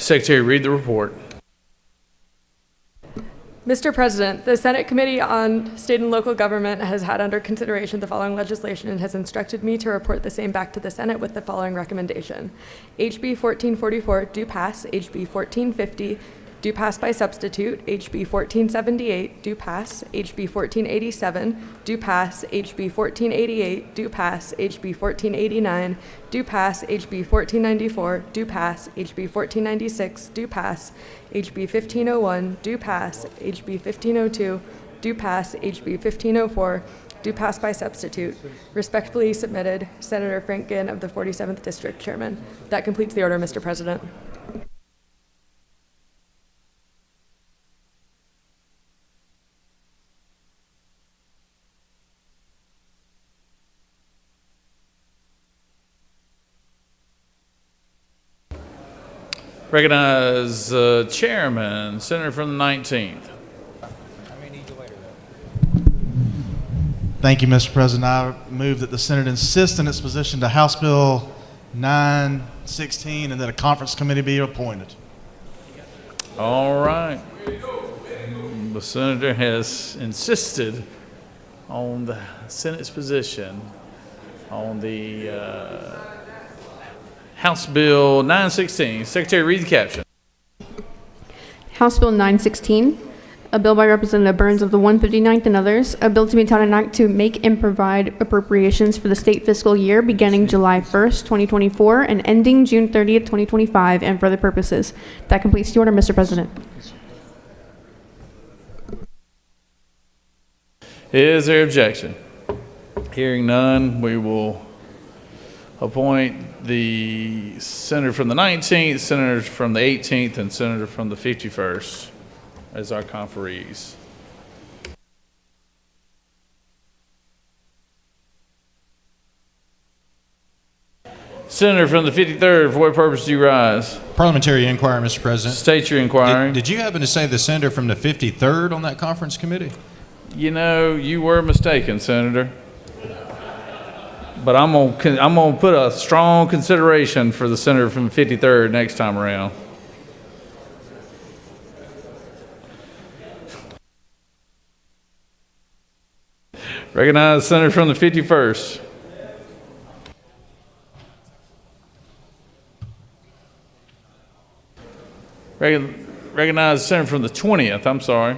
Secretary, read the report. Mr. President, the Senate Committee on State and Local Government has had under consideration the following legislation and has instructed me to report the same back to the Senate with the following recommendation. HB 1444 do pass. HB 1450 do pass by substitute. HB 1478 do pass. HB 1487 do pass. HB 1488 do pass. HB 1489 do pass. HB 1494 do pass. HB 1496 do pass. HB 1501 do pass. HB 1502 do pass. HB 1504 do pass by substitute. Respectfully submitted, Senator Frank Ginn of the 47th District, Chairman. That completes the order, Mr. President. Recognize Chairman, Senator from the 19th. Thank you, Mr. President. I move that the Senate insist in its position to House Bill 916 and that a conference committee be appointed. All right. The Senator has insisted on the Senate's position on the House Bill 916. Secretary, read the caption. House Bill 916, a bill by Representative Burns of the 159th and others, a bill to be entitled an act to make and provide appropriations for the state fiscal year beginning July 1st, 2024 and ending June 30th, 2025 and for other purposes. That completes the order, Mr. President. Is there objection? Hearing none, we will appoint the Senator from the 19th, Senator from the 18th, and Senator from the 51st as our conferees. Senator from the 53rd, for what purpose do you rise? Parliamentary inquiry, Mr. President. State your inquiry. Did you happen to say the senator from the 53rd on that conference committee? You know, you were mistaken, Senator. But I'm gonna put a strong consideration for the Senator from the 53rd next time around. Recognize the Senator from the 51st. Recognize the Senator from the 20th, I'm sorry.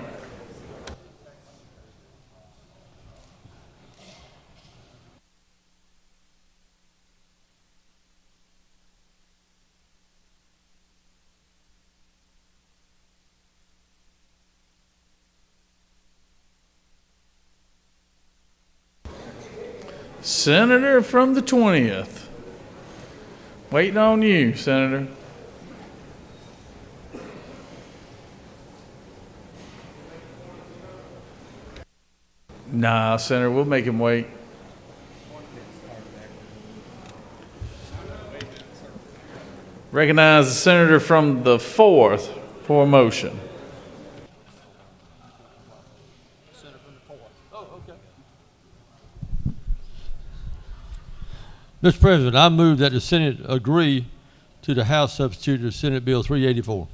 Senator from the 20th. Waiting on you, Senator. Nah, Senator, we'll make him wait. Recognize the Senator from the 4th for a motion. Mr. President, I move that the Senate agree to the House substitute of Senate Bill 384.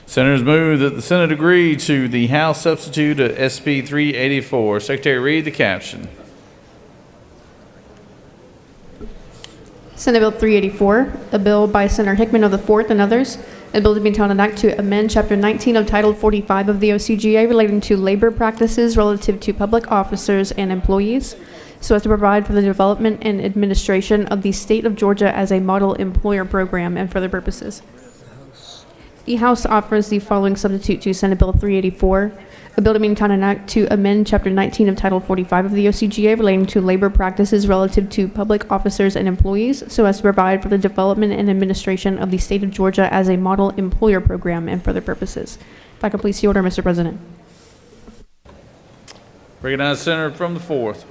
Senators move that the Senate agree to the House substitute of SB 384. Secretary, read the caption. Senate Bill 384, a bill by Senator Hickman of the 4th and others, a bill to be entitled an act to amend Chapter 19 of Title 45 of the OCGA relating to labor practices relative to public officers and employees, so as to provide for the development and administration of the state of Georgia as a model employer program and for other purposes. The House offers the following substitute to Senate Bill 384, a bill to be entitled an act to amend Chapter 19 of Title 45 of the OCGA relating to labor practices relative to public officers and employees, so as to provide for the development and administration of the state of Georgia as a model employer program and for other purposes. If I could please the order, Mr. President. Recognize the Senator from the 4th.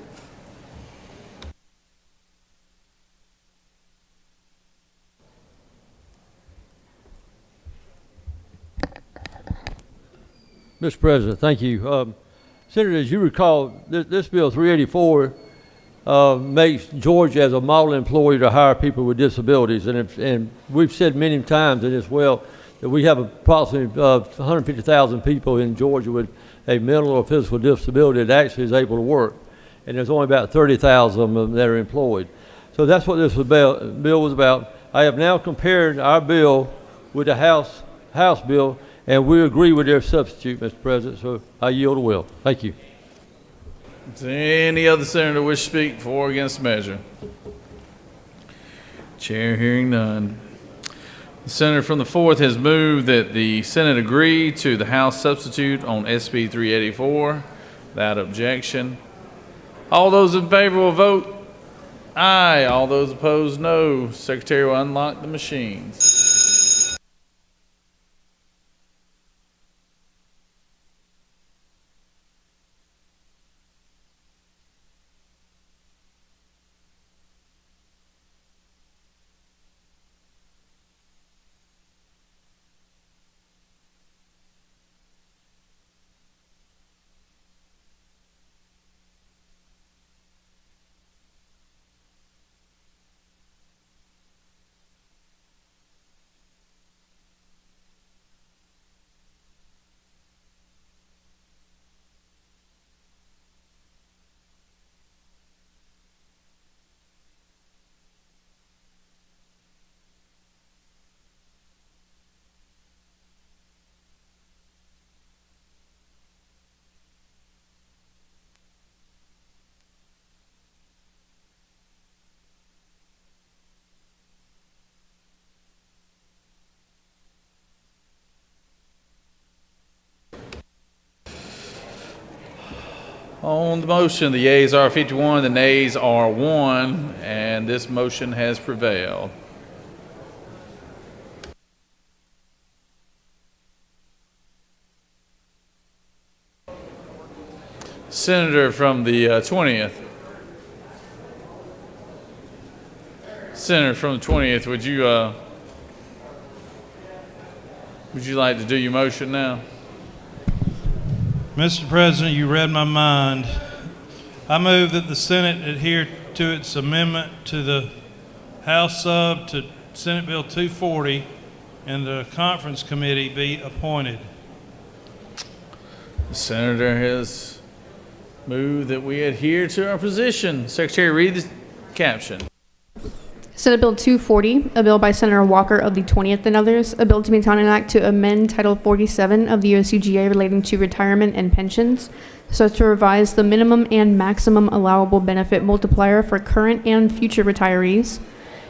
Mr. President, thank you. Senator, as you recall, this Bill 384 makes Georgia as a model employer to hire people with disabilities. And we've said many times in this well that we have approximately 150,000 people in Georgia with a mental or physical disability that actually is able to work. And there's only about 30,000 of them that are employed. So that's what this bill was about. I have now compared our bill with the House bill, and we agree with their substitute, Mr. President, so I yield the will. Thank you. Is there any other senator wish to speak for or against the measure? Chair hearing none. The senator from the 4th has moved that the Senate agree to the House substitute on SB 384 without objection. All those in favor will vote aye. All those opposed, no. Secretary will unlock the machines. On the motion, the yeas are 51, the nays are 1, and this motion has prevailed. Senator from the 20th. Senator from the 20th, would you like to do your motion now? Mr. President, you read my mind. I move that the Senate adhere to its amendment to the House sub to Senate Bill 240 and the conference committee be appointed. The senator has moved that we adhere to our position. Secretary, read the caption. Senate Bill 240, a bill by Senator Walker of the 20th and others, a bill to be an act to amend Title 47 of the OCGA relating to retirement and pensions, so as to revise the minimum and maximum allowable benefit multiplier for current and future retirees,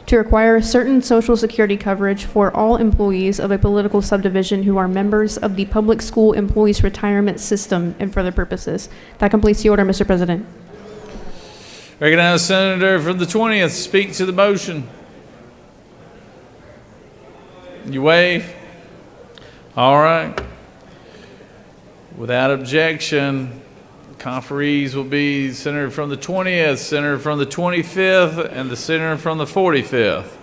to require certain Social Security coverage for all employees of a political subdivision who are members of the public school employees retirement system, and for other purposes. That completes the order, Mr. President. Recognize Senator from the 20th. Speak to the motion. You waive? All right. Without objection, conferees will be Senator from the 20th, Senator from the 25th, and the Senator from the 45th.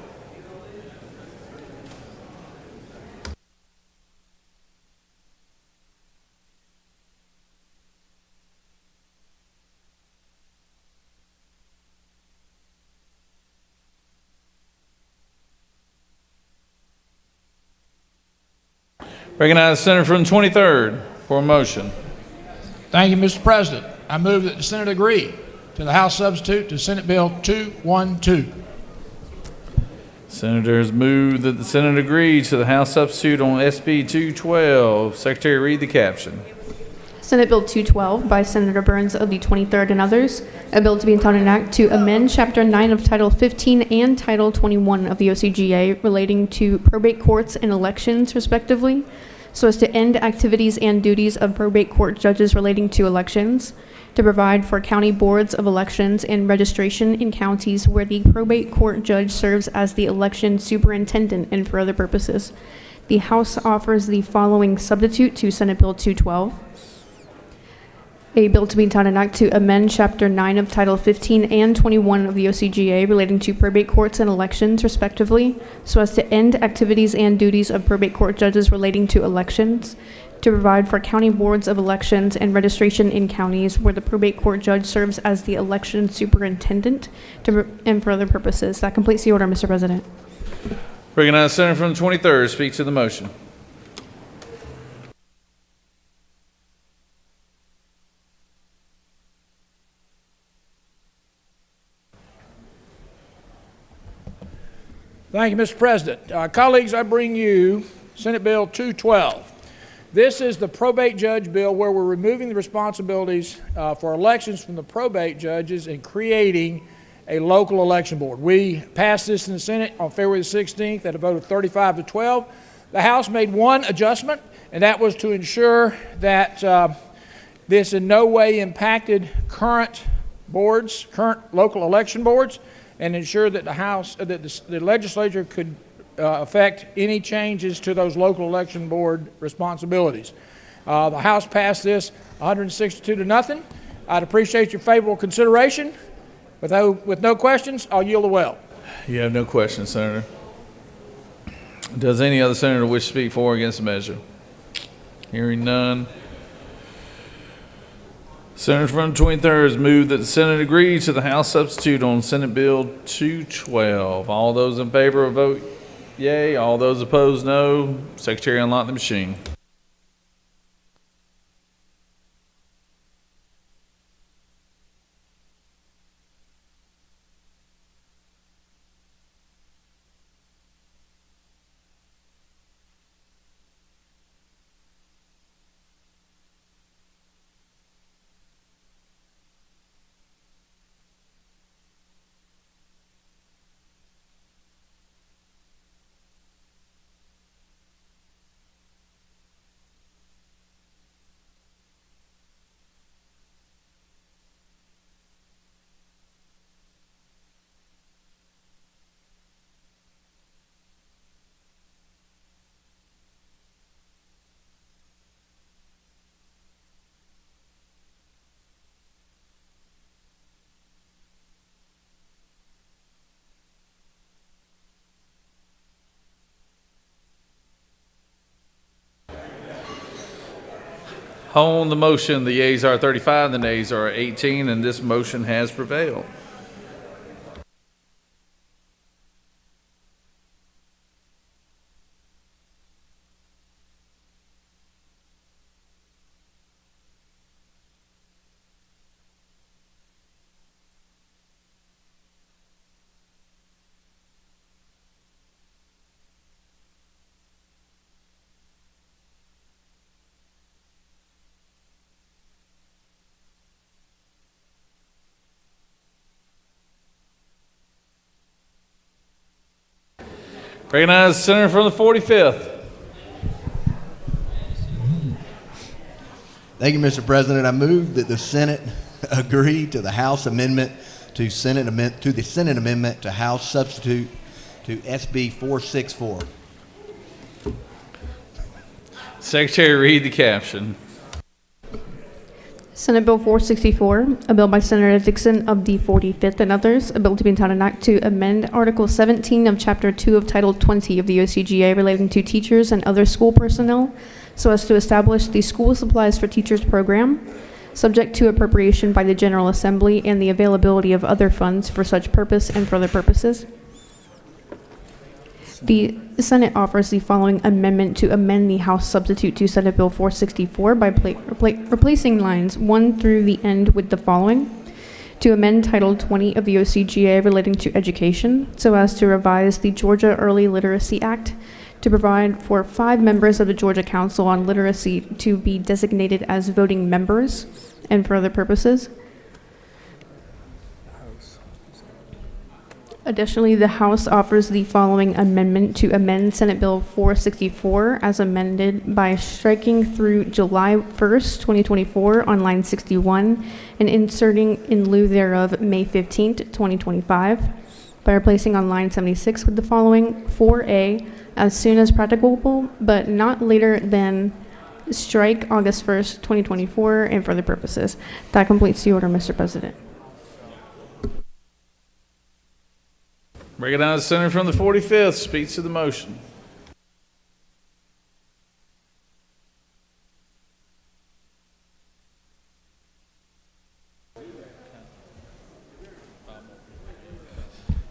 Recognize the Senator from the 23rd for a motion. Thank you, Mr. President. I move that the Senate agree to the House substitute to Senate Bill 212. Senator has moved that the Senate agree to the House substitute on SB 212. Secretary, read the caption. Senate Bill 212 by Senator Burns of the 23rd and others, a bill to be entitled an act to amend Chapter 9 of Title 15 and Title 21 of the OCGA relating to probate courts and elections, respectively, so as to end activities and duties of probate court judges relating to elections, to provide for county boards of elections and registration in counties where the probate court judge serves as the election superintendent, and for other purposes. The House offers the following substitute to Senate Bill 212. A bill to be entitled an act to amend Chapter 9 of Title 15 and 21 of the OCGA relating to probate courts and elections, respectively, so as to end activities and duties of probate court judges relating to elections, to provide for county boards of elections and registration in counties where the probate court judge serves as the election superintendent and for other purposes. That completes the order, Mr. President. Recognize the senator from the 23rd. Speak to the motion. Thank you, Mr. President. Colleagues, I bring you Senate Bill 212. This is the probate judge bill where we're removing the responsibilities for elections from the probate judges and creating a local election board. We passed this in the Senate on February the 16th at a vote of 35 to 12. The House made one adjustment, and that was to ensure that this in no way impacted current boards, current local election boards, and ensure that the legislature could affect any changes to those local election board responsibilities. The House passed this 162 to nothing. I'd appreciate your favorable consideration. With no questions, I'll yield the well. You have no questions, Senator. Does any other senator wish to speak for or against the measure? Hearing none. Senator from the 23rd has moved that the Senate agree to the House substitute on Senate Bill 212. All those in favor vote yea. All those opposed, no. Secretary, unlock the machine. On the motion, the yeas are 35, the nays are 18, and this motion has prevailed. Recognize the senator from the 45th. Thank you, Mr. President. I move that the Senate agree to the House amendment to the Senate amendment to House substitute to SB 464. Secretary, read the caption. Senate Bill 464, a bill by Senator Dixon of the 45th and others, a bill to be entitled an act to amend Article 17 of Chapter 2 of Title 20 of the OCGA relating to teachers and other school personnel so as to establish the School Supplies for Teachers program, subject to appropriation by the General Assembly and the availability of other funds for such purpose and for other purposes. The Senate offers the following amendment to amend the House substitute to Senate Bill 464 by replacing lines 1 through the end with the following: to amend Title 20 of the OCGA relating to education so as to revise the Georgia Early Literacy Act to provide for 5 members of the Georgia Council on Literacy to be designated as voting members and for other purposes. Additionally, the House offers the following amendment to amend Senate Bill 464 as amended by striking through July 1st, 2024 on line 61 and inserting in lieu thereof May 15th, 2025 by replacing on line 76 with the following: 4A, as soon as practicable, but not later than strike August 1st, 2024 and for other purposes. That completes the order, Mr. President. Recognize the senator from the 45th. Speaks to the motion.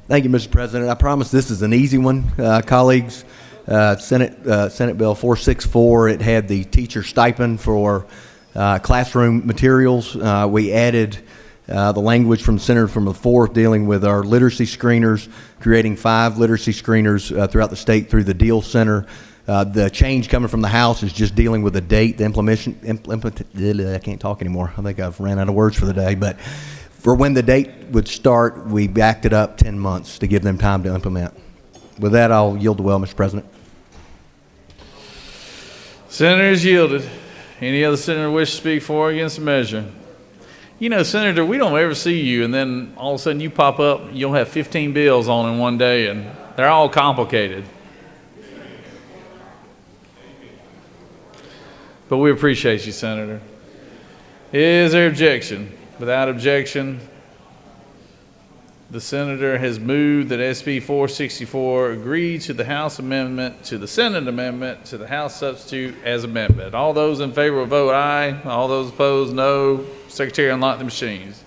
Thank you, Mr. President. I promise this is an easy one, colleagues. Senate Bill 464, it had the teacher stipend for classroom materials. We added the language from Senator from the 4th dealing with our literacy screeners, creating 5 literacy screeners throughout the state through the Deal Center. The change coming from the House is just dealing with the date, the I can't talk anymore. I think I've ran out of words for the day, but for when the date would start, we backed it up 10 months to give them time to implement. With that, I'll yield the well, Mr. President. Senator is yielded. Any other senator wish to speak for or against the measure? You know, Senator, we don't ever see you, and then all of a sudden you pop up, you'll have 15 bills on in one day, and they're all complicated. But we appreciate you, Senator. Is there objection? Without objection, the senator has moved that SB 464 agree to the House amendment, to the Senate amendment, to the House substitute as amendment. All those in favor will vote aye. All those opposed, no. Secretary, unlock the machines.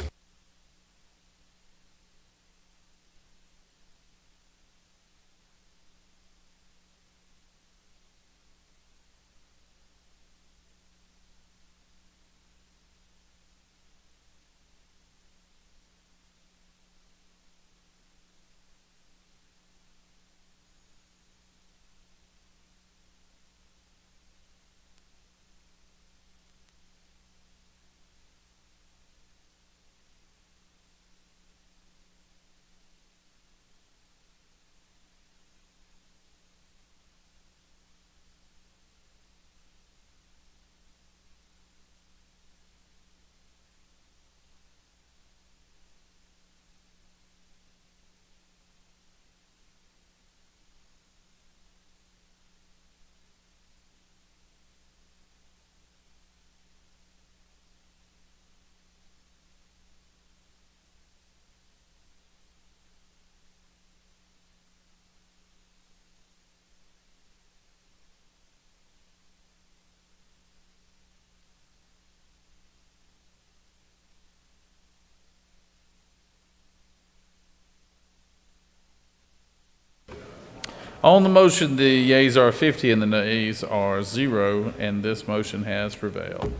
On the motion, the yeas are 50 and the nays are 0, and this motion has prevailed.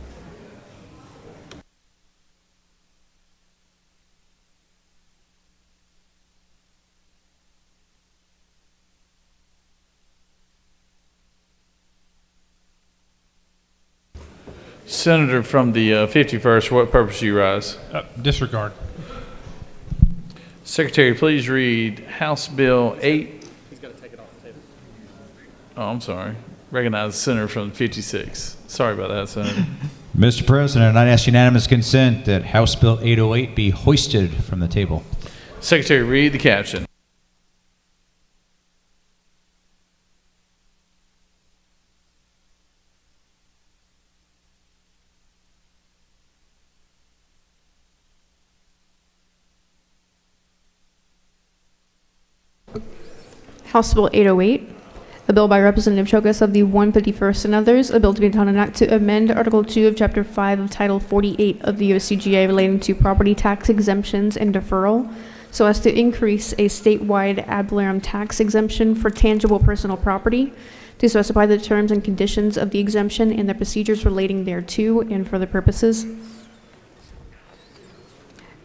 Senator from the 51st, for what purpose do you rise? Disregard. Secretary, please read House Bill 8. Oh, I'm sorry. Recognize the senator from 56. Sorry about that, Senator. Mr. President, I ask unanimous consent that House Bill 808 be hoisted from the table. Secretary, read the caption. House Bill 808, a bill by Representative Chokas of the 151st and others, a bill to be entitled an act to amend Article 2 of Chapter 5 of Title 48 of the OCGA relating to property tax exemptions and deferral, so as to increase a statewide ad valorem tax exemption for tangible personal property, to specify the terms and conditions of the exemption and the procedures relating thereto, and for other purposes.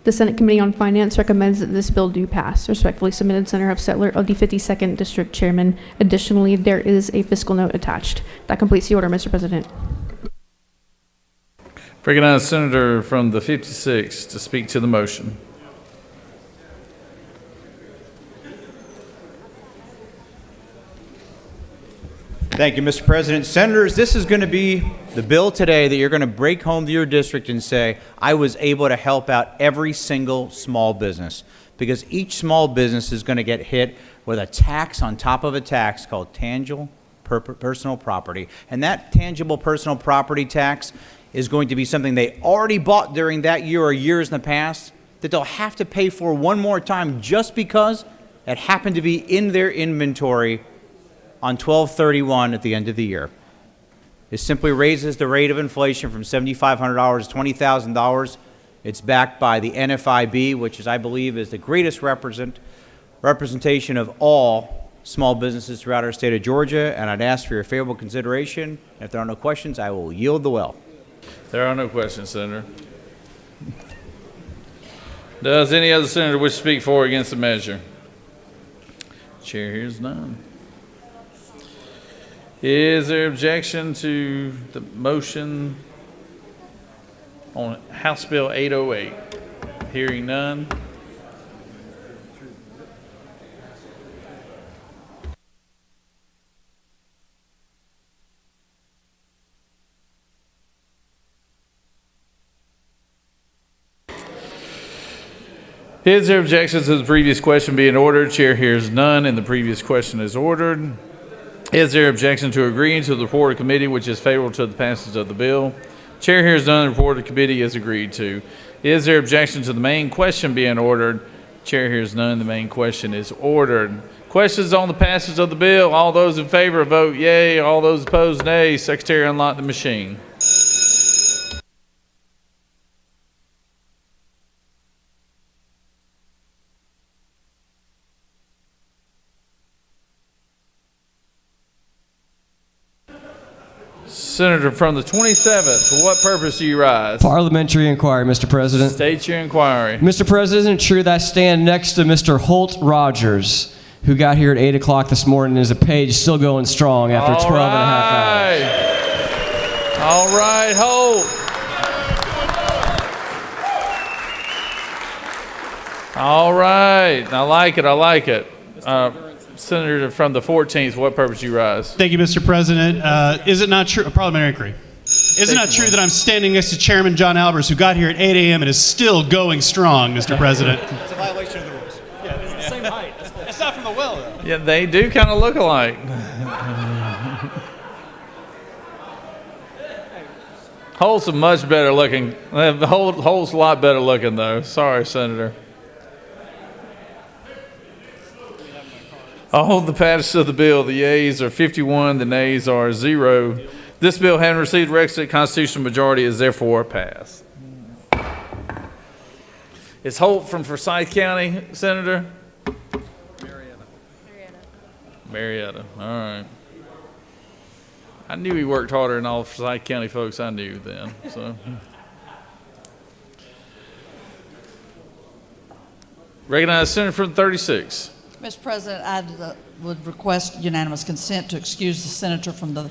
The Senate Committee on Finance recommends that this bill do pass. Respectfully submitted, Senator Huff Settler of the 52nd District Chairman. Additionally, there is a fiscal note attached. That completes the order, Mr. President. Recognize Senator from the 56th to speak to the motion. Thank you, Mr. President. Senators, this is going to be the bill today that you're going to break home to your district and say, I was able to help out every single small business, because each small business is going to get hit with a tax on top of a tax called tangible personal property. And that tangible personal property tax is going to be something they already bought during that year or years in the past that they'll have to pay for one more time just because it happened to be in their inventory on 12/31 at the end of the year. It simply raises the rate of inflation from $7,500 to $20,000. It's backed by the NFIB, which is, I believe, is the greatest representation of all small businesses throughout our state of Georgia, and I'd ask for your favorable consideration. If there are no questions, I will yield the well. There are no questions, Senator. Does any other senator wish to speak for or against the measure? Chair hears none. Is there objection to the motion on House Bill 808? Hearing none. Is there objection to the previous question being ordered? Chair hears none, and the previous question is ordered. Is there objection to agreeing to the report of committee which is favorable to the passage of the bill? Chair hears none, the report of committee is agreed to. Is there objection to the main question being ordered? Chair hears none, the main question is ordered. Questions on the passage of the bill? All those in favor vote yea, all those opposed nay. Secretary, unlock the machine. Senator from the 27th, for what purpose do you rise? Parliamentary inquiry, Mr. President. State your inquiry. Mr. President, isn't it true that I stand next to Mr. Holt Rogers, who got here at 8 o'clock this morning and is a page still going strong after 12 and a half hours? All right, Holt. All right. I like it. I like it. Senator from the 14th, what purpose do you rise? Thank you, Mr. President. Is it not true, parliamentary inquiry? Is it not true that I'm standing next to Chairman John Albers, who got here at 8 a.m. and is still going strong, Mr. President? It's a violation of the rules. Yeah, it's the same height. It's not from the well, though. Yeah, they do kind of look alike. Holt's a much better looking. Holt's a lot better looking, though. Sorry, Senator. On the passage of the bill, the yeas are 51, the nays are 0. This bill, having received the requisite constitutional majority, is therefore passed. Is Holt from Forsyth County, Senator? Marietta. All right. I knew he worked harder than all Forsyth County folks I knew then. So, recognize Senator from 36. Mr. President, I would request unanimous consent to excuse the senator from the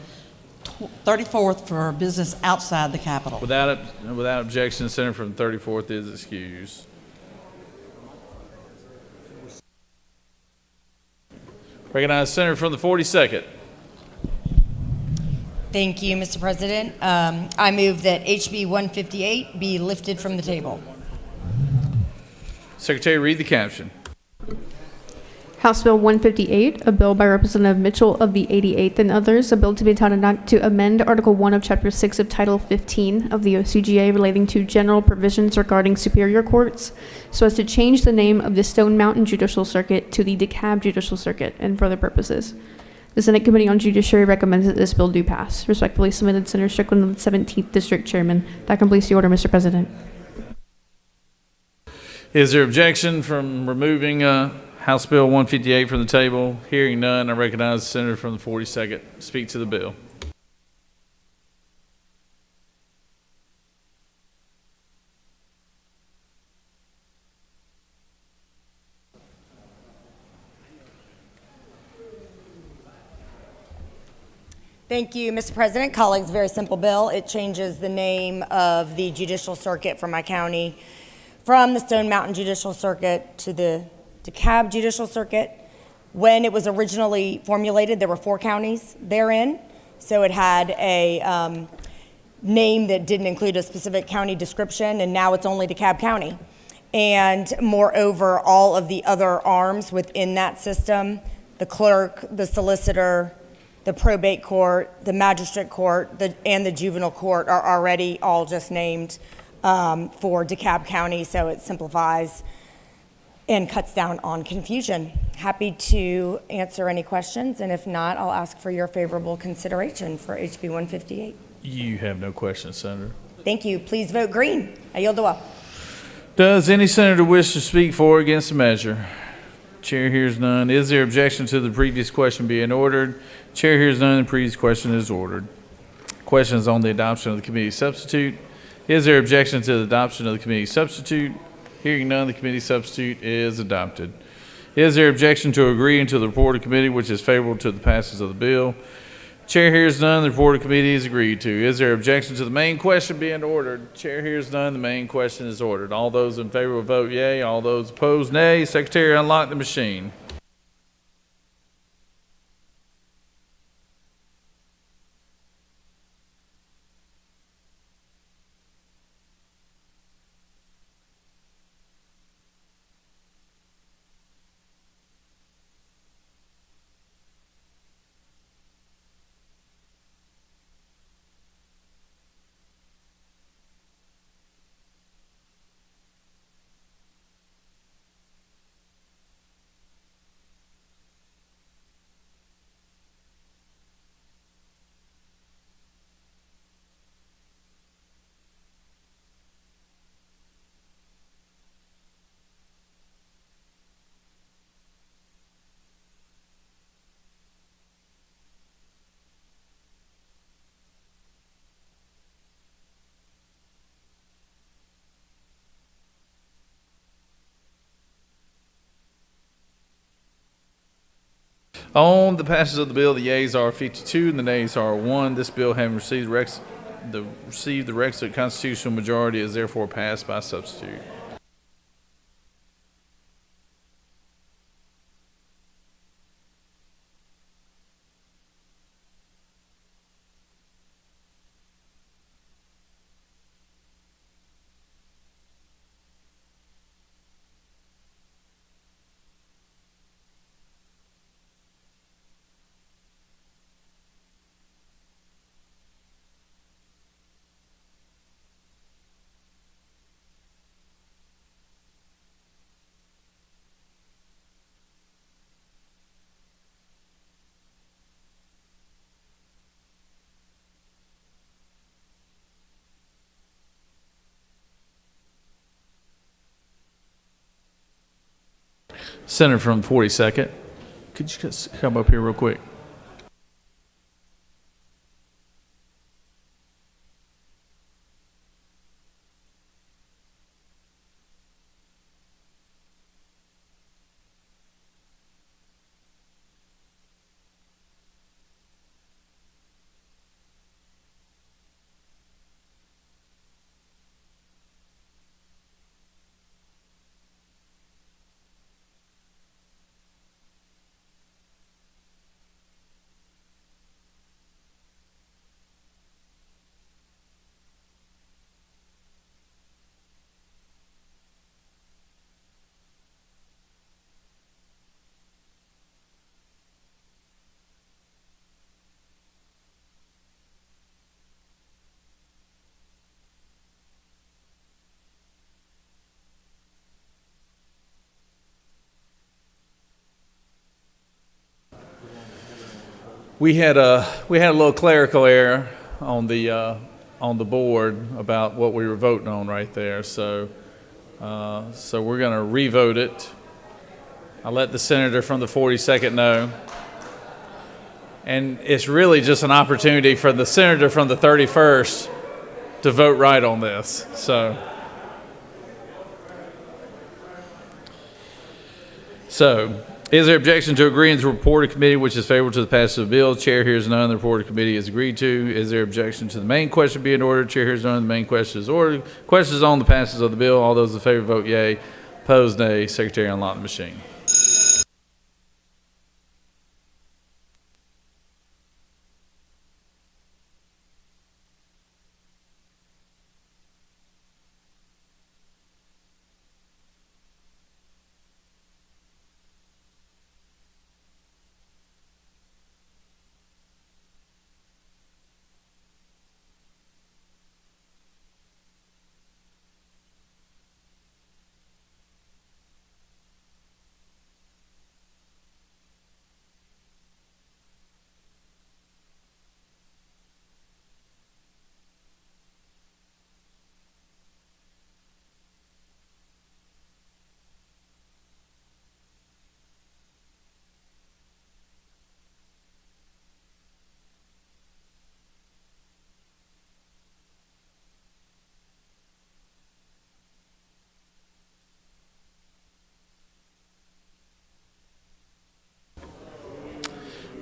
34th for business outside the Capitol. Without objection, the senator from the 34th is excused. Recognize the senator from the 42nd. Thank you, Mr. President. I move that HB 158 be lifted from the table. Secretary, read the caption. House Bill 158, a bill by Representative Mitchell of the 88th and others, a bill to be entitled an act to amend Article 1 of Chapter 6 of Title 15 of the OCGA relating to general provisions regarding superior courts, so as to change the name of the Stone Mountain Judicial Circuit to the DeKalb Judicial Circuit and for other purposes. The Senate Committee on Judiciary recommends that this bill do pass. Respectfully submitted, Senator Strickland, the 17th District Chairman. That completes the order, Mr. President. Is there objection from removing House Bill 158 from the table? Hearing none, I recognize the senator from the 42nd. Speak to the bill. Thank you, Mr. President. Colleagues, very simple bill. It changes the name of the judicial circuit for my county from the Stone Mountain Judicial Circuit to the DeKalb Judicial Circuit. When it was originally formulated, there were 4 counties therein, so it had a name that didn't include a specific county description, and now it's only DeKalb County. And moreover, all of the other arms within that system, the clerk, the solicitor, the probate court, the magistrate court, and the juvenile court are already all just named for DeKalb County, so it simplifies and cuts down on confusion. Happy to answer any questions, and if not, I'll ask for your favorable consideration for HB 158. You have no questions, Senator. Thank you. Please vote green. I yield the well. Does any senator wish to speak for or against the measure? Chair hears none. Is there objection to the previous question being ordered? Chair hears none. The previous question is ordered. Question is on the adoption of the committee substitute. Is there objection to the adoption of the committee substitute? Hearing none, the committee substitute is adopted. Is there objection to agreeing to the report of committee which is favorable to the passage of the bill? Chair hears none. The report of committee is agreed to. Is there objection to the main question being ordered? Chair hears none. The main question is ordered. All those in favor will vote yea. All those opposed, nay. Secretary, unlock the machine. On the passage of the bill, the yeas are 52 and the nays are 1. This bill, having received the requisite constitutional majority, is therefore passed by substitute. Senator from 42nd, could you just come up here real quick? We had a little clerical error on the board about what we were voting on right there. So we're going to revote it. I'll let the senator from the 42nd know. And it's really just an opportunity for the senator from the 31st to vote right on this. So is there objection to agreeing to the report of committee which is favorable to the passage of the bill? Chair hears none. The report of committee is agreed to. Is there objection to the main question being ordered? Chair hears none. The main question is ordered. Questions on the passage of the bill. All those in favor vote yea. Opposed, nay. Secretary, unlock the machine.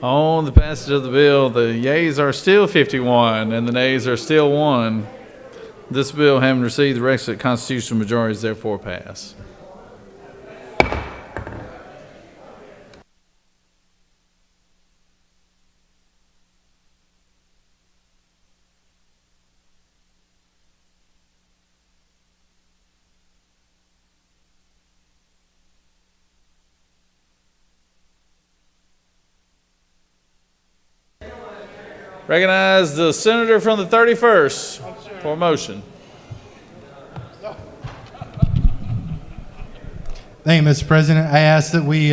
On the passage of the bill, the yeas are still 51 and the nays are still 1. This bill, having received the requisite constitutional majority, is therefore passed. Recognize the senator from the 31st for a motion. Thank you, Mr. President. I ask that we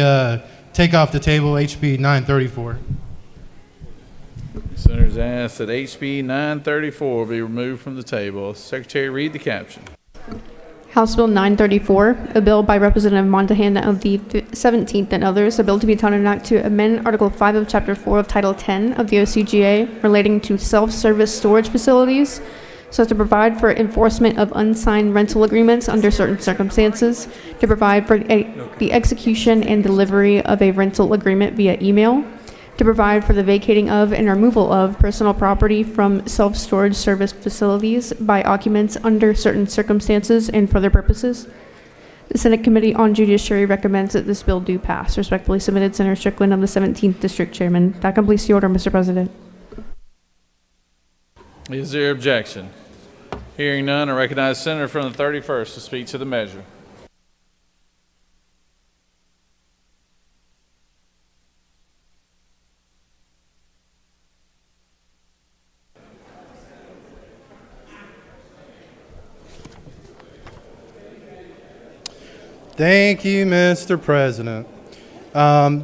take off the table HB 934. Senators ask that HB 934 be removed from the table. Secretary, read the caption. House Bill 934, a bill by Representative Montahan of the 17th and others, a bill to be entitled an act to amend Article 5 of Chapter 4 of Title 10 of the OCGA relating to self-service storage facilities, so as to provide for enforcement of unsigned rental agreements under certain circumstances, to provide for the execution and delivery of a rental agreement via email, to provide for the vacating of and removal of personal property from self-storage service facilities by occupants under certain circumstances and for other purposes. The Senate Committee on Judiciary recommends that this bill do pass. Respectfully submitted, Senator Strickland of the 17th District Chairman. That completes the order, Mr. President. Is there objection? Hearing none, I recognize the senator from the 31st to speak to the measure. Thank you, Mr. President.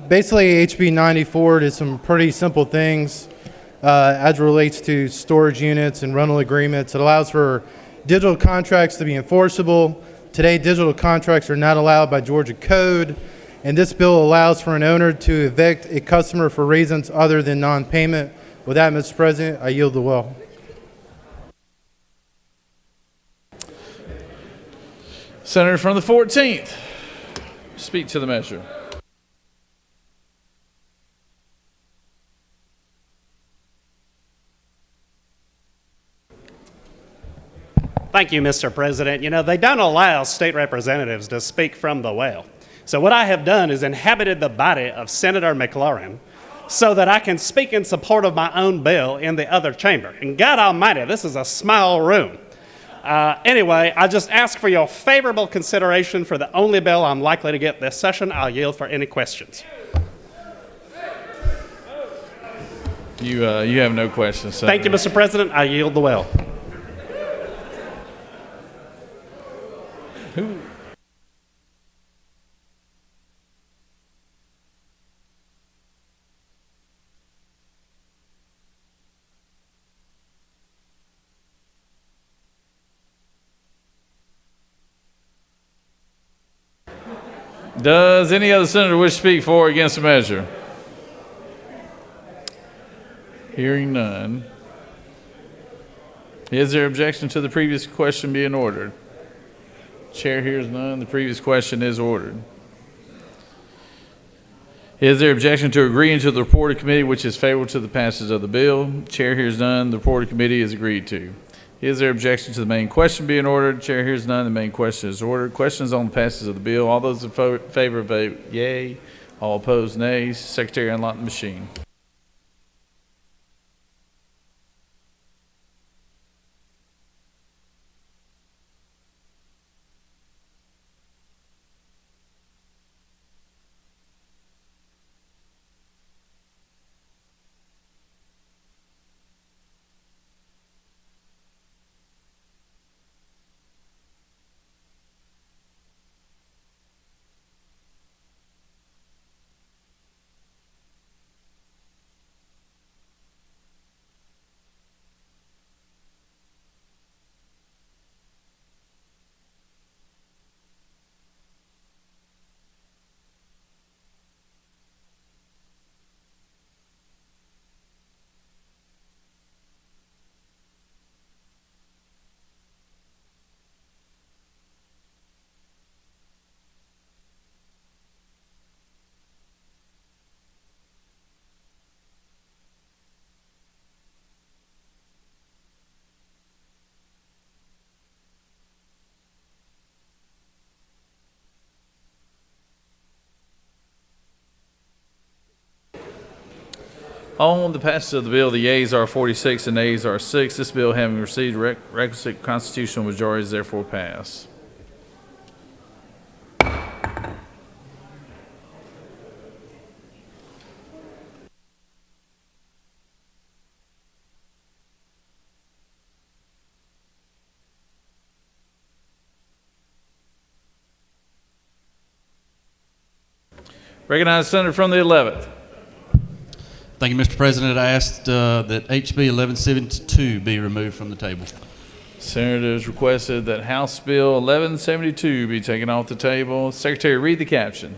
Basically, HB 94 did some pretty simple things as it relates to storage units and rental agreements. It allows for digital contracts to be enforceable. Today, digital contracts are not allowed by Georgia code, and this bill allows for an owner to evict a customer for reasons other than non-payment. With that, Mr. President, I yield the will. Senator from the 14th, speak to the measure. Thank you, Mr. President. You know, they don't allow state representatives to speak from the well. So what I have done is inhabited the body of Senator McLaurin so that I can speak in support of my own bill in the other chamber. And God Almighty, this is a small room. Anyway, I just ask for your favorable consideration for the only bill I'm likely to get this session. I'll yield for any questions. You have no questions, Senator. Thank you, Mr. President. I yield the will. Who? Does any other senator wish to speak for or against the measure? Hearing none. Is there objection to the previous question being ordered? Chair hears none. The previous question is ordered. Is there objection to agreeing to the report of committee which is favorable to the passage of the bill? Chair hears none. The report of committee is agreed to. Is there objection to the main question being ordered? Chair hears none. The main question is ordered. Questions on the passage of the bill. All those in favor vote yea. All opposed nay. Secretary, unlock the machine. On the passage of the bill, the yeas are 46 and nays are 6. This bill, having received requisite constitutional majority, is therefore passed. Recognize the senator from the 11th. Thank you, Mr. President. I asked that HB 1172 be removed from the table. Senators requested that House Bill 1172 be taken off the table. Secretary, read the caption.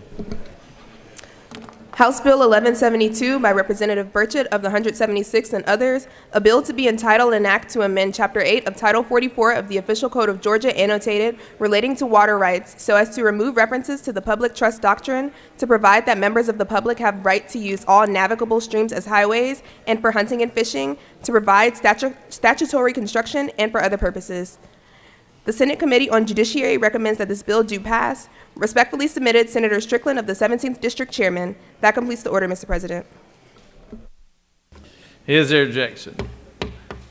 House Bill 1172 by Representative Burchett of the 176th and others, a bill to be entitled an act to amend Chapter 8 of Title 44 of the Official Code of Georgia annotated relating to water rights so as to remove references to the public trust doctrine, to provide that members of the public have right to use all navigable streams as highways and for hunting and fishing, to provide statutory construction and for other purposes. The Senate Committee on Judiciary recommends that this bill do pass. Respectfully submitted, Senator Strickland of the 17th District Chairman. That completes the order, Mr. President. Is there objection?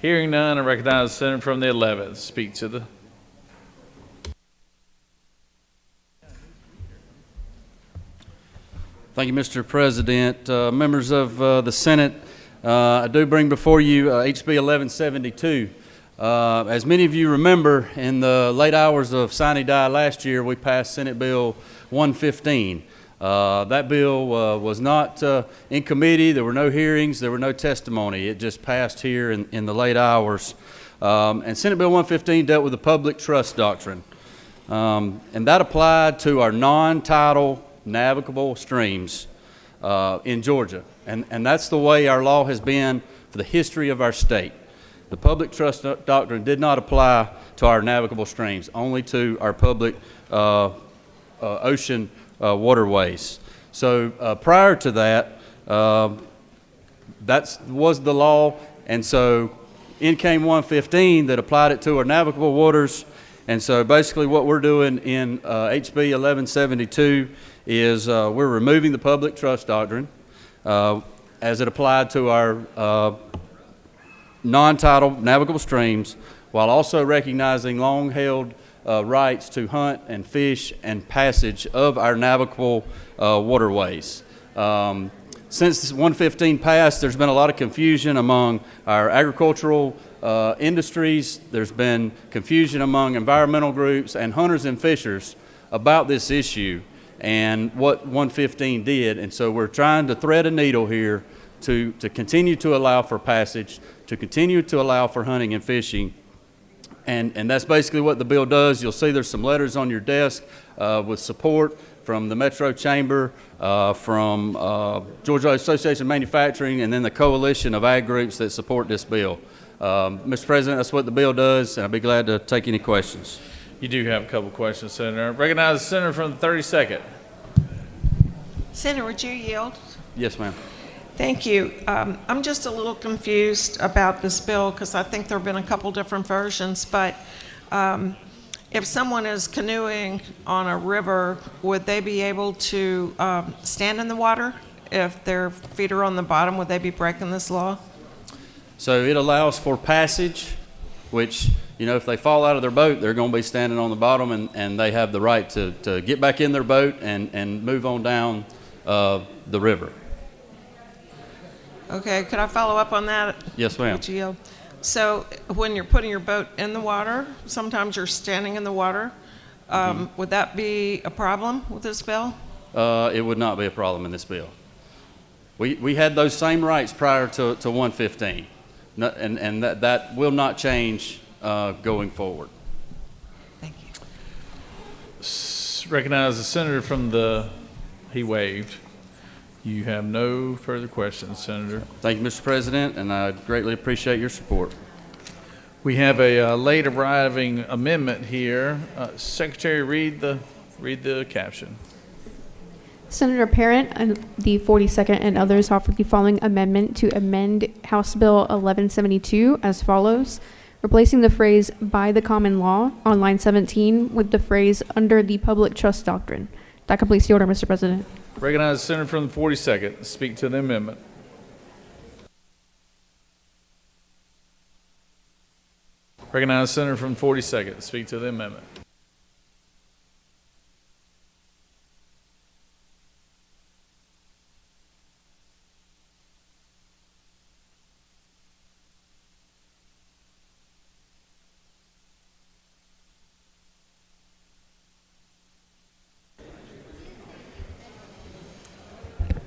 Hearing none, I recognize the senator from the 11th. Speak to the... Thank you, Mr. President. Members of the Senate, I do bring before you HB 1172. As many of you remember, in the late hours of sine die last year, we passed Senate Bill 115. That bill was not in committee. There were no hearings. There were no testimony. It just passed here in the late hours. And Senate Bill 115 dealt with the public trust doctrine. And that applied to our non-tidal navigable streams in Georgia. And that's the way our law has been for the history of our state. The public trust doctrine did not apply to our navigable streams, only to our public ocean waterways. So prior to that, that was the law, and so in came 115 that applied it to our navigable waters. And so basically what we're doing in HB 1172 is we're removing the public trust doctrine as it applied to our non-tidal navigable streams, while also recognizing long-held rights to hunt and fish and passage of our navigable waterways. Since 115 passed, there's been a lot of confusion among our agricultural industries. There's been confusion among environmental groups and hunters and fishers about this issue and what 115 did. And so we're trying to thread a needle here to continue to allow for passage, to continue to allow for hunting and fishing. And that's basically what the bill does. You'll see there's some letters on your desk with support from the Metro Chamber, from Georgia Association of Manufacturing, and then the coalition of ag groups that support this bill. Mr. President, that's what the bill does, and I'll be glad to take any questions. You do have a couple questions, Senator. Recognize the senator from the 32nd. Senator, would you yield? Yes, ma'am. Thank you. I'm just a little confused about this bill because I think there have been a couple different versions, but if someone is canoeing on a river, would they be able to stand in the water? If their feet are on the bottom, would they be breaking this law? So it allows for passage, which, you know, if they fall out of their boat, they're going to be standing on the bottom, and they have the right to get back in their boat and move on down the river. Okay, could I follow up on that? Yes, ma'am. Would you yield? So when you're putting your boat in the water, sometimes you're standing in the water. Would that be a problem with this bill? It would not be a problem in this bill. We had those same rights prior to 115, and that will not change going forward. Thank you. Recognize the senator from the, he waived. You have no further questions, Senator. Thank you, Mr. President, and I greatly appreciate your support. We have a late arriving amendment here. Secretary, read the caption. Senator Parent and the 42nd and others offer the following amendment to amend House Bill 1172 as follows, replacing the phrase "by the common law" on line 17 with the phrase "under the public trust doctrine." That completes the order, Mr. President. Recognize the senator from the 42nd. Speak to the amendment. Recognize Senator from 42nd to speak to the amendment.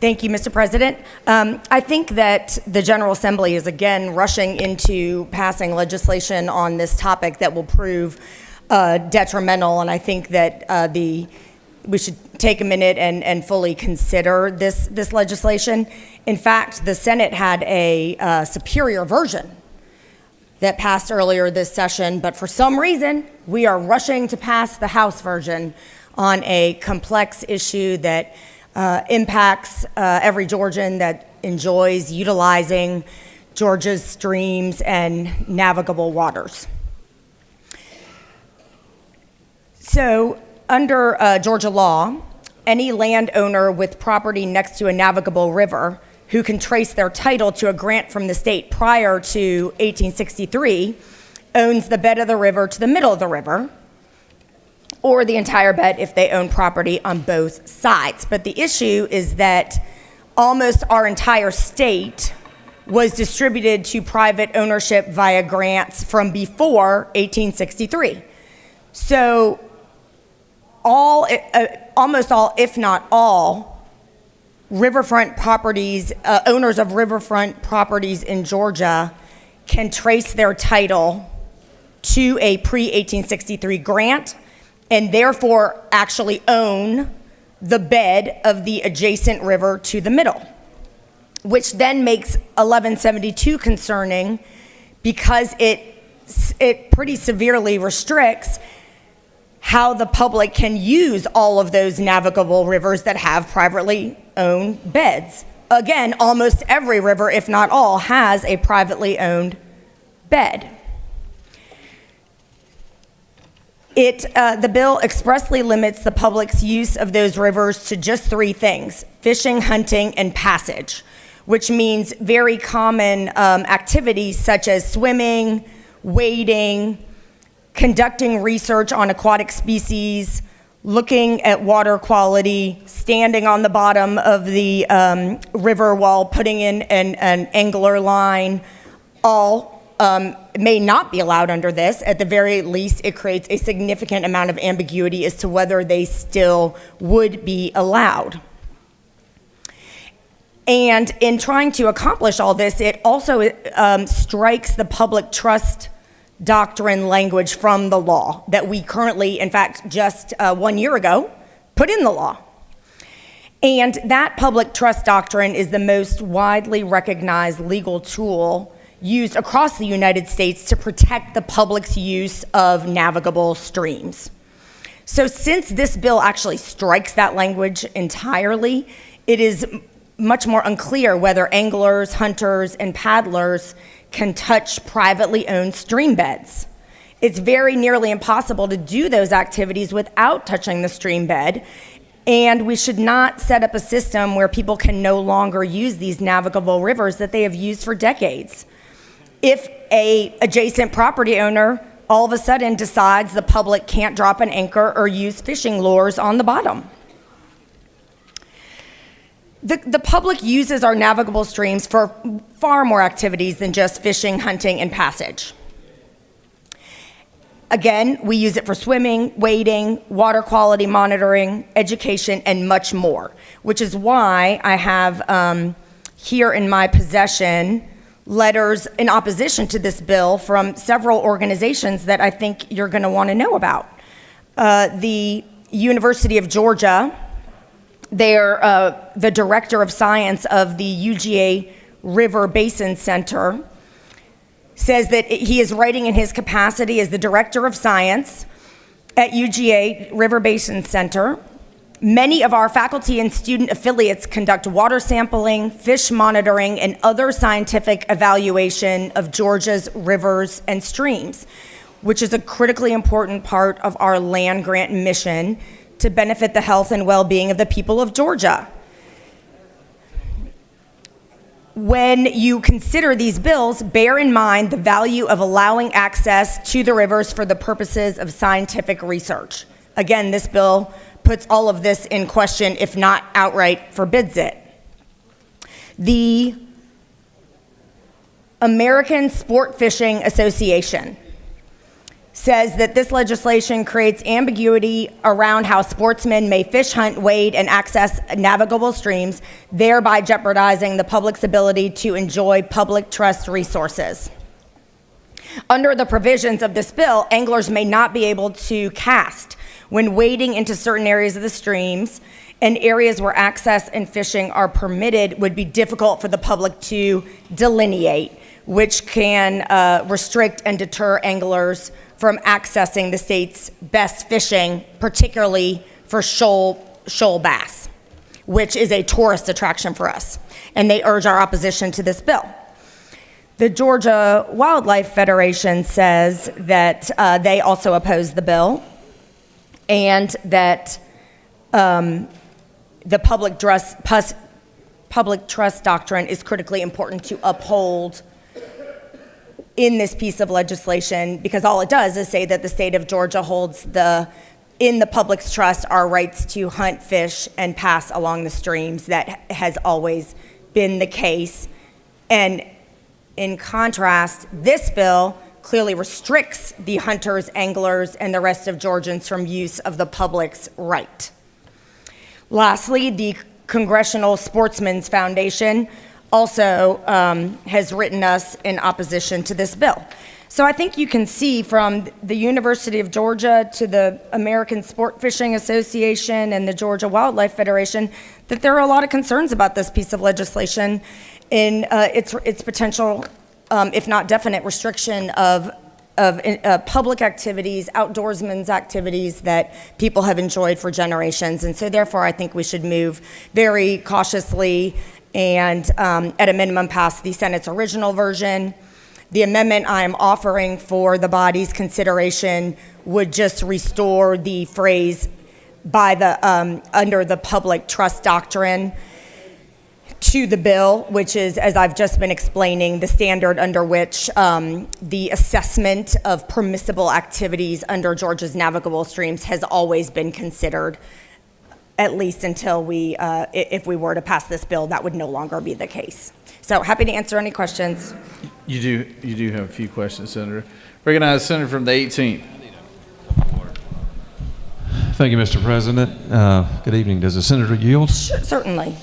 Thank you, Mr. President. I think that the General Assembly is again rushing into passing legislation on this topic that will prove detrimental, and I think that we should take a minute and fully consider this legislation. In fact, the Senate had a superior version that passed earlier this session, but for some reason, we are rushing to pass the House version on a complex issue that impacts every Georgian that enjoys utilizing Georgia's streams and navigable waters. So, under Georgia law, any landowner with property next to a navigable river who can trace their title to a grant from the state prior to 1863 owns the bed of the river to the middle of the river, or the entire bed if they own property on both sides. But the issue is that almost our entire state was distributed to private ownership via grants from before 1863. So almost all, if not all, riverfront properties, owners of riverfront properties in Georgia can trace their title to a pre-1863 grant and therefore actually own the bed of the adjacent river to the middle, which then makes 1172 concerning because it pretty severely restricts how the public can use all of those navigable rivers that have privately owned beds. Again, almost every river, if not all, has a privately owned bed. The bill expressly limits the public's use of those rivers to just three things: fishing, hunting, and passage, which means very common activities such as swimming, wading, conducting research on aquatic species, looking at water quality, standing on the bottom of the river while putting in an angler line, all may not be allowed under this. At the very least, it creates a significant amount of ambiguity as to whether they still would be allowed. And in trying to accomplish all this, it also strikes the public trust doctrine language from the law that we currently, in fact, just 1 year ago, put in the law. And that public trust doctrine is the most widely recognized legal tool used across the United States to protect the public's use of navigable streams. So since this bill actually strikes that language entirely, it is much more unclear whether anglers, hunters, and paddlers can touch privately owned stream beds. It's very nearly impossible to do those activities without touching the stream bed, and we should not set up a system where people can no longer use these navigable rivers that they have used for decades. If a adjacent property owner all of a sudden decides the public can't drop an anchor or use fishing lures on the bottom. The public uses our navigable streams for far more activities than just fishing, hunting, and passage. Again, we use it for swimming, wading, water quality monitoring, education, and much more, which is why I have here in my possession letters in opposition to this bill from several organizations that I think you're going to want to know about. The University of Georgia, they're the director of science of the UGA River Basin Center, says that he is writing in his capacity as the director of science at UGA River Basin Center. Many of our faculty and student affiliates conduct water sampling, fish monitoring, and other scientific evaluation of Georgia's rivers and streams, which is a critically important part of our land grant mission to benefit the health and well-being of the people of Georgia. when you consider these bills, bear in mind the value of allowing access to the rivers for the purposes of scientific research. Again, this bill puts all of this in question, if not outright forbids it. The American Sport Fishing Association says that this legislation creates ambiguity around how sportsmen may fish, hunt, wade, and access navigable streams, thereby jeopardizing the public's ability to enjoy public trust resources. Under the provisions of this bill, anglers may not be able to cast when wading into certain areas of the streams, and areas where access and fishing are permitted would be difficult for the public to delineate, which can restrict and deter anglers from accessing the state's best fishing, particularly for shoal bass, which is a tourist attraction for us. And they urge our opposition to this bill. The Georgia Wildlife Federation says that they also oppose the bill, and that the public trust doctrine is critically important to uphold in this piece of legislation, because all it does is say that the state of Georgia holds in the public's trust our rights to hunt, fish, and pass along the streams. That has always been the case. And in contrast, this bill clearly restricts the hunters, anglers, and the rest of Georgians from use of the public's right. Lastly, the Congressional Sportsmen's Foundation also has written us in opposition to this bill. So I think you can see from the University of Georgia to the American Sport Fishing Association and the Georgia Wildlife Federation that there are a lot of concerns about this piece of legislation in its potential, if not definite, restriction of public activities, outdoorsmen's activities that people have enjoyed for generations. And so therefore, I think we should move very cautiously and at a minimum pass the Senate's original version. The amendment I am offering for the body's consideration would just restore the phrase by the under the public trust doctrine to the bill, which is, as I've just been explaining, the standard under which the assessment of permissible activities under Georgia's navigable streams has always been considered, at least until if we were to pass this bill, that would no longer be the case. So happy to answer any questions. You do have a few questions, Senator. Recognize the Senator from the 18th. Thank you, Mr. President. Good evening. Does the Senator yield? Sure, certainly.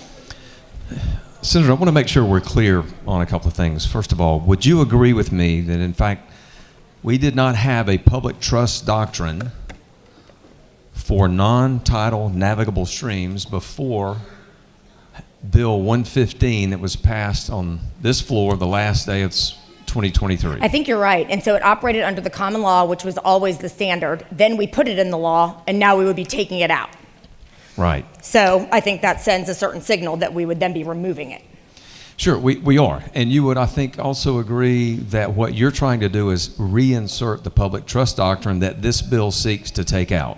Senator, I want to make sure we're clear on a couple of things. First of all, would you agree with me that, in fact, we did not have a public trust doctrine for non-tidal navigable streams before Bill 115 that was passed on this floor the last day of 2023? I think you're right. And so it operated under the common law, which was always the standard. Then we put it in the law, and now we would be taking it out. Right. So I think that sends a certain signal that we would then be removing it. Sure, we are. And you would, I think, also agree that what you're trying to do is reinsert the public trust doctrine that this bill seeks to take out.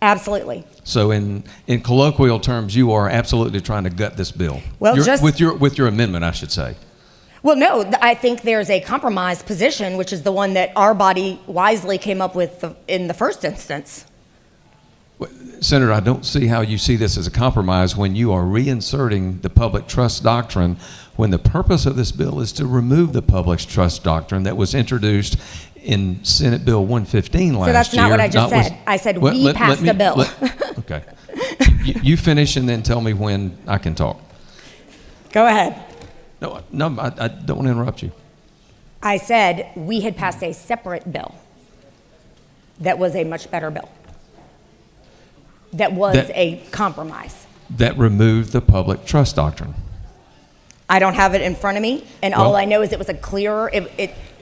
Absolutely. So in colloquial terms, you are absolutely trying to gut this bill. Well, with your amendment, I should say. Well, no, I think there's a compromise position, which is the one that our body wisely came up with in the first instance. Senator, I don't see how you see this as a compromise when you are reinserting the public trust doctrine when the purpose of this bill is to remove the public trust doctrine that was introduced in Senate Bill 115 last year. So that's not what I just said. I said we passed a bill. Okay. You finish and then tell me when I can talk. Go ahead. No, I don't want to interrupt you. I said we had passed a separate bill that was a much better bill. That was a compromise. That removed the public trust doctrine. I don't have it in front of me, and all I know is it was a clearer,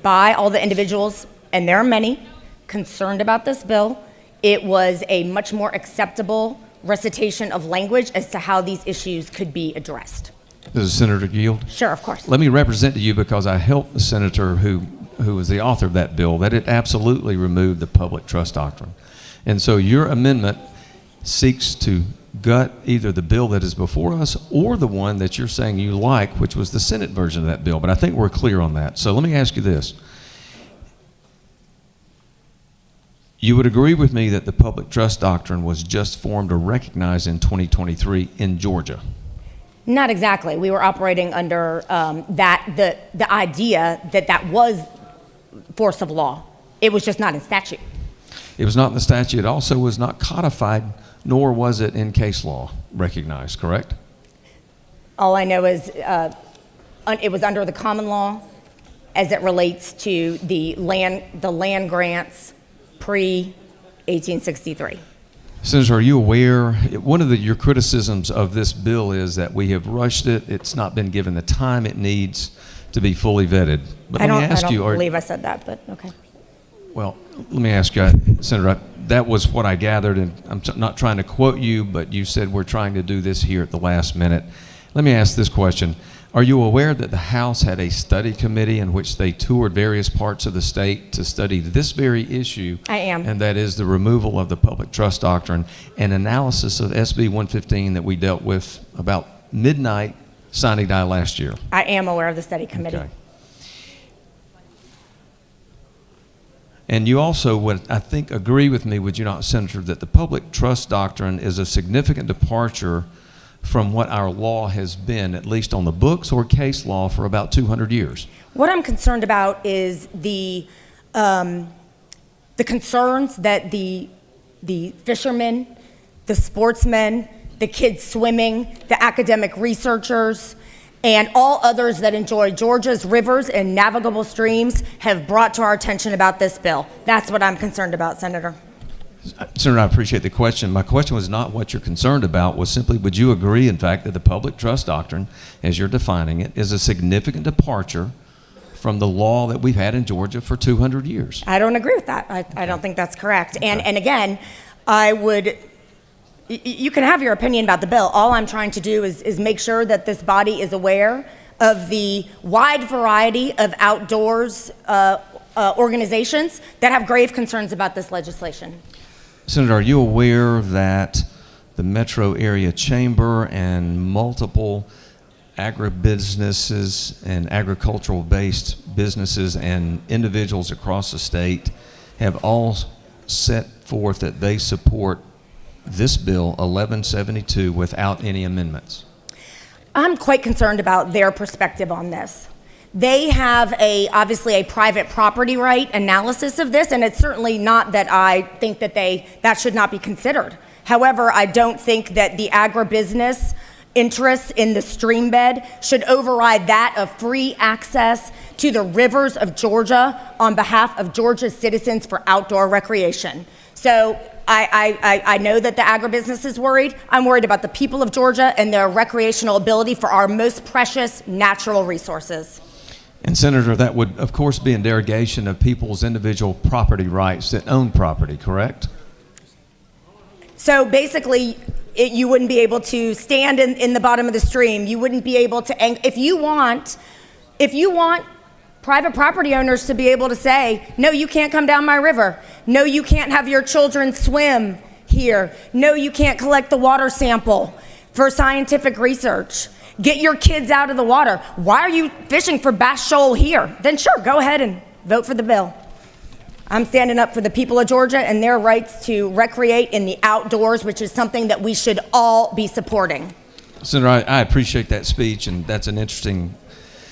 by all the individuals, and there are many, concerned about this bill. It was a much more acceptable recitation of language as to how these issues could be addressed. Does the Senator yield? Sure, of course. Let me represent to you, because I helped the senator who was the author of that bill, that it absolutely removed the public trust doctrine. And so your amendment seeks to gut either the bill that is before us or the one that you're saying you like, which was the Senate version of that bill. But I think we're clear on that. So let me ask you this. You would agree with me that the public trust doctrine was just formed or recognized in 2023 in Georgia? Not exactly. We were operating under the idea that that was force of law. It was just not in statute. It was not in the statute. It also was not codified, nor was it in case law recognized, correct? All I know is it was under the common law as it relates to the land grants pre-1863. Senator, are you aware, one of your criticisms of this bill is that we have rushed it, it's not been given the time it needs to be fully vetted. But I let me don't ask you, believe I said that, but okay. well, let me ask you, Senator, that was what I gathered, and I'm not trying to quote you, but you said we're trying to do this here at the last minute. Let me ask this question. Are you aware that the House had a study committee in which they toured various parts of the state to study this very issue? I am. And that is the removal of the public trust doctrine and analysis of SB 115 that we dealt with about midnight sine die last year? I am aware of the study committee. Okay. And you also would, I think, agree with me, would you not, Senator, that the public trust doctrine is a significant departure from what our law has been, at least on the books or case law, for about 200 years? What I'm concerned about is the concerns that the fishermen, the sportsmen, the kids swimming, the academic researchers, and all others that enjoy Georgia's rivers and navigable streams have brought to our attention about this bill. That's what I'm concerned about, Senator. Senator, I appreciate the question. My question was not what you're concerned about, was simply, would you agree, in fact, that the public trust doctrine, as you're defining it, is a significant departure from the law that we've had in Georgia for 200 years? I don't agree with that. I don't think that's correct. Okay. And again, you can have your opinion about the bill. All I'm trying to do is make sure that this body is aware of the wide variety of outdoors organizations that have grave concerns about this legislation. Senator, are you aware that the Metro Area Chamber and multiple agribusinesses and agricultural-based businesses and individuals across the state have all set forth that they support this bill 1172 without any amendments? I'm quite concerned about their perspective on this. They have obviously a private property right analysis of this, and it's certainly not that I think that should not be considered. However, I don't think that the agribusiness interests in the stream bed should override that of free access to the rivers of Georgia on behalf of Georgia's citizens for outdoor recreation. So I know that the agribusiness is worried. I'm worried about the people of Georgia and their recreational ability for our most precious natural resources. And Senator, that would, of course, be in derogation of people's individual property rights that own property, correct? So basically, you wouldn't be able to stand in the bottom of the stream. You wouldn't be able to, if you want private property owners to be able to say, no, you can't come down my river. No, you can't have your children swim here. No, you can't collect the water sample for scientific research. Get your kids out of the water. Why are you fishing for bass shoal here? Then sure, go ahead and vote for the bill. I'm standing up for the people of Georgia and their rights to recreate in the outdoors, which is something that we should all be supporting. Senator, I appreciate that speech, and that's an interesting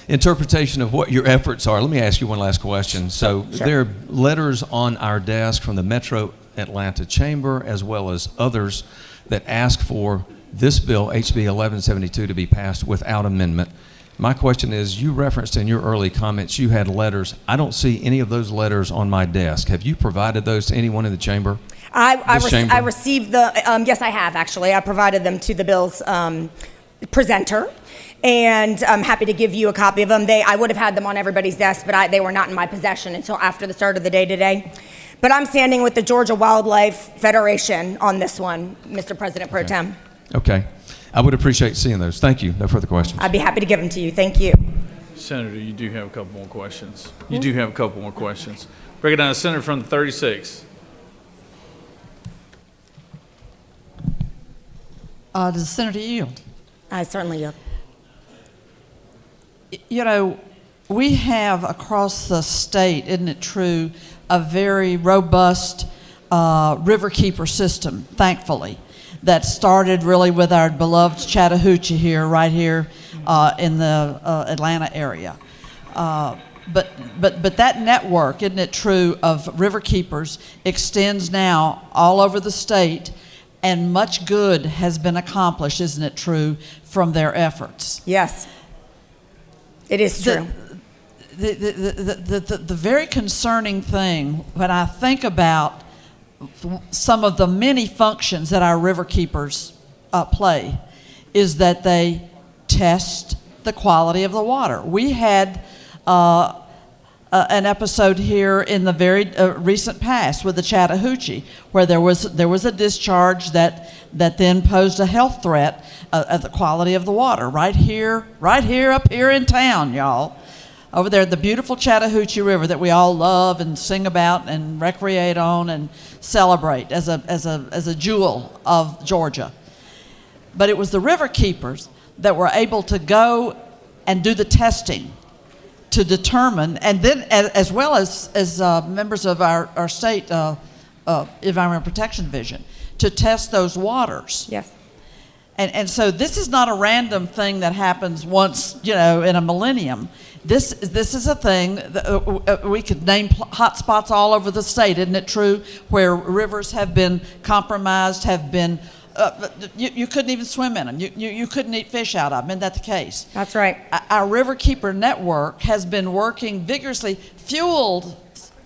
interpretation of what your efforts are. Let me ask you one last question. So Sure. there are letters on our desk from the Metro Atlanta Chamber as well as others that ask for this bill, HB 1172, to be passed without amendment. My question is, you referenced in your early comments you had letters. I don't see any of those letters on my desk. Have you provided those to anyone in the chamber? I received the, yes, I have actually. I provided them to the bill's presenter, and I'm happy to give you a copy of them. I would have had them on everybody's desk, but they were not in my possession until after the start of the day today. But I'm standing with the Georgia Wildlife Federation on this one, Mr. President Pro Tem. Okay. I would appreciate seeing those. Thank you. No further questions. I'd be happy to give them to you. Thank you. Senator, you do have a couple more questions. You do have a couple more questions. Recognize Senator from the 36. Does the senator yield? I certainly yield. You know, we have across the state, isn't it true, a very robust riverkeeper system, thankfully, that started really with our beloved Chattahoochee here, right here in the Atlanta area. But that network, isn't it true, of riverkeepers extends now all over the state, and much good has been accomplished, isn't it true, from their efforts. Yes, it is true. The very concerning thing when I think about some of the many functions that our riverkeepers play is that they test the quality of the water. We had an episode here in the very recent past with the Chattahoochee, where there was a discharge that then posed a health threat of the quality of the water right here up here in town, y'all. Over there, the beautiful Chattahoochee River that we all love and sing about and recreate on and celebrate as a jewel of Georgia. But it was the river keepers that were able to go and do the testing to determine, and then as well as members of our state Environmental Protection Division, to test those waters. Yes. And so this is not a random thing that happens once, in a millennium. This is a thing that we could name hot spots all over the state, isn't it true? Where rivers have been compromised, have been, you couldn't even swim in them. You couldn't eat fish out of them. Isn't that the case? That's right. Our Riverkeeper network has been working vigorously, fueled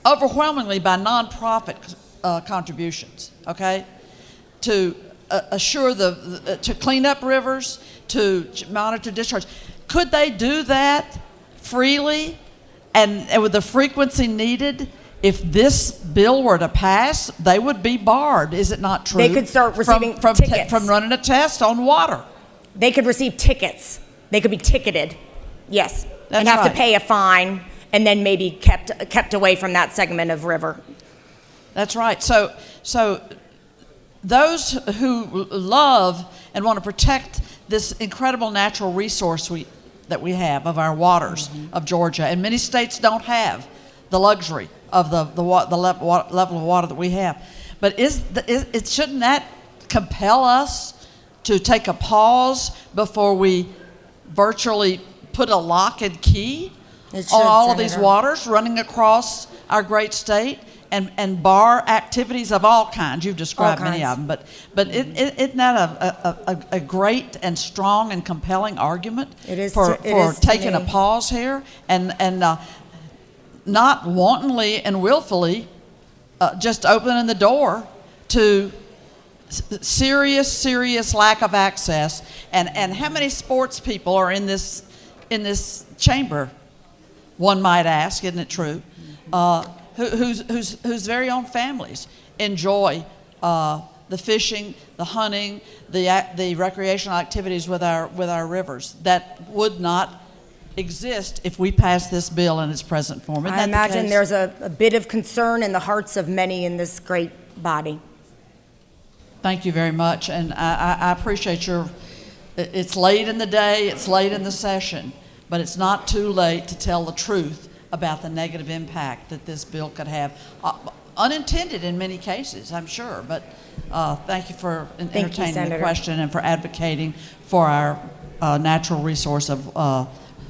overwhelmingly by nonprofit contributions, okay? To assure to clean up rivers, to monitor discharge. Could they do that freely and with the frequency needed? If this bill were to pass, they would be barred. Is it not true? They could start receiving tickets. From running a test on water. They could receive tickets. They could be ticketed. Yes. That's and have right. to pay a fine and then maybe kept away from that segment of river. That's right. So those who love and want to protect this incredible natural resource that we have of our waters of Georgia, and many states don't have the luxury of the level of water that we have. But shouldn't that compel us to take a pause before we virtually put a lock and key on all of these waters running across our great state? And bar activities of all kinds. You've described many of them, but isn't that a great and strong and compelling argument for taking a pause here and not wantonly and willfully just opening the door to serious lack of access? And how many sports people are in this chamber? One might ask, isn't it true? Whose very own families enjoy the fishing, the hunting, the recreational activities with our rivers that would not exist if we pass this bill in its present form. Isn't I that the imagine case? there's a bit of concern in the hearts of many in this great body. Thank you very much, and I appreciate it's late in the day, it's late in the session, but it's not too late to tell the truth about the negative impact that this bill could have, unintended in many cases, I'm sure. But thank you for entertaining the question and for advocating for our natural resource of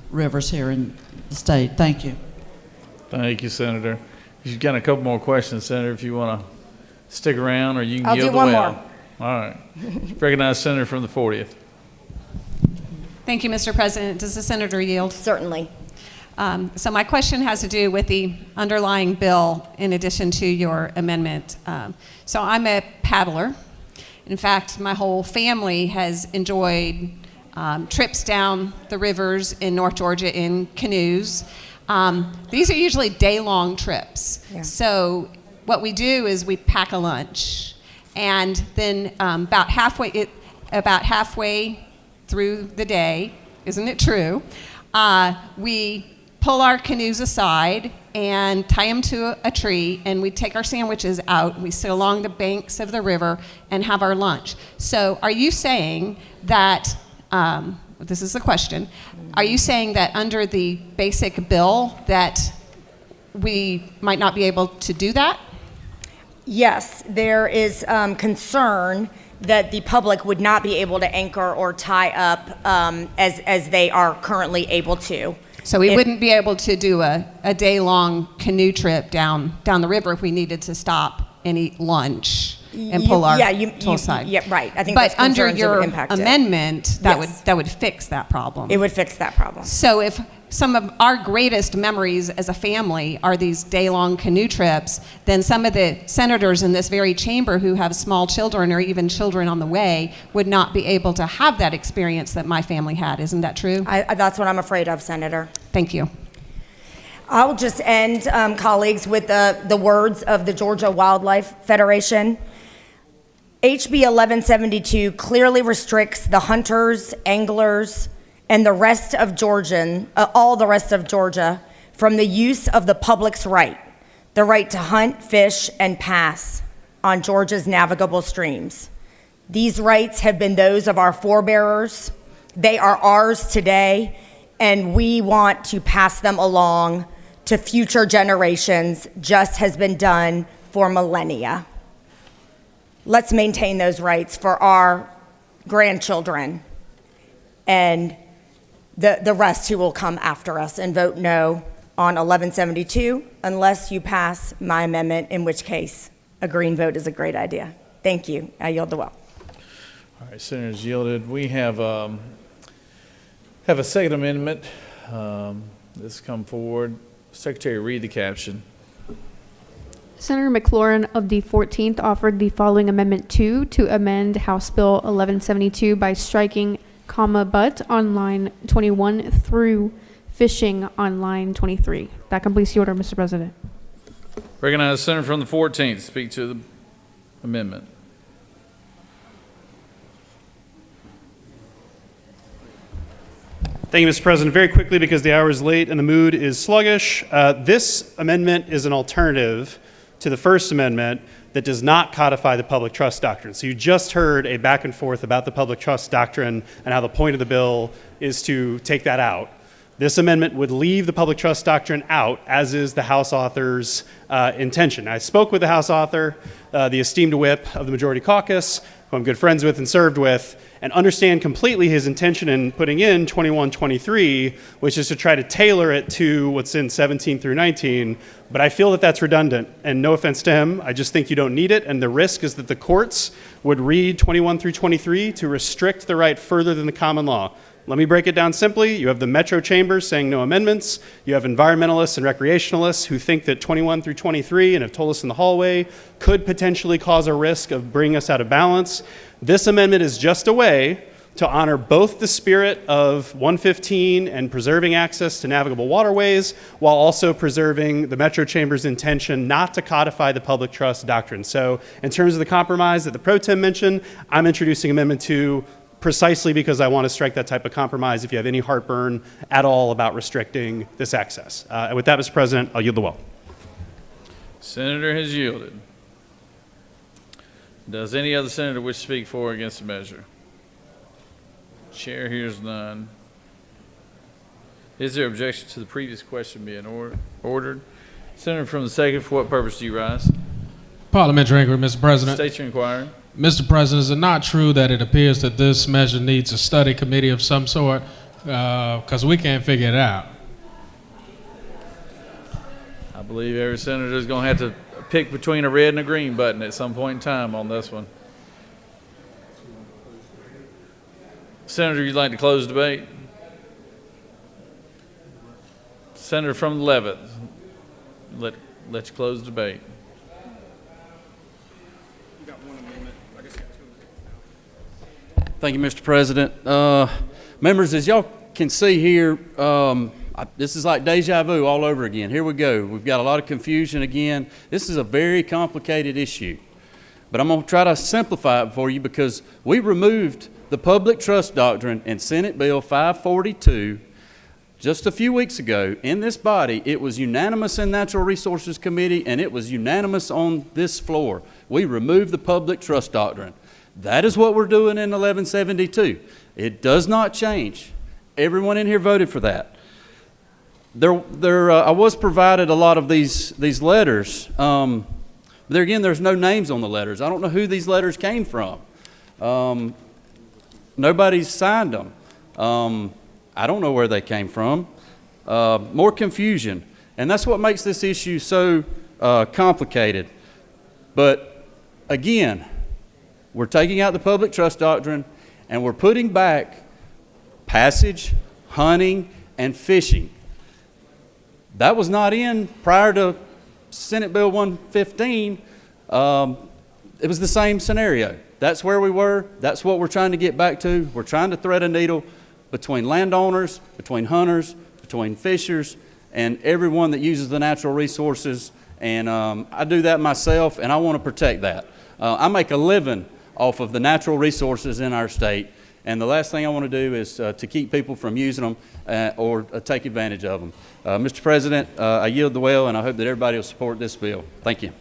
rivers here in the state. Thank you. Thank you, Senator. You've got a couple more questions, Senator, if you want to stick around, or you can I'll yield do one away. more. All right. Recognize Senator from the 40th. Thank you, Mr. President. Does the senator yield? Certainly. So my question has to do with the underlying bill in addition to your amendment. So I'm a paddler. In fact, my whole family has enjoyed trips down the rivers in North Georgia in canoes. These are usually day-long trips. Yeah. So what we do is we pack a lunch, and then about halfway through the day, isn't it true? We pull our canoes aside and tie them to a tree, and we'd take our sandwiches out, we sit along the banks of the river and have our lunch. So are you saying that, this is the question, are you saying that under the basic bill that we might not be able to do that? Yes, there is concern that the public would not be able to anchor or tie up as they are currently able to. So we wouldn't be able to do a day-long canoe trip down the river if we needed to stop and eat lunch and pull our tow side. Yeah, right. I think but those under concerns your would impact it. amendment, that would fix that problem. It would fix that problem. So if some of our greatest memories as a family are these day-long canoe trips, then some of the senators in this very chamber who have small children or even children on the way would not be able to have that experience that my family had. Isn't that true? That's what I'm afraid of, Senator. Thank you. I'll just end, colleagues, with the words of the Georgia Wildlife Federation. HB 1172 clearly restricts the hunters, anglers, and the rest of all the rest of Georgia from the use of the public's right, the right to hunt, fish, and pass on Georgia's navigable streams. These rights have been those of our forebears. They are ours today, and we want to pass them along to future generations, just has been done for millennia. Let's maintain those rights for our grandchildren and the rest who will come after us, and vote no on 1172 unless you pass my amendment, in which case a green vote is a great idea. Thank you. I yield the well. All right, Senators yielded. We have a second amendment that's come forward. Secretary, read the caption. Senator McLaurin of the 14th offered the following Amendment 2 to amend House Bill 1172 by striking comma but on line 21 through fishing on line 23. That completes the order, Mr. President. Recognize the senator from the 14th. Speak to the amendment. Thank you, Mr. President. Very quickly, because the hour is late and the mood is sluggish, this amendment is an alternative to the First Amendment that does not codify the public trust doctrine. So you just heard a back and forth about the public trust doctrine and how the point of the bill is to take that out. This amendment would leave the public trust doctrine out, as is the House author's intention. I spoke with the House author, the esteemed whip of the Majority Caucus, who I'm good friends with and served with, and understand completely his intention in putting in 2123, which is to try to tailor it to what's in 17 through 19. But I feel that that's redundant, and no offense to him, I just think you don't need it, and the risk is that the courts would read 21 through 23 to restrict the right further than the common law. Let me break it down simply. You have the Metro Chambers saying no amendments. You have environmentalists and recreationalists who think that 21 through 23, and have told us in the hallway, could potentially cause a risk of bringing us out of balance. This amendment is just a way to honor both the spirit of 115 and preserving access to navigable waterways, while also preserving the Metro Chamber's intention not to codify the public trust doctrine. So in terms of the compromise that the Pro Tem mentioned, I'm introducing Amendment 2 precisely because I want to strike that type of compromise if you have any heartburn at all about restricting this access. And with that, Mr. President, I'll yield the well. Senator has yielded. Does any other senator wish to speak for or against the measure? Chair hears none. Is there objection to the previous question being ordered? Senator from the second, for what purpose do you rise? Parliamentary inquiry, Mr. President. State your inquiry. Mr. President, is it not true that it appears that this measure needs a study committee of some sort? Because we can't figure it out. I believe every senator is going to have to pick between a red and a green button at some point in time on this one. Senator, you'd like to close the debate? Senator from the 11th, let's close the debate. Thank you, Mr. President. Members, as y'all can see here, this is like deja vu all over again. Here we go. We've got a lot of confusion again. This is a very complicated issue, but I'm going to try to simplify it for you because we removed the public trust doctrine in Senate Bill 542 just a few weeks ago in this body, it was unanimous in Natural Resources Committee, and it was unanimous on this floor. We removed the public trust doctrine. That is what we're doing in 1172. It does not change. Everyone in here voted for that. I was provided a lot of these letters. There again, there's no names on the letters. I don't know who these letters came from. Nobody's signed them. I don't know where they came from. More confusion. And that's what makes this issue so complicated. But again, we're taking out the public trust doctrine and we're putting back passage, hunting, and fishing. That was not in prior to Senate Bill 115. It was the same scenario. That's where we were. That's what we're trying to get back to. We're trying to thread a needle between landowners, between hunters, between fishers, and everyone that uses the natural resources. And I do that myself, and I want to protect that. I make a living off of the natural resources in our state, and the last thing I want to do is to keep people from using them or take advantage of them. Mr. President, I yield the well, and I hope that everybody will support this bill. Thank you.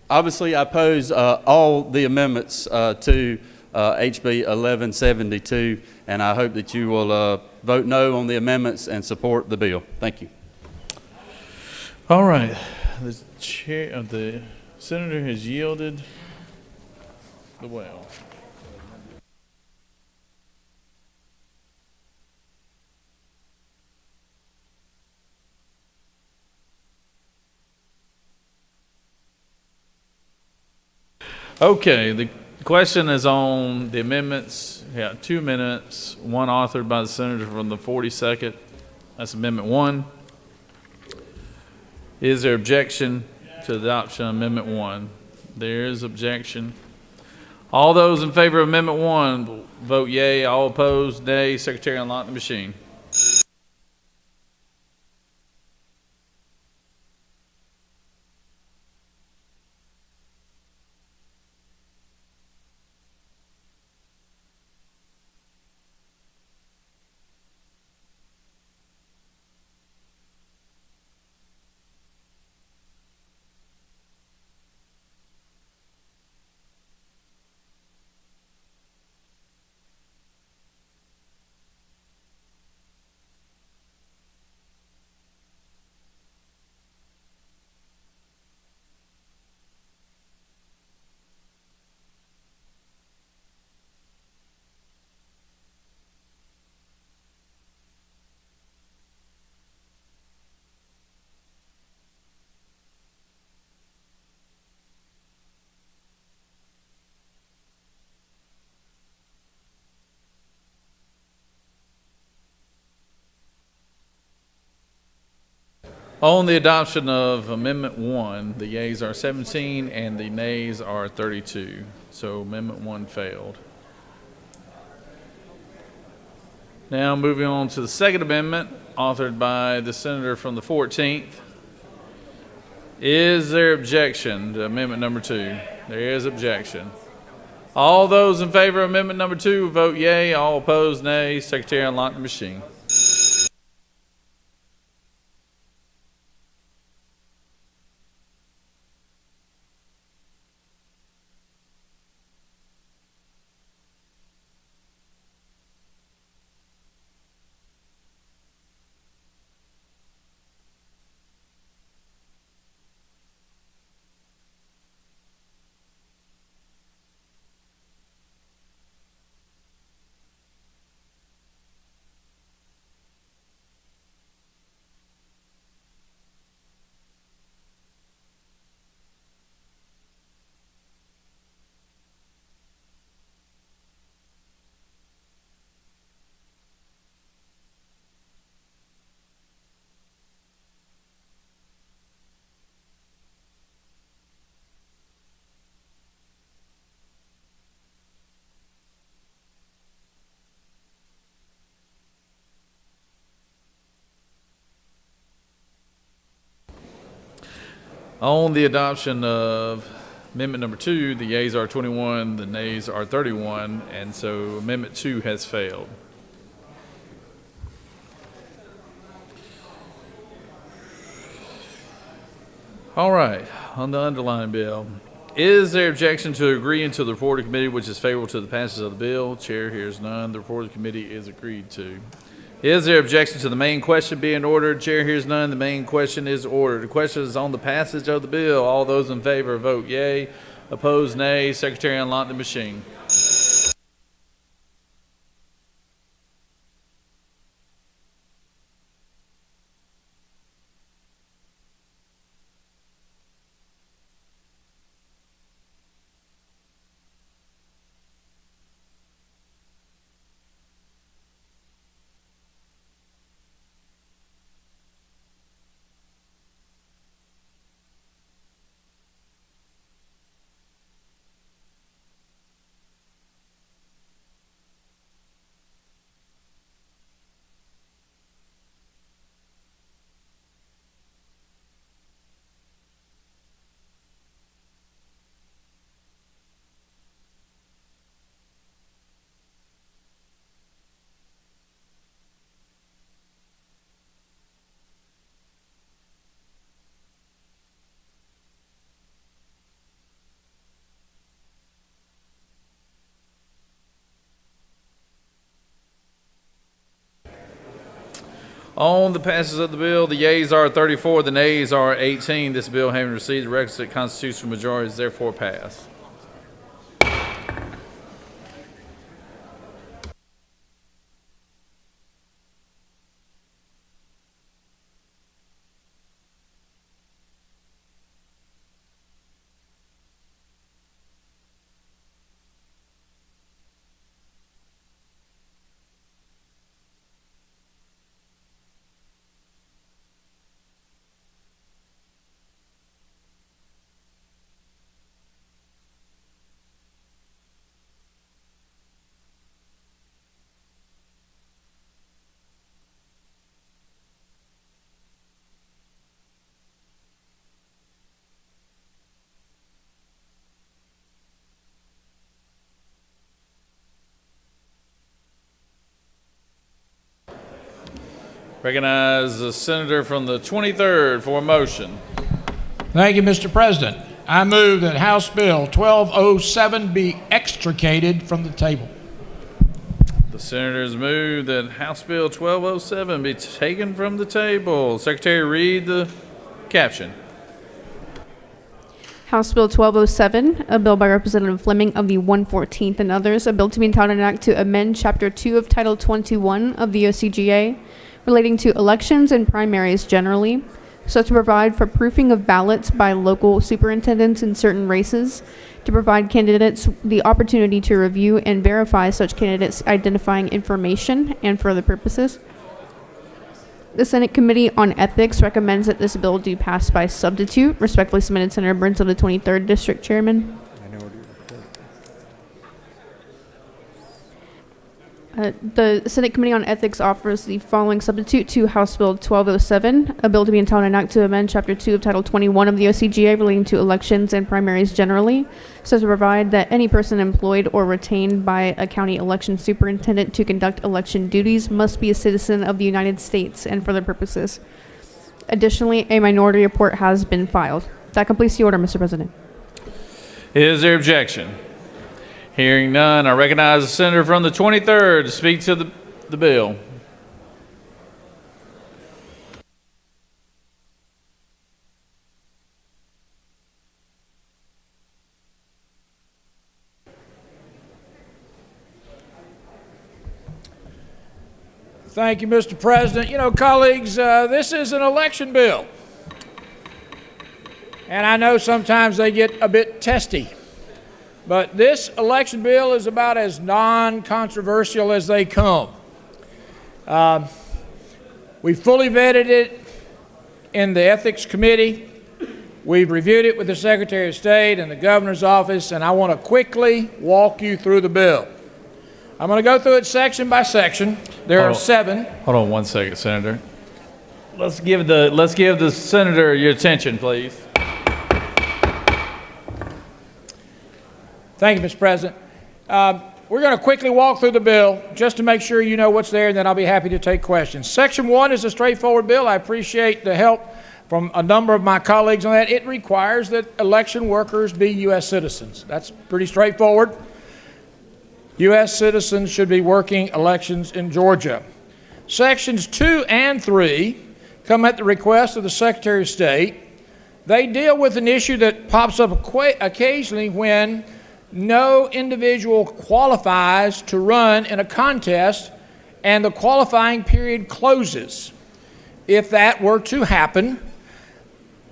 Obviously, I oppose all the amendments to HB 1172, and I hope that you will vote no on the amendments and support the bill. Thank you. All right. The senator has yielded the well. Okay, the question is on the amendments. Yeah, 2 minutes, one authored by the senator from the 42nd. That's Amendment 1. Is there objection to the adoption of Amendment 1? There is objection. All those in favor of Amendment 1 vote yea. All opposed, nay. Secretary, unlock the machine. On the adoption of Amendment 1, the yeas are 17 and the nays are 32. So Amendment 1 failed. Now moving on to the second amendment, authored by the senator from the 14th. Is there objection to Amendment number 2? There is objection. All those in favor of Amendment number 2 vote yea. All opposed, nay. Secretary, unlock the machine. On the adoption of Amendment number 2, the yeas are 21, the nays are 31, and so Amendment 2 has failed. All right, on the underlying bill. Is there objection to agree into the report of committee which is favorable to the passage of the bill? Chair hears none. The report of the committee is agreed to. Is there objection to the main question being ordered? Chair hears none. The main question is ordered. The question is on the passage of the bill. All those in favor vote yea. Opposed, nay. Secretary, unlock the machine. On the passage of the bill, the yeas are 34, the nays are 18. This bill, having received the requisite constitutional majority, is therefore passed. Recognize the senator from the 23rd for a motion. Thank you, Mr. President. I move that House Bill 1207 be extricated from the table. The senators move that House Bill 1207 be taken from the table. Secretary, read the caption. House Bill 1207, a bill by Representative Fleming of the 114th and others, a bill to be entitled an act to amend Chapter 2 of Title 21 of the OCGA relating to elections and primaries generally, so as to provide for proofing of ballots by local superintendents in certain races, to provide candidates the opportunity to review and verify such candidates' identifying information, and for other purposes. The Senate Committee on Ethics recommends that this bill do pass by substitute. Respectfully submitted, Senator Burns of the 23rd District Chairman. The Senate Committee on Ethics offers the following substitute to House Bill 1207, a bill to be entitled an act to amend Chapter 2 of Title 21 of the OCGA relating to elections and primaries generally, so as to provide that any person employed or retained by a county election superintendent to conduct election duties must be a citizen of the United States and for other purposes. Additionally, a minority report has been filed. That completes the order, Mr. President. Is there objection? Hearing none, I recognize the senator from the 23rd to speak to the bill. Thank you, Mr. President. You know, colleagues, this is an election bill. And I know sometimes they get a bit testy. But this election bill is about as non-controversial as they come. We fully vetted it in the Ethics Committee. We've reviewed it with the Secretary of State and the Governor's Office, and I want to quickly walk you through the bill. I'm going to go through it section by section. There are 7. Hold on 1 second, Senator. Let's give the senator your attention, please. Thank you, Mr. President. We're going to quickly walk through the bill just to make sure you know what's there, and then I'll be happy to take questions. Section 1 is a straightforward bill. I appreciate the help from a number of my colleagues on that. It requires that election workers be U.S. citizens. That's pretty straightforward. U.S. citizens should be working elections in Georgia. Sections 2 and 3 come at the request of the Secretary of State. They deal with an issue that pops up occasionally when no individual qualifies to run in a contest and the qualifying period closes. If that were to happen,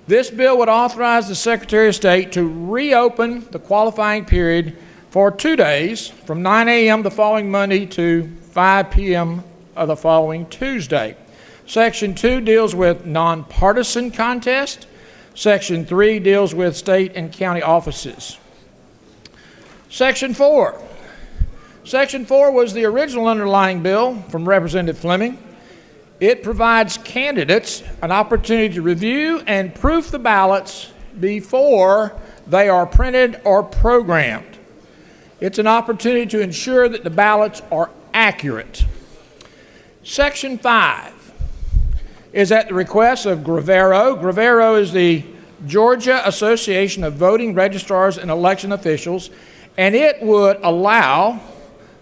this bill would authorize the Secretary of State to reopen the qualifying period for 2 days, from 9 a.m. the following Monday to 5 p.m. of the following Tuesday. Section 2 deals with nonpartisan contest. Section 3 deals with state and county offices. Section 4. Section 4 was the original underlying bill from Representative Fleming. It provides candidates an opportunity to review and proof the ballots before they are printed or programmed. It's an opportunity to ensure that the ballots are accurate. Section 5 is at the request of Gravero. Gravero is the Georgia Association of Voting Registrars and Election Officials, and it would allow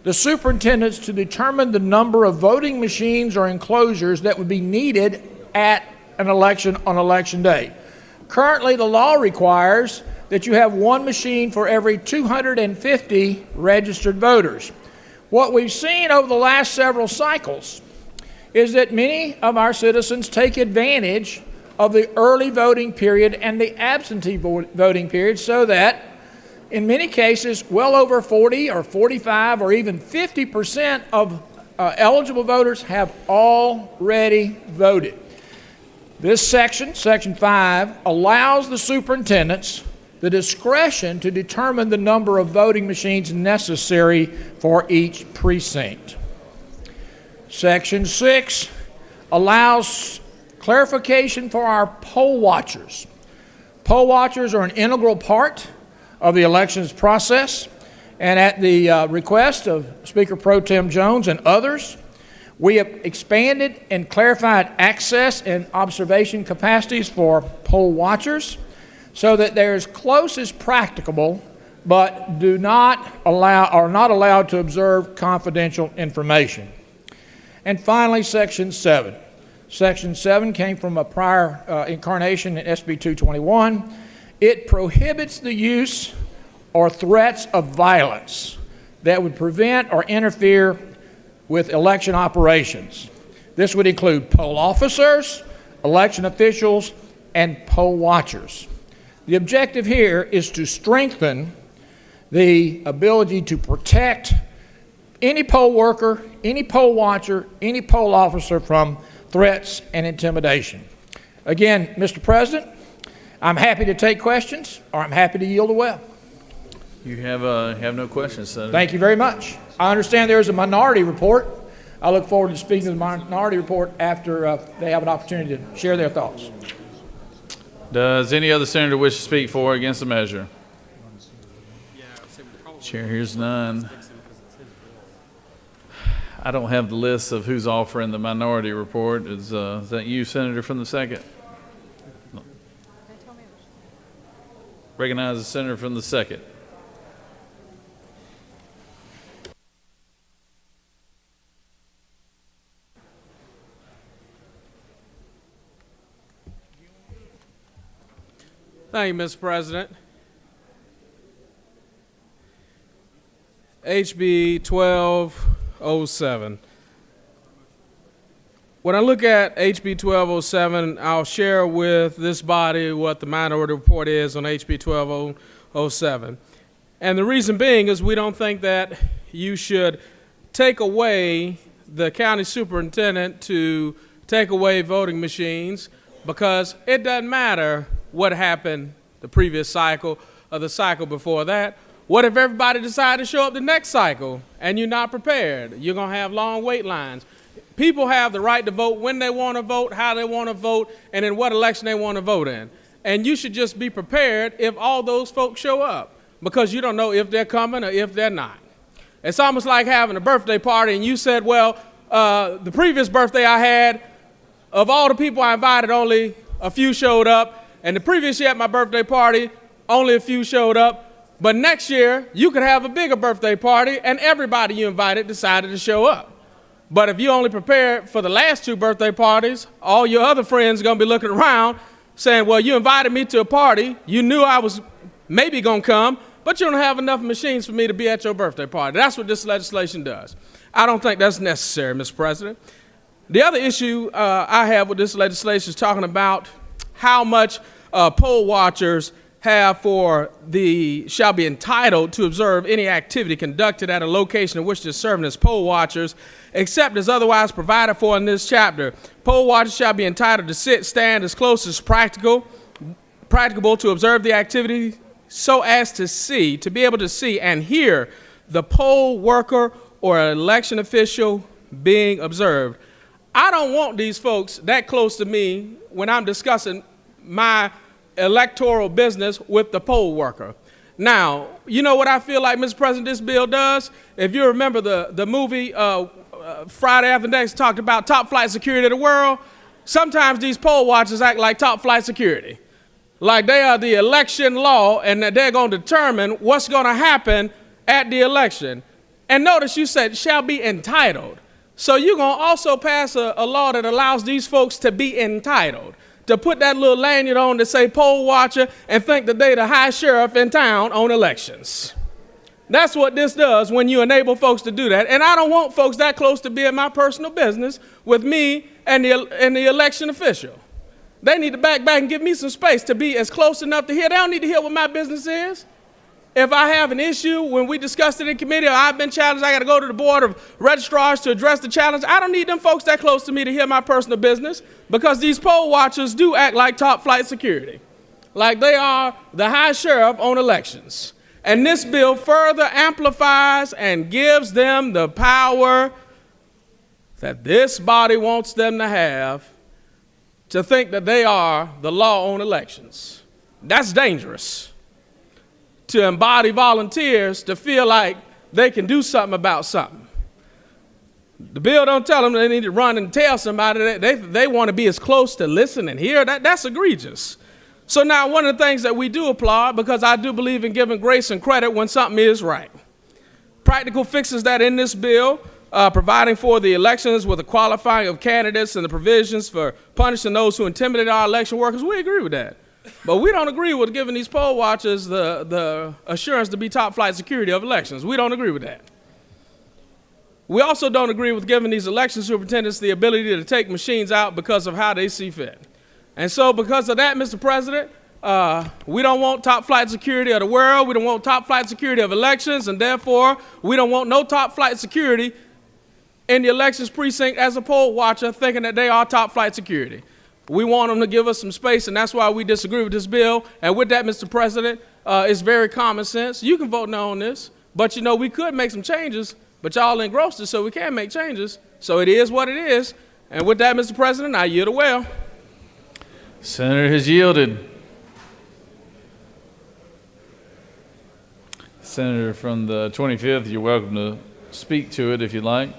the superintendents to determine the number of voting machines or enclosures that would be needed at an election on election day. Currently, the law requires that you have one machine for every 250 registered voters. What we've seen over the last several cycles is that many of our citizens take advantage of the early voting period and the absentee voting period, so that in many cases, well over 40 or 45 or even 50% of eligible voters have already voted. This section, Section 5, allows the superintendents the discretion to determine the number of voting machines necessary for each precinct. Section 6 allows clarification for our poll watchers. Poll watchers are an integral part of the elections process, and at the request of Speaker Pro Tem Jones and others, we have expanded and clarified access and observation capacities for poll watchers so that they're as close as practicable, but are not allowed to observe confidential information. And finally, Section 7. Section 7 came from a prior incarnation in SB 221. It prohibits the use or threats of violence that would prevent or interfere with election operations. This would include poll officers, election officials, and poll watchers. The objective here is to strengthen the ability to protect any poll worker, any poll watcher, any poll officer from threats and intimidation. Again, Mr. President, I'm happy to take questions, or I'm happy to yield a well. You have no questions, Senator. Thank you very much. I understand there is a minority report. I look forward to speaking to the minority report after they have an opportunity to share their thoughts. Does any other senator wish to speak for or against the measure? Chair hears none. I don't have the list of who's offering the minority report. Is that you, Senator, from the second? No. Recognize the senator from the second. Thank you, Mr. President. HB 1207. When I look at HB 1207, I'll share with this body what the minority report is on HB 1207. And the reason being is we don't think that you should take away the county superintendent to take away voting machines, because it doesn't matter what happened the previous cycle or the cycle before that. What if everybody decided to show up the next cycle and you're not prepared? You're going to have long wait lines. People have the right to vote when they want to vote, how they want to vote, and in what election they want to vote in. And you should just be prepared if all those folks show up. because you don't know if they're coming or if they're not. It's almost like having a birthday party and you said, well, the previous birthday I had, of all the people I invited, only a few showed up. And the previous year at my birthday party, only a few showed up. But next year, you could have a bigger birthday party and everybody you invited decided to show up. But if you only prepared for the last 2 birthday parties, all your other friends are going to be looking around saying, well, you invited me to a party. You knew I was maybe going to come, but you don't have enough machines for me to be at your birthday party. That's what this legislation does. I don't think that's necessary, Mr. President. The other issue I have with this legislation is talking about how much poll watchers shall be entitled to observe any activity conducted at a location in which they're serving as poll watchers, except as otherwise provided for in this chapter. Poll watchers shall be entitled to stand as close as practicable to observe the activity so as to be able to see and hear the poll worker or election official being observed. I don't want these folks that close to me when I'm discussing my electoral business with the poll worker. Now, you know what I feel like, Mr. President, this bill does? If you remember the movie Friday After Next talked about top flight security of the world, sometimes these poll watchers act like top flight security. Like they are the election law and that they're going to determine what's going to happen at the election. And notice you said shall be entitled. So you're going to also pass a law that allows these folks to be entitled, to put that little lanyard on to say poll watcher and think that they're the high sheriff in town on elections. That's what this does when you enable folks to do that. And I don't want folks that close to be in my personal business with me and the election official. They need to back and give me some space to be as close enough to hear. They don't need to hear what my business is. If I have an issue, when we discussed it in committee, or I've been challenged, I got to go to the board of registrars to address the challenge. I don't need them folks that close to me to hear my personal business, because these poll watchers do act like top flight security, like they are the high sheriff on elections. And this bill further amplifies and gives them the power that this body wants them to have to think that they are the law on elections. That's dangerous. To embody volunteers to feel like they can do something about something. The bill don't tell them they need to run and tell somebody. They want to be as close to listen and hear. That's egregious. So now one of the things that we do applaud, because I do believe in giving grace and credit when something is right. Practical fixes that in this bill, providing for the elections with the qualifying of candidates and the provisions for punishing those who intimidate our election workers. We agree with that. But we don't agree with giving these poll watchers the assurance to be top flight security of elections. We don't agree with that. We also don't agree with giving these election superintendents the ability to take machines out because of how they see fit. And so because of that, Mr. President, we don't want top flight security of the world. We don't want top flight security of elections. And therefore, we don't want no top flight security in the elections precinct as a poll watcher thinking that they are top flight security. We want them to give us some space, and that's why we disagree with this bill. And with that, Mr. President, it's very common sense. You can vote no on this, but you know, we could make some changes, but y'all engrossed it, so we can't make changes. So it is what it is. And with that, Mr. President, I yield the well. Senator has yielded. Senator from the 25th, you're welcome to speak to it if you'd like.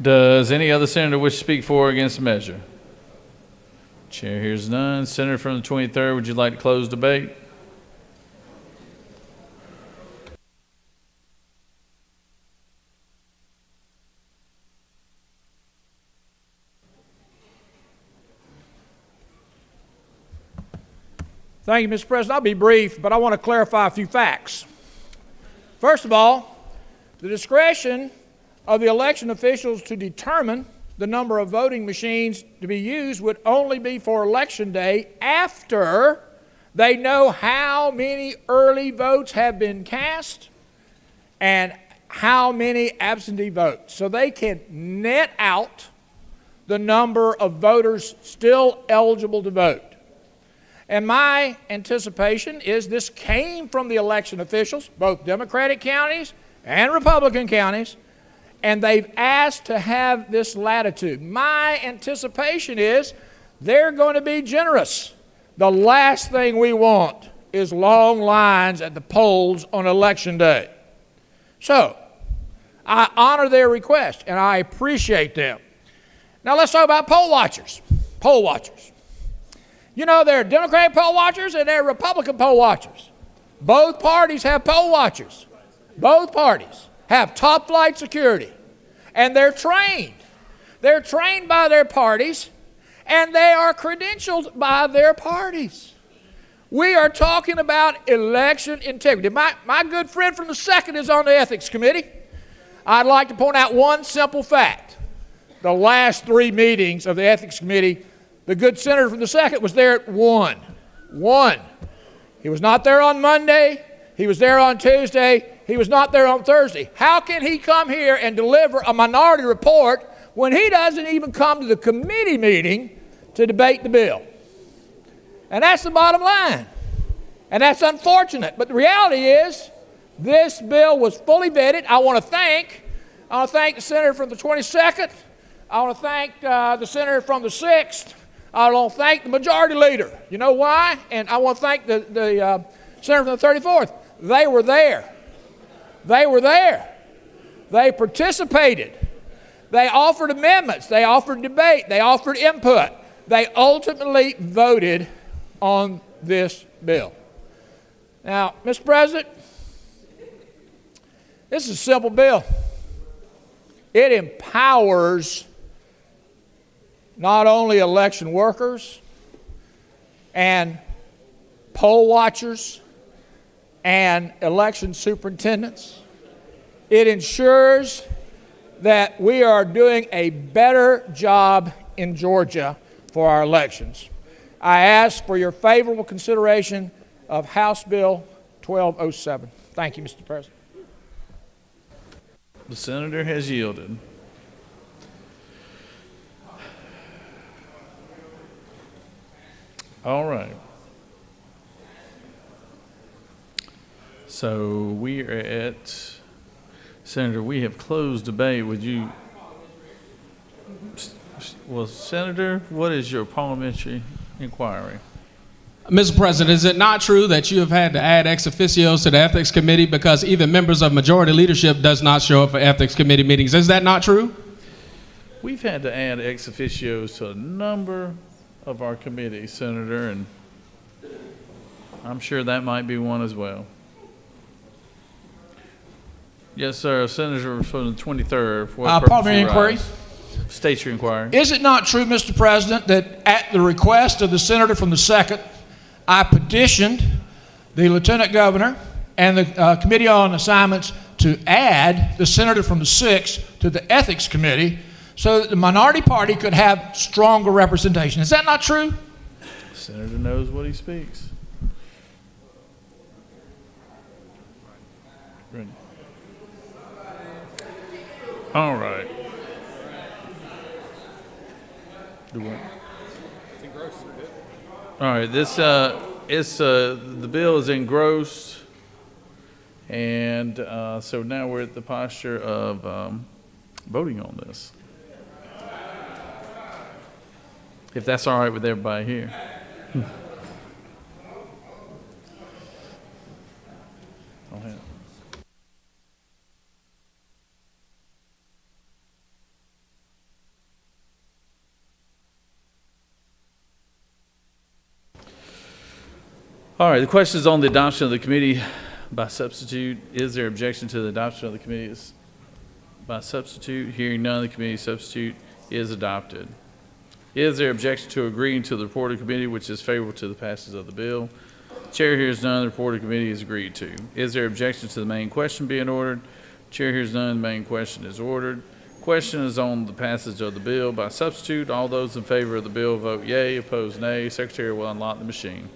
Does any other senator wish to speak for or against the measure? Chair hears none. Senator from the 23rd, would you like to close debate? Thank you, Mr. President. I'll be brief, but I want to clarify a few facts. First of all, the discretion of the election officials to determine the number of voting machines to be used would only be for Election Day after they know how many early votes have been cast and how many absentee votes. So they can net out the number of voters still eligible to vote. And my anticipation is this came from the election officials, both Democratic counties and Republican counties, and they've asked to have this latitude. My anticipation is They're going to be generous. The last thing we want is long lines at the polls on Election Day. So, I honor their request, and I appreciate them. Now let's talk about poll watchers. Poll watchers. You know, there are Democratic poll watchers and there are Republican poll watchers. Both parties have poll watchers. Both parties have top flight security. And they're trained. They're trained by their parties, and they are credentialed by their parties. We are talking about election integrity. My good friend from the 2nd is on the Ethics Committee. I'd like to point out one simple fact. The last 3 meetings of the Ethics Committee, the good senator from the 2nd was there at 1. 1. He was not there on Monday. He was there on Tuesday. He was not there on Thursday. How can he come here and deliver a minority report when he doesn't even come to the committee meeting to debate the bill? And that's the bottom line. And that's unfortunate. But the reality is, this bill was fully vetted. I want to thank the senator from the 22nd. I want to thank the senator from the 6th. I want to thank the majority leader. You know why? And I want to thank the senator from the 34th. They were there. They were there. They participated. They offered amendments. They offered debate. They offered input. They ultimately voted on this bill. Now, Mr. President, this is a simple bill. It empowers not only election workers and poll watchers and election superintendents. It ensures that we are doing a better job in Georgia for our elections. I ask for your favorable consideration of House Bill 1207. Thank you, Mr. President. The senator has yielded. All right. So we are at, Senator, we have closed debate. Would you, well, Senator, what is your parliamentary inquiry? Mr. President, is it not true that you have had to add ex officios to the Ethics Committee because even members of majority leadership does not show up for Ethics Committee meetings? Is that not true? We've had to add ex officios to a number of our committees, Senator, and I'm sure that might be one as well. Yes, sir. Senator from the 23rd. Parliamentary inquiry. State your inquiry. Is it not true, Mr. President, that at the request of the senator from the 2nd, I petitioned the Lieutenant Governor and the Committee on Assignments to add the senator from the 6th to the Ethics Committee so that the minority party could have stronger representation? Is that not true? The senator knows what he speaks. Ready. All right. Do what? All right. This the bill is engrossed, and so now we're at the posture of voting on this. If that's all right with everybody here. Go ahead. All right, the question is on the adoption of the committee by substitute. Is there objection to the adoption of the committee by substitute? Hearing none, the committee substitute is adopted. Is there objection to agreeing to the report of committee which is favorable to the passage of the bill? Chair hears none, the report of committee is agreed to. Is there objection to the main question being ordered? Chair hears none, the main question is ordered. Question is on the passage of the bill by substitute. All those in favor of the bill vote yea, opposed nay. Secretary will unlock the machine.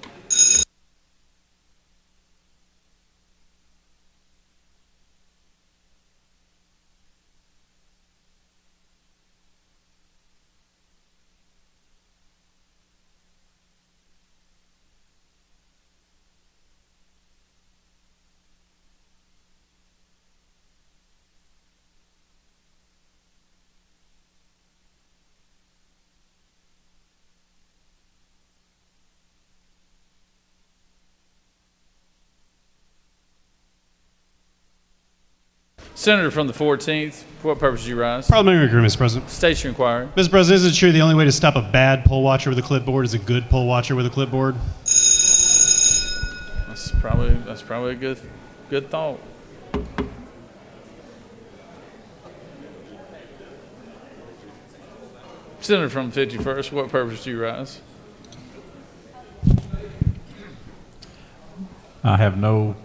Senator from the 14th, for what purpose do you rise? Parliamentary agreement, Mr. President. State your inquiry. Mr. President, is it true the only way to stop a bad poll watcher with a clipboard is a good poll watcher with a clipboard? That's probably a good thought. Senator from the 51st, for what purpose do you rise? I have no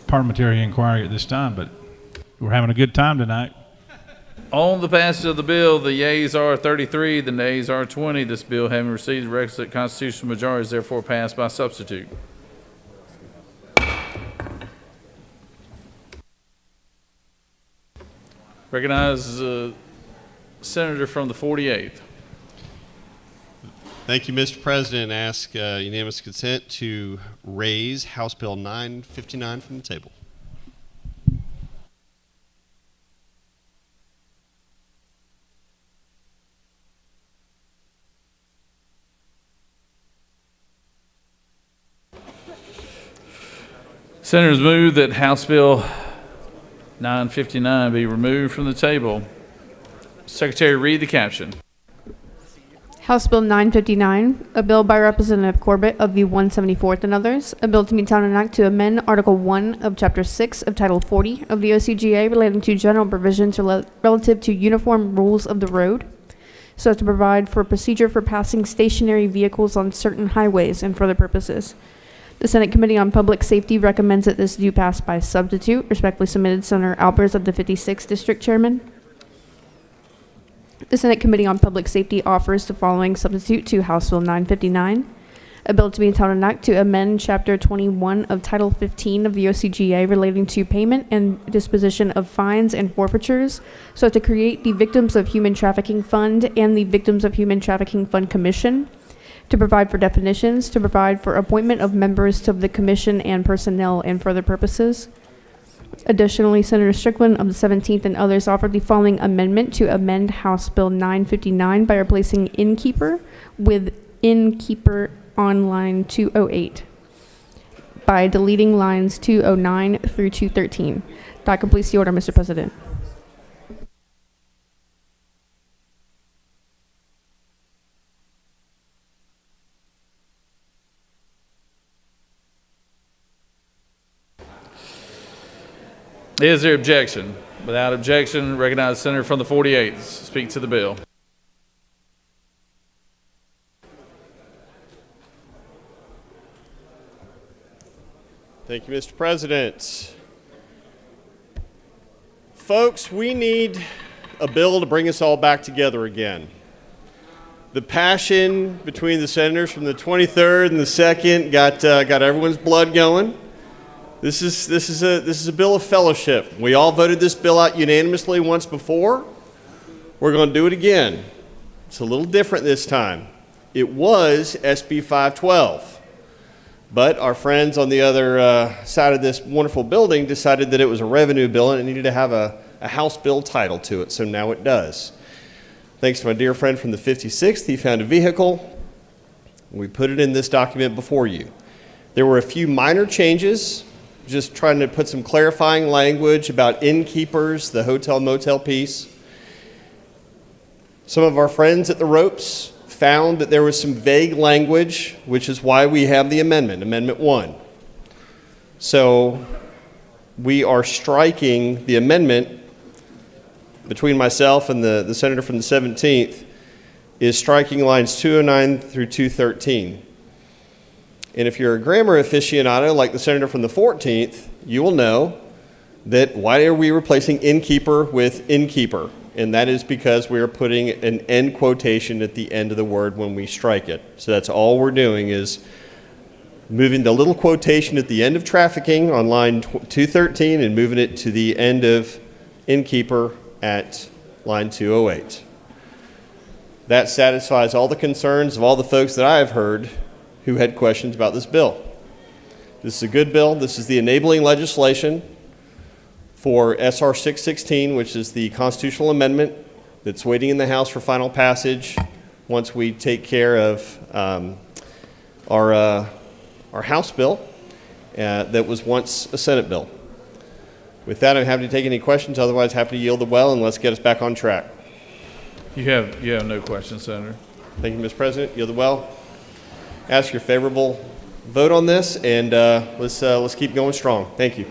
parliamentary inquiry at this time, but we're having a good time tonight. On the passage of the bill, the yeas are 33, the nays are 20. This bill, having received the requisite constitutional majority, is therefore passed by substitute. Recognize Senator from the 48th. Thank you, Mr. President. Ask unanimous consent to raise House Bill 959 from the table. Senators move that House Bill 959 be removed from the table. Secretary, read the caption. House Bill 959, a bill by Representative Corbett of the 174th and others, a bill to be entitled an act to amend Article 1 of Chapter 6 of Title 40 of the OCGA relating to general provisions relative to uniform rules of the road, so as to provide for a procedure for passing stationary vehicles on certain highways and for other purposes. The Senate Committee on Public Safety recommends that this do pass by substitute. Respectfully submitted, Senator Albers of the 56th District Chairman. The Senate Committee on Public Safety offers the following substitute to House Bill 959, a bill to be entitled an act to amend Chapter 21 of Title 15 of the OCGA relating to payment and disposition of fines and forfeitures, so as to create the Victims of Human Trafficking Fund and the Victims of Human Trafficking Fund Commission, to provide for definitions, to provide for appointment of members of the commission and personnel and for other purposes. Additionally, Senator Strickland of the 17th and others offered the following amendment to amend House Bill 959 by replacing innkeeper with innkeeper on line 208 by deleting lines 209 through 213. That completes the order, Mr. President. Is there objection? Without objection, recognize the Senator from the 48th. Speak to the bill. Thank you, Mr. President. Folks, we need a bill to bring us all back together again. The passion between the senators from the 23rd and the 2nd got everyone's blood going. This is a bill of fellowship. We all voted this bill out unanimously once before. We're going to do it again. It's a little different this time. It was SB 512, but our friends on the other side of this wonderful building decided that it was a revenue bill and it needed to have a House bill title to it, so now it does. Thanks to my dear friend from the 56th, he found a vehicle. We put it in this document before you. There were a few minor changes, just trying to put some clarifying language about innkeepers, the hotel motel piece. Some of our friends at the ropes found that there was some vague language, which is why we have the amendment, Amendment 1. So we are striking the amendment between myself and the senator from the 17th is striking lines 209 through 213. And if you're a grammar aficionado like the senator from the 14th, you will know that why are we replacing innkeeper with innkeeper? And that is because we are putting an end quotation at the end of the word when we strike it. So that's all we're doing is moving the little quotation at the end of trafficking on line 213 and moving it to the end of innkeeper at line 208. That satisfies all the concerns of all the folks that I have heard who had questions about this bill. This is a good bill. This is the enabling legislation for SR 616, which is the constitutional amendment that's waiting in the House for final passage once we take care of our House bill that was once a Senate bill. With that, I'm happy to take any questions. Otherwise, happy to yield the well, and let's get us back on track. You have no questions, Senator. Thank you, Mr. President. Yield the well. Ask your favorable vote on this, and let's keep going strong. Thank you.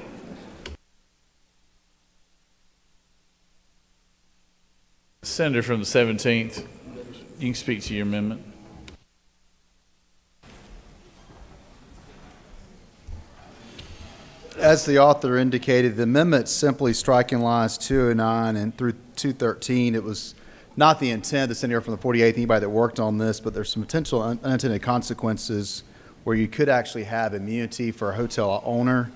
Senator from the 17th, you can speak to your amendment. As the author indicated, the amendment simply striking lines 209 and through 213. It was not the intent to send here from the 48th, anybody that worked on this, but there's some potential unintended consequences where you could actually have immunity for a hotel owner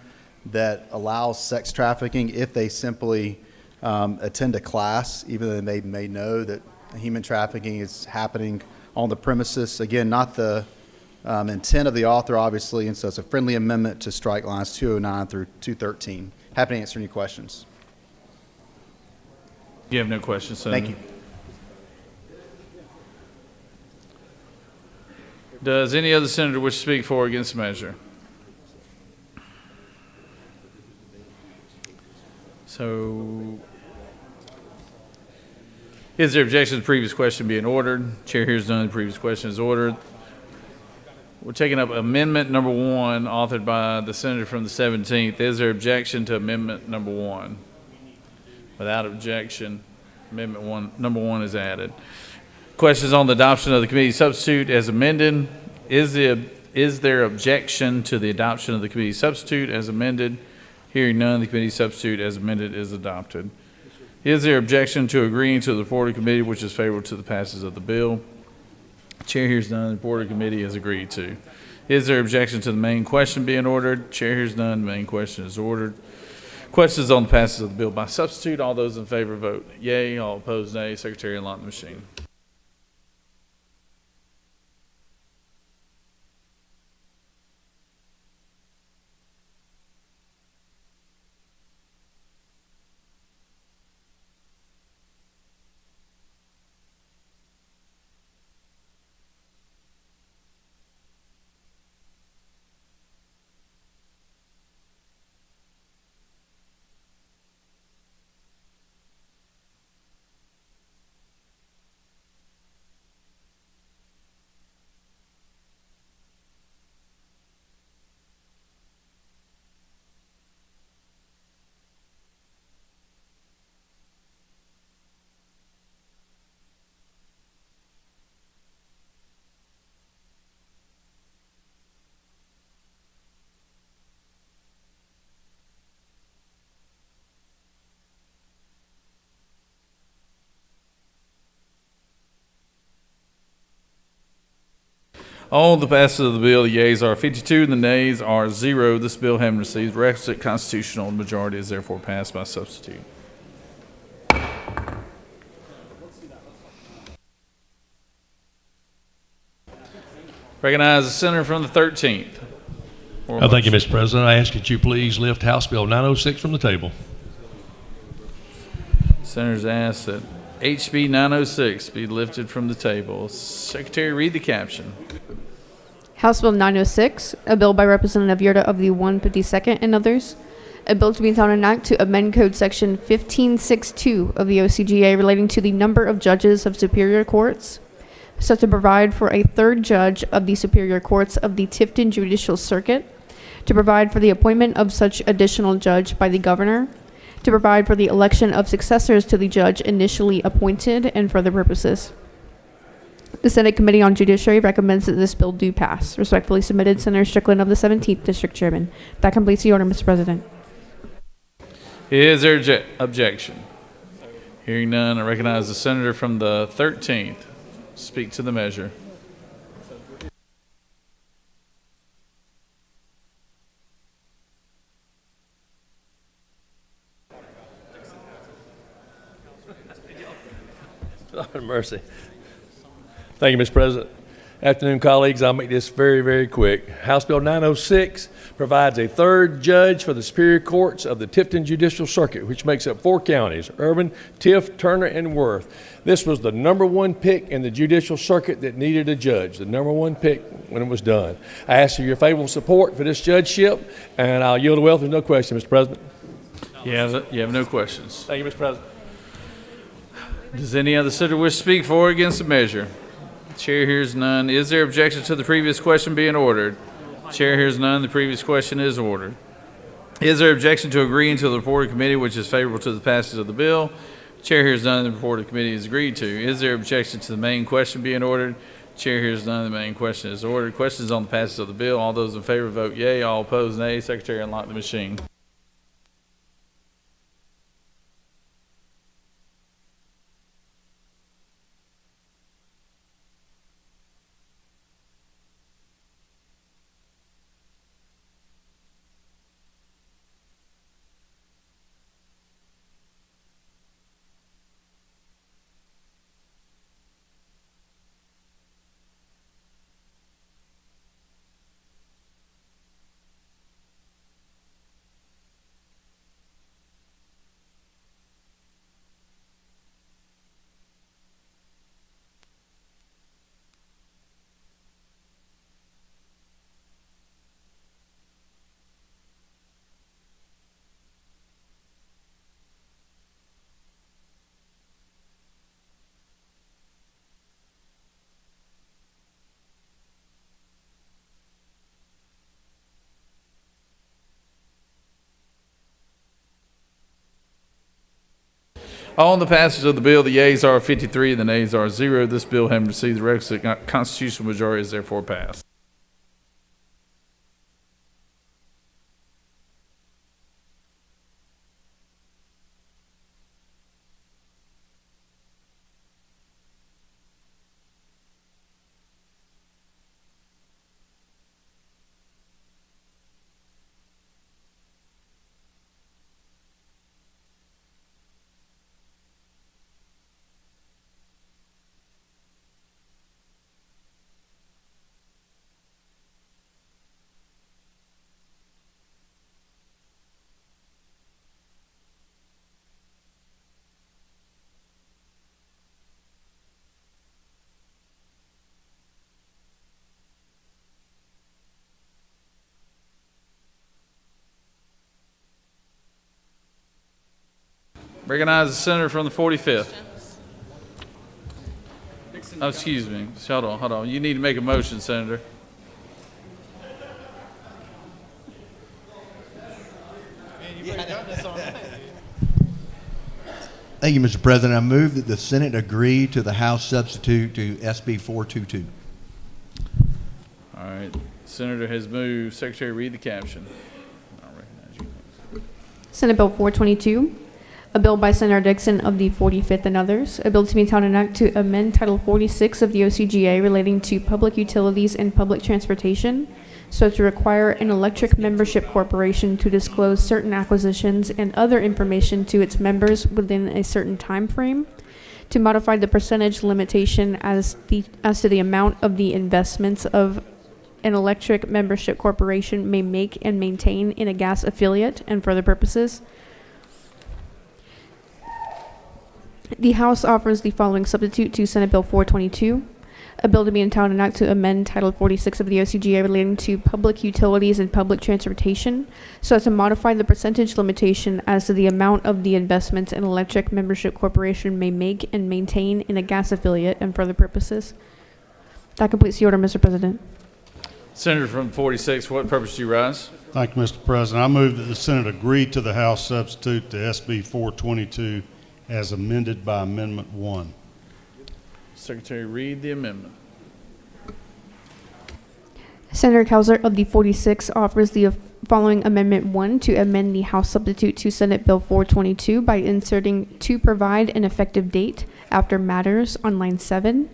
that allows sex trafficking if they simply attend a class, even though they may know that human trafficking is happening on the premises. Again, not the intent of the author, obviously, and so it's a friendly amendment to strike lines 209 through 213. Happy to answer any questions. You have no questions, Senator. Thank you. Does any other senator wish to speak for or against the measure? So, is there objection to the previous question being ordered? Chair hears none. The previous question is ordered. We're taking up amendment number 1, authored by the senator from the 17th. Is there objection to amendment number 1? Without objection, amendment number 1 is added. Questions on the adoption of the committee substitute as amended. Is there objection to the adoption of the committee substitute as amended? Hearing none, the committee substitute as amended is adopted. Is there objection to agreeing to the report of committee which is favorable to the passage of the bill? Chair hears none. The report of committee is agreed to. Is there objection to the main question being ordered? Chair hears none. The main question is ordered. Questions on the passage of the bill by substitute. All those in favor vote yea. All opposed nay. Secretary unlock the machine. On the passage of the bill, the yeas are 52 and the nays are 0. This bill, having received requisite constitutional majority, is therefore passed by substitute. Recognize the senator from the 13th. Thank you, Mr. President. I ask that you please lift House Bill 906 from the table. Senators ask that HB 906 be lifted from the table. Secretary, read the caption. House Bill 906, a bill by Representative Yerta of the 152nd and others. A bill to be entitled an act to amend Code Section 1562 of the OCGA relating to the number of judges of superior courts, so to provide for a third judge of the superior courts of the Tifton Judicial Circuit, to provide for the appointment of such additional judge by the governor, to provide for the election of successors to the judge initially appointed, and for other purposes. The Senate Committee on Judiciary recommends that this bill do pass. Respectfully submitted, Senator Strickland of the 17th District Chairman. That completes the order, Mr. President. Is there objection? Hearing none, I recognize the senator from the 13th. Speak to the measure. Lord mercy. Thank you, Mr. President. Afternoon, colleagues. I'll make this very, very quick. House Bill 906 provides a third judge for the superior courts of the Tifton Judicial Circuit, which makes up 4 counties, Urban, Tift, Turner, and Worth. This was the #1 pick in the judicial circuit that needed a judge, the #1 pick when it was done. I ask for your favorable support for this judgeship, and I'll yield the well if there's no question, Mr. President. You have no questions. Thank you, Mr. President. Does any other senator wish to speak for or against the measure? Chair hears none. Is there objection to the previous question being ordered? Chair hears none. The previous question is ordered. Is there objection to agreeing to the report of committee which is favorable to the passage of the bill? Chair hears none. The report of committee is agreed to. Is there objection to the main question being ordered? Chair hears none. The main question is ordered. Questions on the passage of the bill. All those in favor vote yea. All opposed nay. Secretary, unlock the machine. On the passage of the bill, the yeas are 53 and the nays are 0. This bill, having received the requisite constitutional majority, is therefore passed. Recognize the senator from the 45th. Oh, excuse me. Hold on. You need to make a motion, Senator. Thank you, Mr. President. I move that the Senate agree to the House substitute to SB 422. All right. Senator has moved. Secretary, read the caption. I'll recognize you. Senate Bill 422, a bill by Senator Dixon of the 45th and others, a bill to be entitled an act to amend Title 46 of the OCGA relating to public utilities and public transportation, so as to require an electric membership corporation to disclose certain acquisitions and other information to its members within a certain time frame, to modify the percentage limitation as to the amount of the investments of an electric membership corporation may make and maintain in a gas affiliate and for other purposes. The House offers the following substitute to Senate Bill 422, a bill to be entitled an act to amend Title 46 of the OCGA relating to public utilities and public transportation, so as to modify the percentage limitation as to the amount of the investments an electric membership corporation may make and maintain in a gas affiliate and for other purposes. That completes the order, Mr. President. Senator from 46, what purpose do you rise? Thank you, Mr. President. I move that the Senate agree to the House substitute to SB 422 as amended by Amendment 1. Secretary, read the amendment. Senator Kauser of the 46 offers the following Amendment 1 to amend the House substitute to Senate Bill 422 by inserting "to provide an effective date" after "matters" on line 7,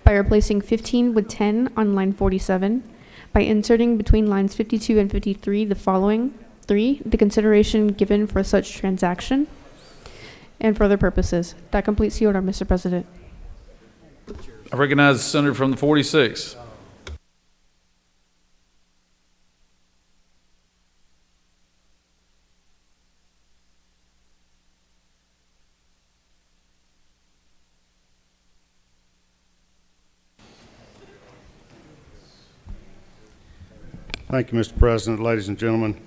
by replacing 15 with 10 on line 47, by inserting between lines 52 and 53 the following: 3, the consideration given for such transaction, and for other purposes. That completes the order, Mr. President. I recognize the senator from the 46. Thank you, Mr. President, ladies and gentlemen.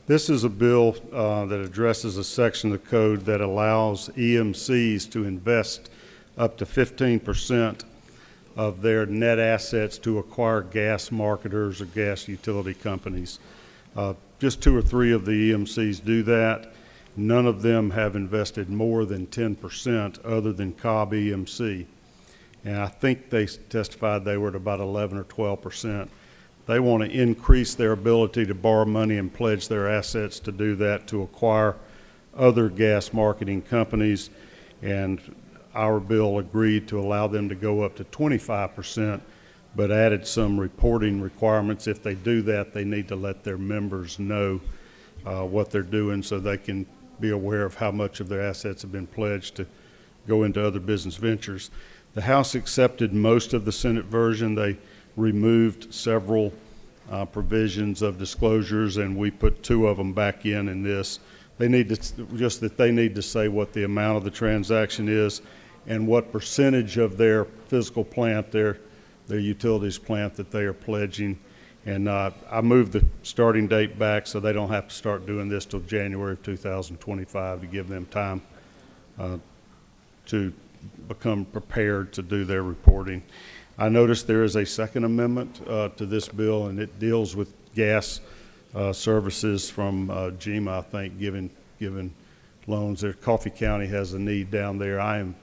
This is a bill that addresses a section of the code that allows EMCs to invest up to 15% of their net assets to acquire gas marketers or gas utility companies. Just 2 or 3 of the EMCs do that. None of them have invested more than 10% other than Cobb EMC. And I think they testified they were at about 11 or 12%. They want to increase their ability to borrow money and pledge their assets to do that, to acquire other gas marketing companies. And our bill agreed to allow them to go up to 25%, but added some reporting requirements. If they do that, they need to let their members know what they're doing so they can be aware of how much of their assets have been pledged to go into other business ventures. The House accepted most of the Senate version. They removed several provisions of disclosures, and we put 2 of them back in this. They need to, just that they need to say what the amount of the transaction is and what percentage of their physical plant, their utilities plant that they are pledging. And I moved the starting date back so they don't have to start doing this till January of 2025 to give them time to become prepared to do their reporting. I noticed there is a second amendment to this bill, and it deals with gas services from GEMA, I think, giving loans. Coffee County has a need down there. I am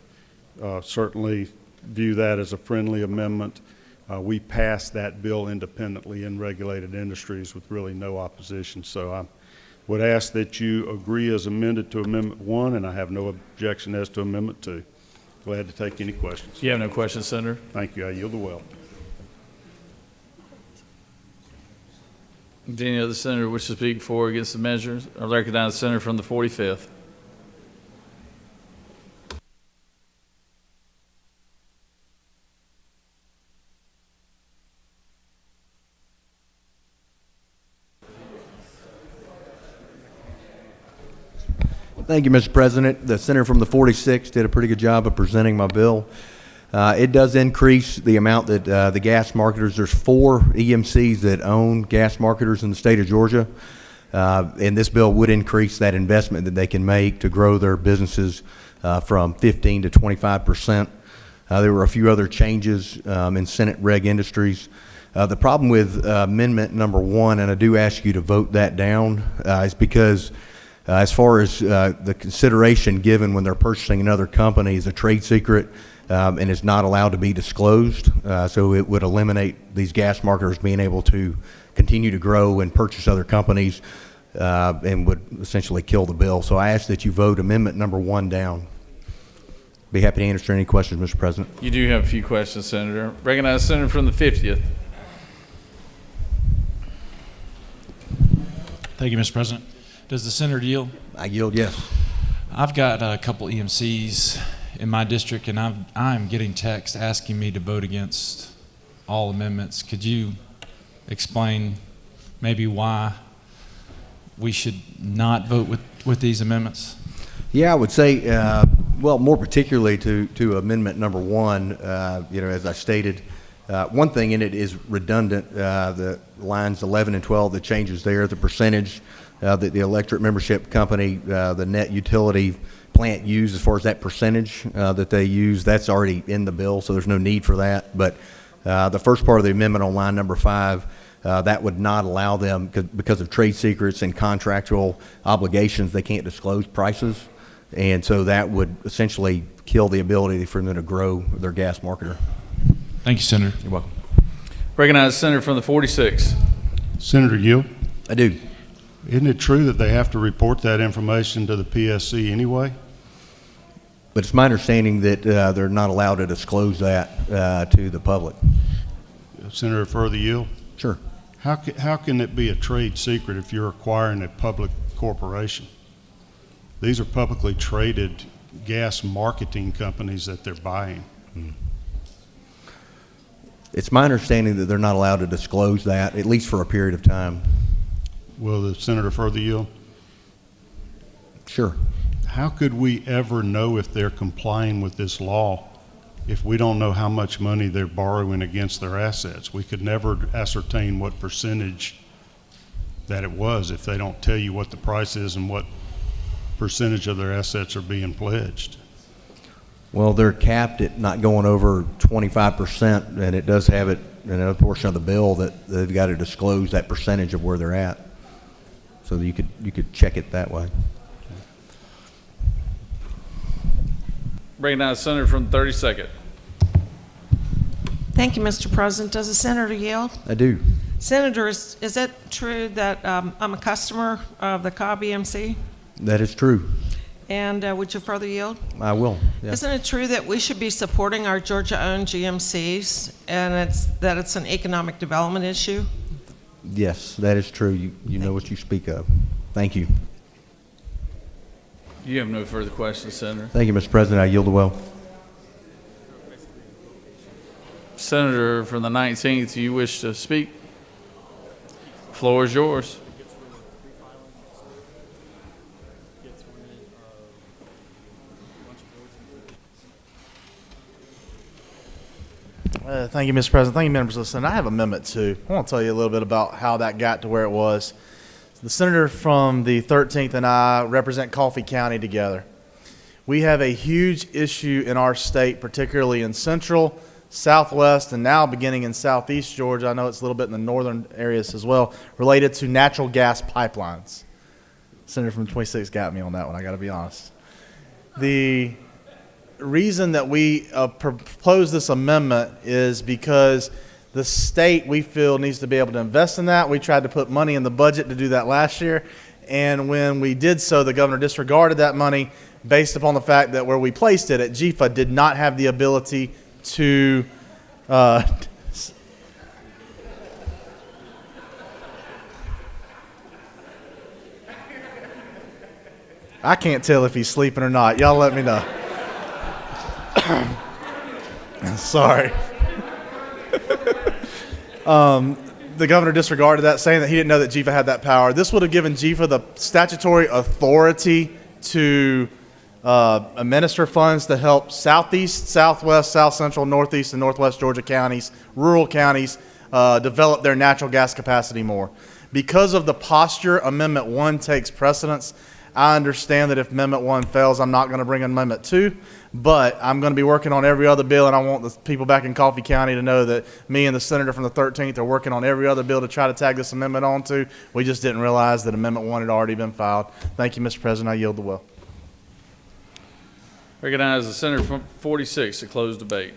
certainly view that as a friendly amendment. We passed that bill independently in regulated industries with really no opposition. So I would ask that you agree as amended to Amendment 1, and I have no objection as to Amendment 2. Glad to take any questions. You have no questions, Senator? Thank you. I yield the well. Do any other senator wish to speak for or against the measures? I recognize the senator from the 45th. Thank you, Mr. President. The senator from the 46th did a pretty good job of presenting my bill. It does increase the amount that the gas marketers, there's 4 EMCs that own gas marketers in the state of Georgia. And this bill would increase that investment that they can make to grow their businesses from 15 to 25%. There were a few other changes in Senate Reg Industries. The problem with amendment number 1, and I do ask you to vote that down, is because as far as the consideration given when they're purchasing another company is a trade secret and is not allowed to be disclosed. So it would eliminate these gas marketers being able to continue to grow and purchase other companies and would essentially kill the bill. So I ask that you vote amendment number 1 down. Be happy to answer any questions, Mr. President. You do have a few questions, Senator. Recognize the senator from the 50th. Thank you, Mr. President. Does the senator yield? I yield, yes. I've got a couple EMCs in my district, and I'm getting texts asking me to vote against all amendments. Could you explain maybe why we should not vote with these amendments? Yeah, I would say, well, more particularly to amendment number 1, as I stated, one thing in it is redundant. The lines 11 and 12, the changes there, the percentage that the electric membership company, the net utility plant use as far as that percentage that they use, that's already in the bill, so there's no need for that. But the first part of the amendment on line number 5, that would not allow them, because of trade secrets and contractual obligations, they can't disclose prices. And so that would essentially kill the ability for them to grow their gas marketer. Thank you, Senator. You're welcome. Recognize the senator from the 46th. Senator Gill? I do. Isn't it true that they have to report that information to the PSC anyway? But it's my understanding that they're not allowed to disclose that to the public. Senator Further Yield? Sure. How can it be a trade secret if you're acquiring a public corporation? These are publicly traded gas marketing companies that they're buying. It's my understanding that they're not allowed to disclose that, at least for a period of time. Will the senator further yield? Sure. How could we ever know if they're complying with this law if we don't know how much money they're borrowing against their assets? We could never ascertain what percentage that it was if they don't tell you what the price is and what percentage of their assets are being pledged? Well, they're capped at not going over 25%, and it does have it in another portion of the bill that they've got to disclose that percentage of where they're at. So that you could check it that way. Recognize Senator from the 32nd. Thank you, Mr. President. Does the senator yield? I do. Senator, is it true that I'm a customer of the Cobb EMC? That is true. And would you further yield? I will. Yeah. Isn't it true that we should be supporting our Georgia-owned GMCs and it's an economic development issue? Yes, that is true. You know what you speak of. Thank you. You have no further questions, Senator. Thank you, Mr. President. I yield the well. Senator from the 19th, do you wish to speak? Floor is yours. Thank you, Mr. President. Thank you, members of the Senate. I have Amendment 2. I want to tell you a little bit about how that got to where it was. The senator from the 13th and I represent Coffee County together. We have a huge issue in our state, particularly in central, southwest, and now beginning in southeast Georgia. I know it's a little bit in the northern areas as well, related to natural gas pipelines. Senator from 26 got me on that one, I got to be honest. The reason that we propose this amendment is because the state, we feel, needs to be able to invest in that. We tried to put money in the budget to do that last year, and when we did so, the governor disregarded that money based upon the fact that where we placed it at GFA did not have the ability to I can't tell if he's sleeping or not. Y'all let me know. Sorry. The governor disregarded that, saying that he didn't know that GFA had that power. This would have given GFA the statutory authority to administer funds to help southeast, southwest, south central, northeast, and northwest Georgia counties, rural counties, develop their natural gas capacity more. Because of the posture, Amendment 1 takes precedence. I understand that if Amendment 1 fails, I'm not going to bring Amendment 2, but I'm going to be working on every other bill, and I want the people back in Coffee County to know that me and the senator from the 13th are working on every other bill to try to tag this amendment onto. We just didn't realize that Amendment 1 had already been filed. Thank you, Mr. President. I yield the will. Recognize the senator from 46 to close debate.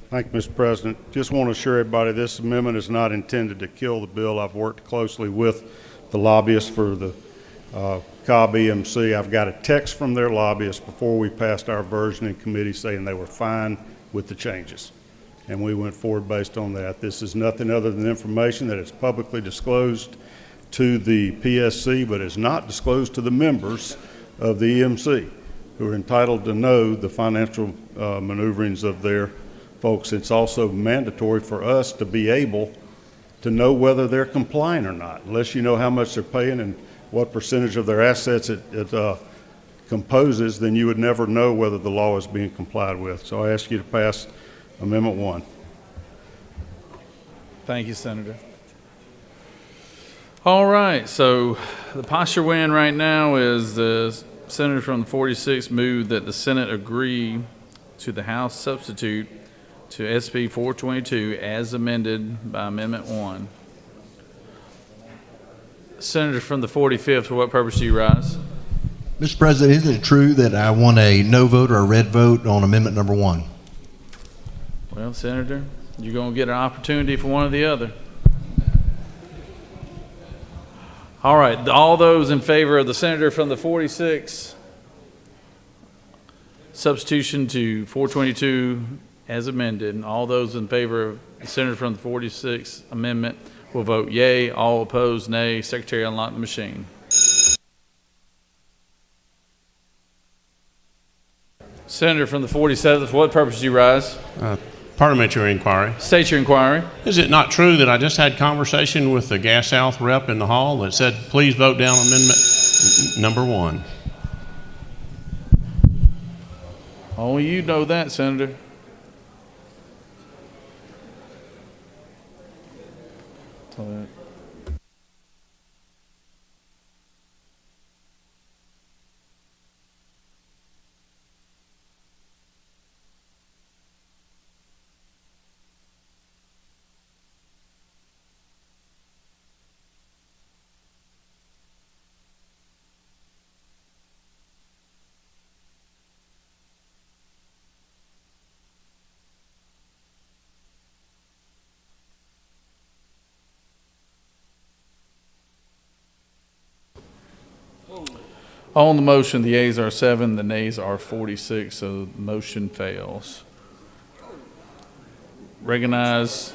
Thank you, Mr. President. Just want to assure everybody this amendment is not intended to kill the bill. I've worked closely with the lobbyists for the Cobb EMC. I've got a text from their lobbyists before we passed our version in committee saying they were fine with the changes. And we went forward based on that. This is nothing other than information that is publicly disclosed to the PSC, but is not disclosed to the members of the EMC, who are entitled to know the financial maneuverings of their folks. It's also mandatory for us to be able to know whether they're complying or not. Unless you know how much they're paying and what percentage of their assets it composes, then you would never know whether the law is being complied with. So I ask you to pass Amendment 1. Thank you, Senator. All right, so the posture we're in right now is the senator from the 46 moved that the Senate agree to the House substitute to SB 422 as amended by Amendment 1. Senator from the 45th, for what purpose do you rise? Mr. President, isn't it true that I want a no vote or a red vote on Amendment number 1? Well, Senator, you're going to get an opportunity for one or the other. All right, all those in favor of the senator from the 46 substitution to 422 as amended, and all those in favor of the senator from the 46th amendment will vote yea. All opposed, nay. Secretary, unlock the machine. Senator from the 47th, for what purpose do you rise? Parliamentary inquiry. State your inquiry. Is it not true that I just had conversation with the Gas South rep in the hall that said, please vote down amendment number 1? Only you know that, Senator. On the motion, the yeas are 7, the nays are 46, so the motion fails. Recognize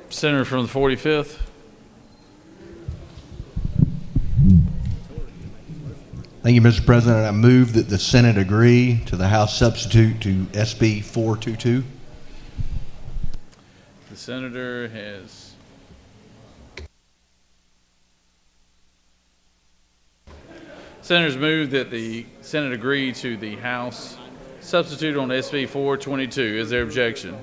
Senator from the 45th. Thank you, Mr. President. I move that the Senate agree to the House substitute to SB 422. The senator has Senators move that the Senate agree to the House substitute on SB 422. Is there objection?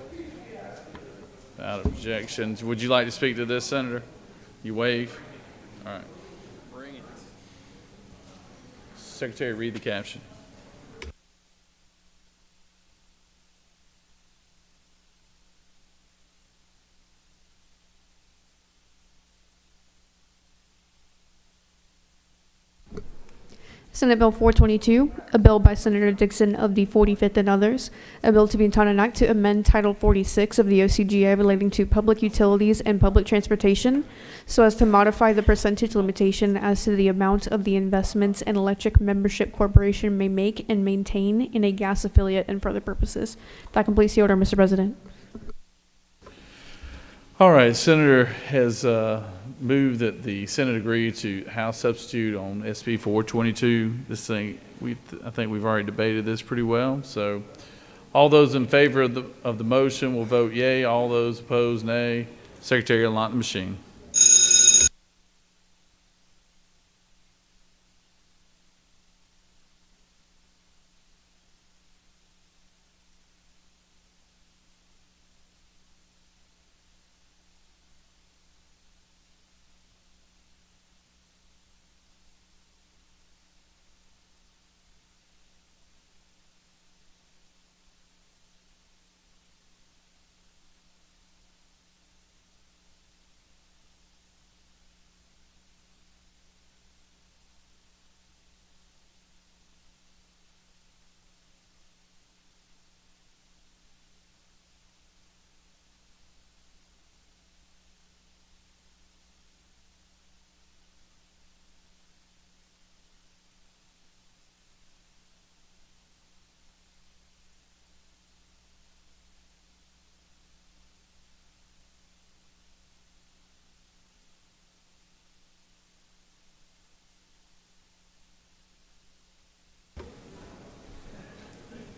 Without objections. Would you like to speak to this, Senator? You waive? All right. Bring it. Secretary, read the caption. Senate Bill 422, a bill by Senator Dixon of the 45th and others, a bill to be entitled an act to amend Title 46 of the OCGA relating to public utilities and public transportation so as to modify the percentage limitation as to the amount of the investments an electric membership corporation may make and maintain in a gas affiliate and for other purposes. That completes the order, Mr. President. All right, Senator has moved that the Senate agree to House substitute on SB 422. This thing, I think we've already debated this pretty well. So all those in favor of the motion will vote yea. All those opposed, nay. Secretary, unlock the machine.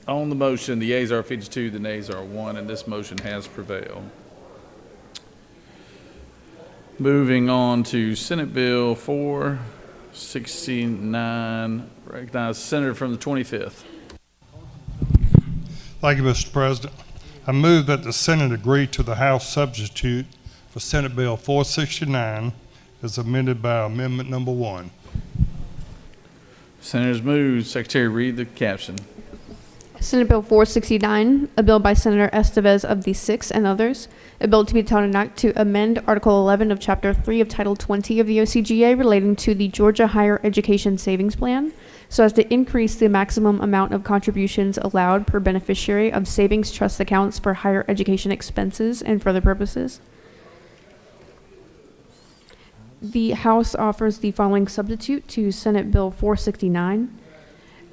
On the motion, the yeas are 52, the nays are 1, and this motion has prevailed. Moving on to Senate Bill 469, recognize Senator from the 25th. Thank you, Mr. President. I move that the Senate agree to the House substitute for Senate Bill 469 as amended by Amendment Number 1. Senators move. Secretary, read the caption. Senate Bill 469, a bill by Senator Estevez of the 6th and others, a bill to be entitled an act to amend Article 11 of Chapter 3 of Title 20 of the OCGA relating to the Georgia Higher Education Savings Plan so as to increase the maximum amount of contributions allowed per beneficiary of savings trust accounts for higher education expenses and for other purposes. The House offers the following substitute to Senate Bill 469.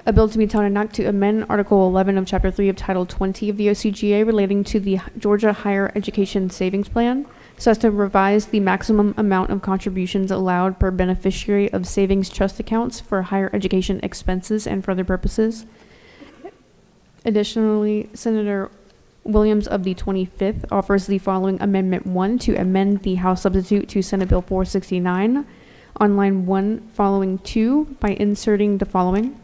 A bill to be entitled an act to amend Article 11 of Chapter 3 of Title 20 of the OCGA relating to the Georgia Higher Education Savings Plan so as to revise the maximum amount of contributions allowed per beneficiary of savings trust accounts for higher education expenses and for other purposes. Additionally, Senator Williams of the 25th offers the following Amendment 1 to amend the House substitute to Senate Bill 469 on line 1 following 2 by inserting the following.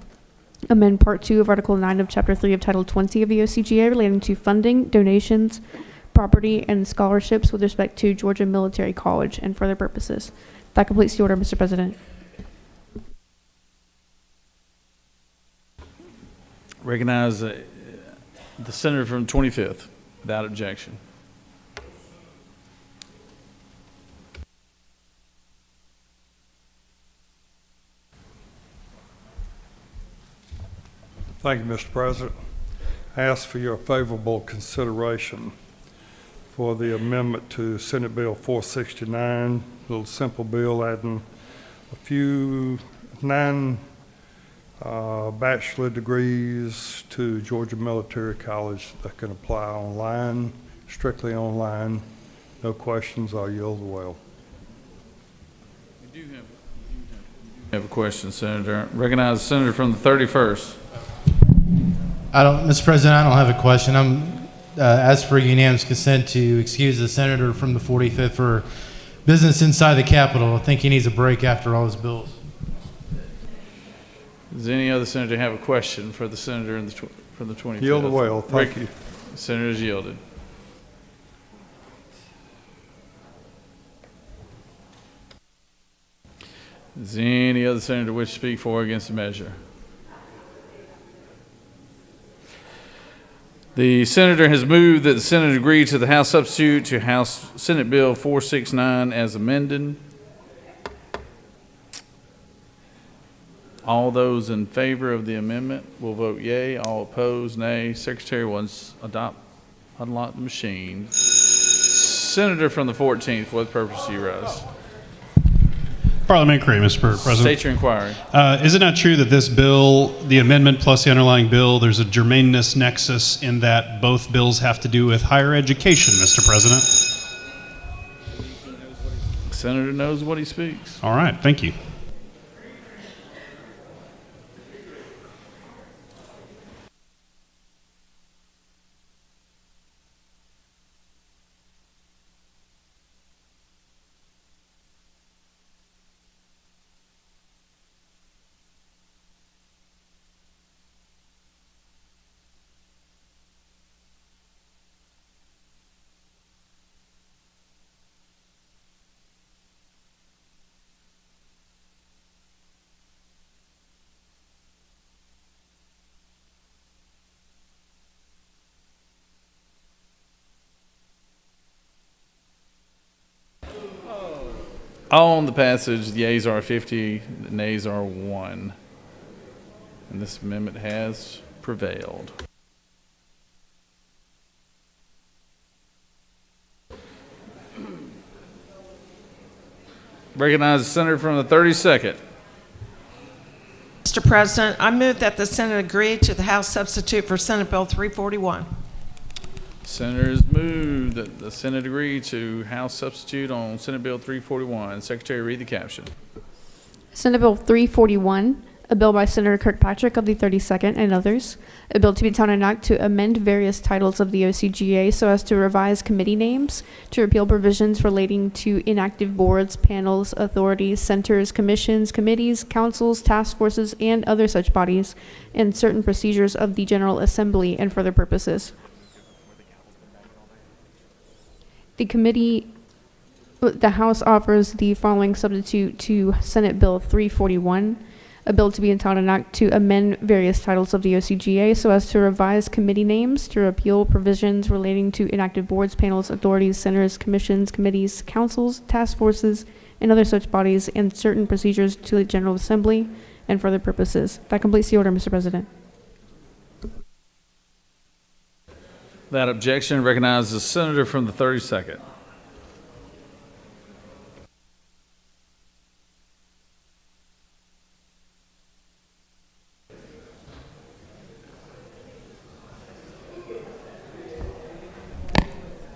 Amend Part 2 of Article 9 of Chapter 3 of Title 20 of the OCGA relating to funding, donations, property, and scholarships with respect to Georgia Military College and for other purposes. That completes the order, Mr. President. Recognize the senator from the 25th without objection. Thank you, Mr. President. I ask for your favorable consideration for the amendment to Senate Bill 469, a little simple bill adding a few 9 bachelor degrees to Georgia Military College that can apply online, strictly online. No questions. I'll yield the well. You do have a question, Senator. Recognize the senator from the 31st. Mr. President, I don't have a question. I'm ask for unanimous consent to excuse the senator from the 45th for business inside the Capitol. I think he needs a break after all his bills. Does any other senator have a question for the senator from the 25th? Yield the well. Thank you. The senator is yielded. Does any other senator wish to speak for or against the measure? The senator has moved that the Senate agree to the House substitute to House Senate Bill 469 as amended. All those in favor of the amendment will vote yea. All opposed, nay. Secretary wants unlock the machine. Senator from the 14th, what purpose do you rise? Parliamentary, Mr. President. State your inquiry. Is it not true that this bill, the amendment plus the underlying bill, there's a germaneness nexus in that both bills have to do with higher education, Mr. President? Senator knows what he speaks. All right, thank you. On the passage, the yeas are 50, the nays are 1. And this amendment has prevailed. Recognize the senator from the 32nd. Mr. President, I move that the Senate agree to the House substitute for Senate Bill 341. Senators move that the Senate agree to House substitute on Senate Bill 341. Secretary, read the caption. Senate Bill 341, a bill by Senator Kirkpatrick of the 32nd and others, a bill to be town and act to amend various titles of the OCGA so as to revise committee names, to repeal provisions relating to inactive boards, panels, authorities, centers, commissions, committees, councils, task forces, and other such bodies, and certain procedures of the General Assembly and for other purposes. The House offers the following substitute to Senate Bill 341, a bill to be entitled an act to amend various titles of the OCGA so as to revise committee names, to repeal provisions relating to inactive boards, panels, authorities, centers, commissions, committees, councils, task forces, and other such bodies, and certain procedures to the General Assembly and for other purposes. That completes the order, Mr. President. That objection recognizes the senator from the 32nd.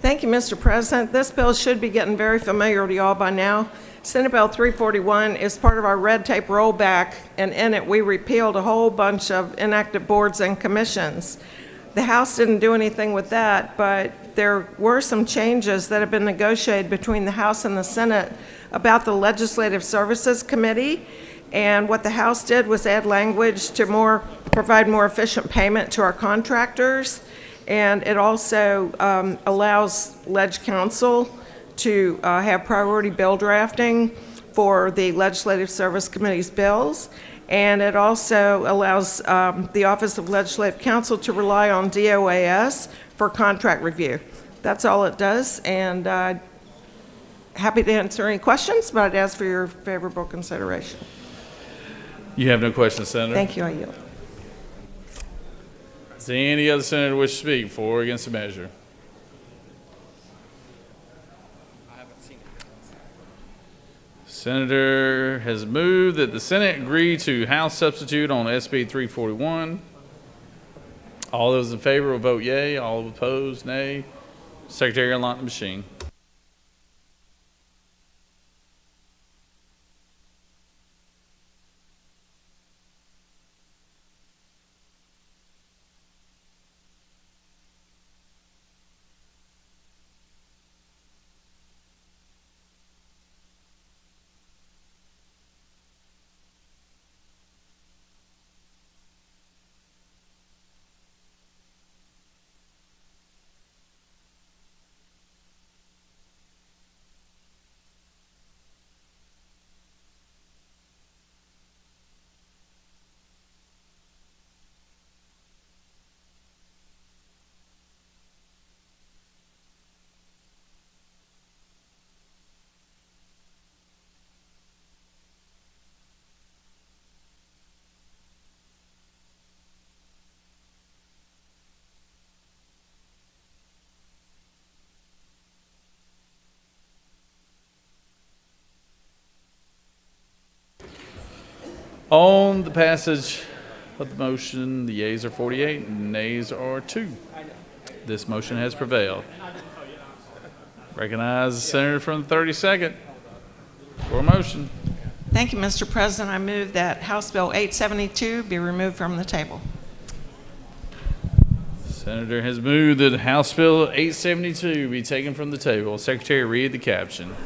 Thank you, Mr. President. This bill should be getting very familiar to y'all by now. Senate Bill 341 is part of our red tape rollback, and in it we repealed a whole bunch of inactive boards and commissions. The House didn't do anything with that, but there were some changes that have been negotiated between the House and the Senate about the Legislative Services Committee. And what the House did was add language to provide more efficient payment to our contractors. And it also allows Leg Council to have priority bill drafting for the Legislative Service Committee's bills. And it also allows the Office of Legislative Counsel to rely on DOAS for contract review. That's all it does, and happy to answer any questions, but I'd ask for your favorable consideration. You have no questions, Senator? Thank you, I yield. Is there any other senator wish to speak for or against the measure? Senator has moved that the Senate agree to House substitute on SB 341. All those in favor will vote yea. All opposed, nay. Secretary, unlock the machine. On the passage of the motion, the yeas are 48 and nays are 2. This motion has prevailed. Recognize the senator from the 32nd for a motion. Thank you, Mr. President. I move that House Bill 872 be removed from the table. Senator has moved that House Bill 872 be taken from the table. Secretary, read the caption.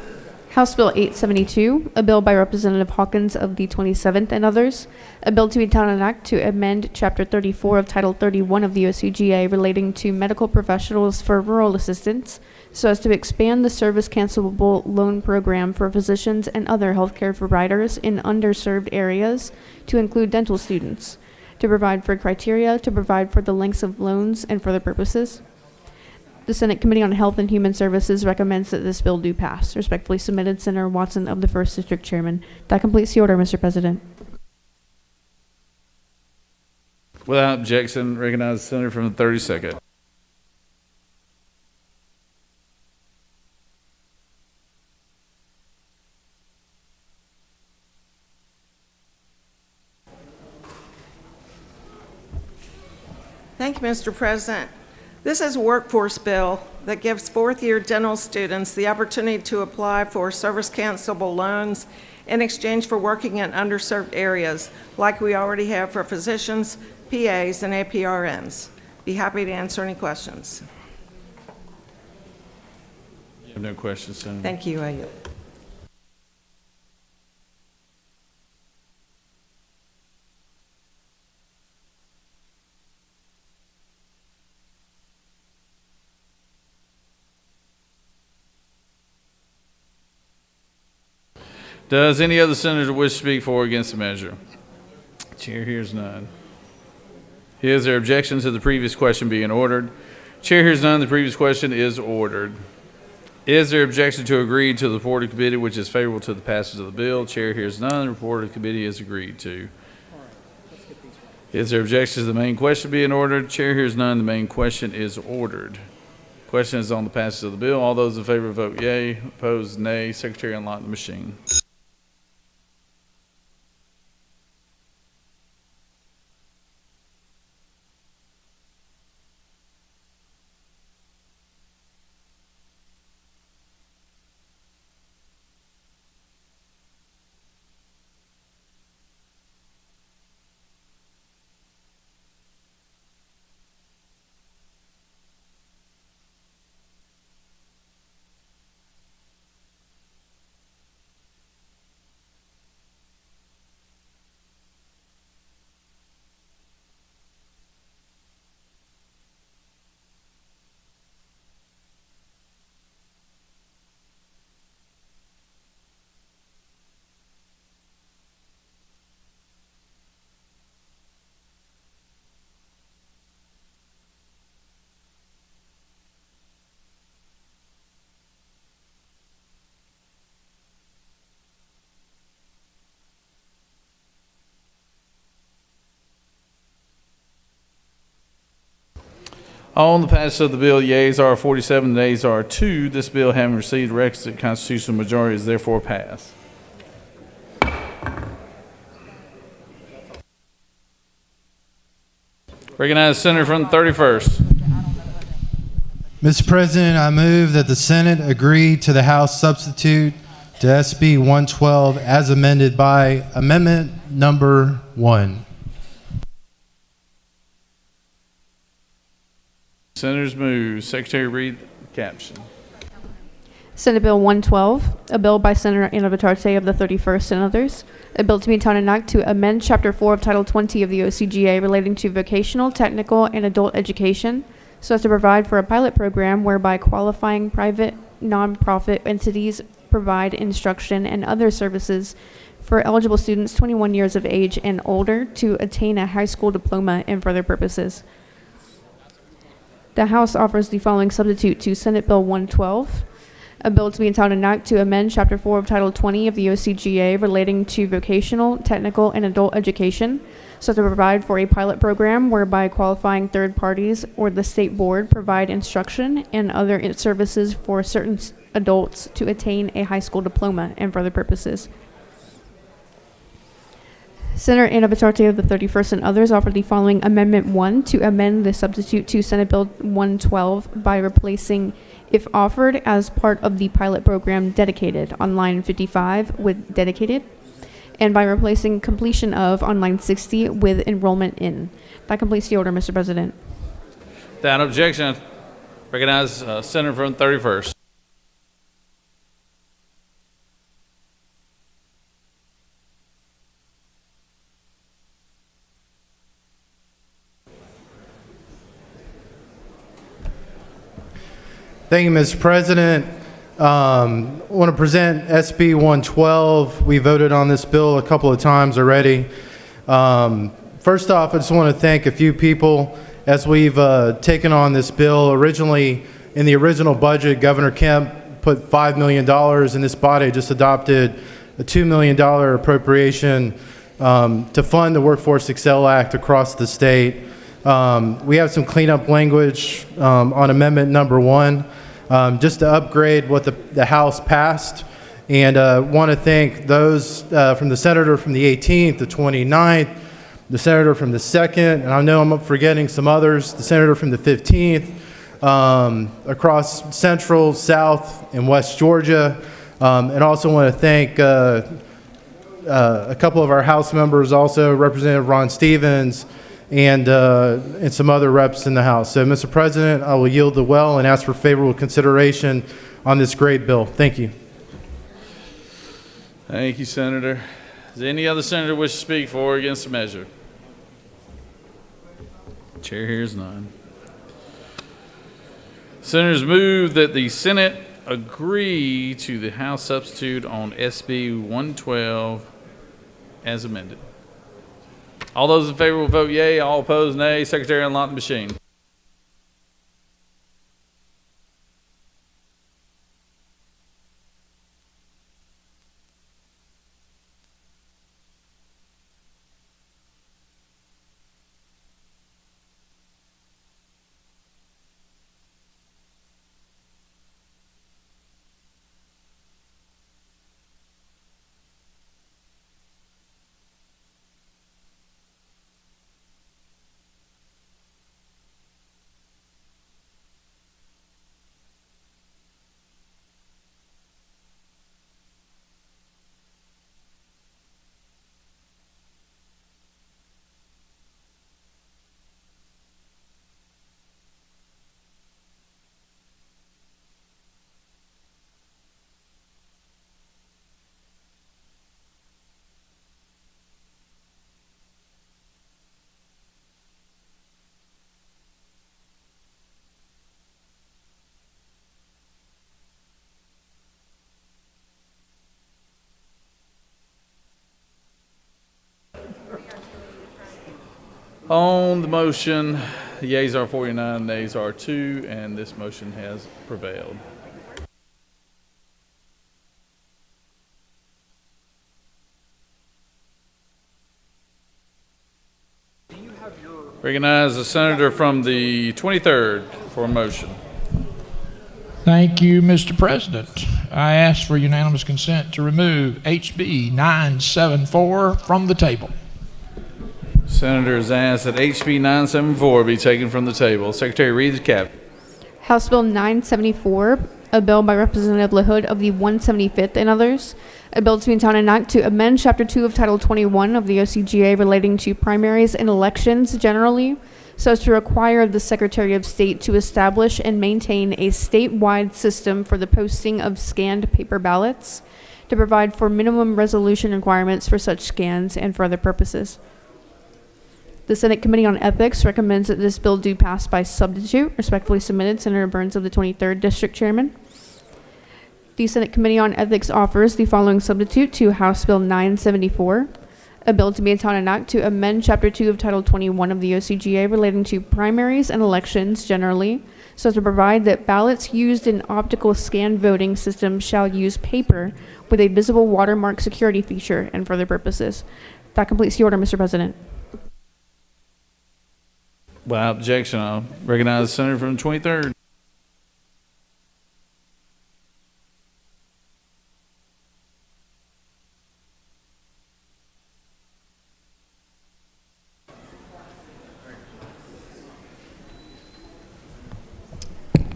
House Bill 872, a bill by Representative Hawkins of the 27th and others, a bill to be titled an act to amend Chapter 34 of Title 31 of the OCGA relating to medical professionals for rural assistance, so as to expand the service cancelable loan program for physicians and other healthcare providers in underserved areas to include dental students, to provide for criteria, to provide for the lengths of loans, and for other purposes. The Senate Committee on Health and Human Services recommends that this bill do pass. Respectfully submitted, Senator Watson of the 1st District Chairman. That completes the order, Mr. President. Without objection, recognize the senator from the 32nd. Thank you, Mr. President. This is a workforce bill that gives fourth-year dental students the opportunity to apply for service cancelable loans in exchange for working in underserved areas, like we already have for physicians, PAs, and APRNs. Be happy to answer any questions. You have no questions, Senator. Thank you. I yield. Does any other senator wish to speak for or against the measure? Chair hears none. Is there objection to the previous question being ordered? Chair hears none. The previous question is ordered. Is there objection to agree to the report of committee which is favorable to the passage of the bill? Chair hears none. The report of committee is agreed to. Is there objection to the main question being ordered? Chair hears none. The main question is ordered. Question is on the passage of the bill. All those in favor vote yea. Opposed, nay. Secretary, unlock the machine. On the passage of the bill, yeas are 47, nays are 2. This bill, having received requisite constitutional majority, is therefore passed. Recognize the senator from the 31st. Mr. President, I move that the Senate agree to the House substitute to SB 112 as amended by Amendment Number 1. Senators move. Secretary read the caption. Senate Bill 112, a bill by Senator Anna Vitarte of the 31st and others, a bill to be entitled an act to amend Chapter 4 of Title 20 of the OCGA relating to vocational, technical, and adult education so as to provide for a pilot program whereby qualifying private nonprofit entities provide instruction and other services for eligible students 21 years of age and older to attain a high school diploma and for other purposes. The House offers the following substitute to Senate Bill 112, a bill to be entitled an act to amend Chapter 4 of Title 20 of the OCGA relating to vocational, technical, and adult education, so to provide for a pilot program whereby qualifying third parties or the state board provide instruction and other services for certain adults to attain a high school diploma and for other purposes. Senator Anna Vitarte of the 31st and others offer the following Amendment 1 to amend the substitute to Senate Bill 112 by replacing "if offered as part of the pilot program dedicated" on line 55 with "dedicated," and by replacing "completion of" on line 60 with "enrollment in." That completes the order, Mr. President. Without objection, recognize Senator from the 31st. Thank you, Mr. President. I want to present SB 112. We voted on this bill a couple of times already. First off, I just want to thank a few people as we've taken on this bill. Originally, in the original budget, Governor Kemp put $5 million, and this body just adopted a $2 million appropriation to fund the Workforce Excel Act across the state. We have some cleanup language on Amendment Number 1, just to upgrade what the House passed. And want to thank those from the senator from the 18th, the 29th, the senator from the 2nd, and I know I'm forgetting some others, the senator from the 15th, across Central, South, and West Georgia. And also want to thank a couple of our House members, also Representative Ron Stevens, and some other reps in the House. So, Mr. President, I will yield the well and ask for favorable consideration on this great bill. Thank you. Thank you, Senator. Does any other senator wish to speak for or against the measure? Chair hears none. Senators move that the Senate agree to the House substitute on SB 112 as amended. All those in favor will vote yea. All opposed, nay. Secretary, unlock the machine. On the motion, the yeas are 49, nays are 2, and this motion has prevailed. Recognize the senator from the 23rd for a motion. Thank you, Mr. President. I ask for unanimous consent to remove HB 974 from the table. Senators ask that HB 974 be taken from the table. Secretary, read the caption. House Bill 974, a bill by Representative LaHood of the 175th and others, a bill to be entitled an act to amend Chapter 2 of Title 21 of the OCGA relating to primaries and elections generally, so as to require the Secretary of State to establish and maintain a statewide system for the posting of scanned paper ballots, to provide for minimum resolution requirements for such scans and for other purposes. The Senate Committee on Ethics recommends that this bill do pass by substitute. Respectfully submitted, Senator Burns of the 23rd District Chairman. The Senate Committee on Ethics offers the following substitute to House Bill 974, a bill to be entitled an act to amend Chapter 2 of Title 21 of the OCGA relating to primaries and elections generally, so as to provide that ballots used in optical scan voting systems shall use paper with a visible watermark security feature and for other purposes. That completes the order, Mr. President. Without objection, I'll recognize the senator from the 23rd.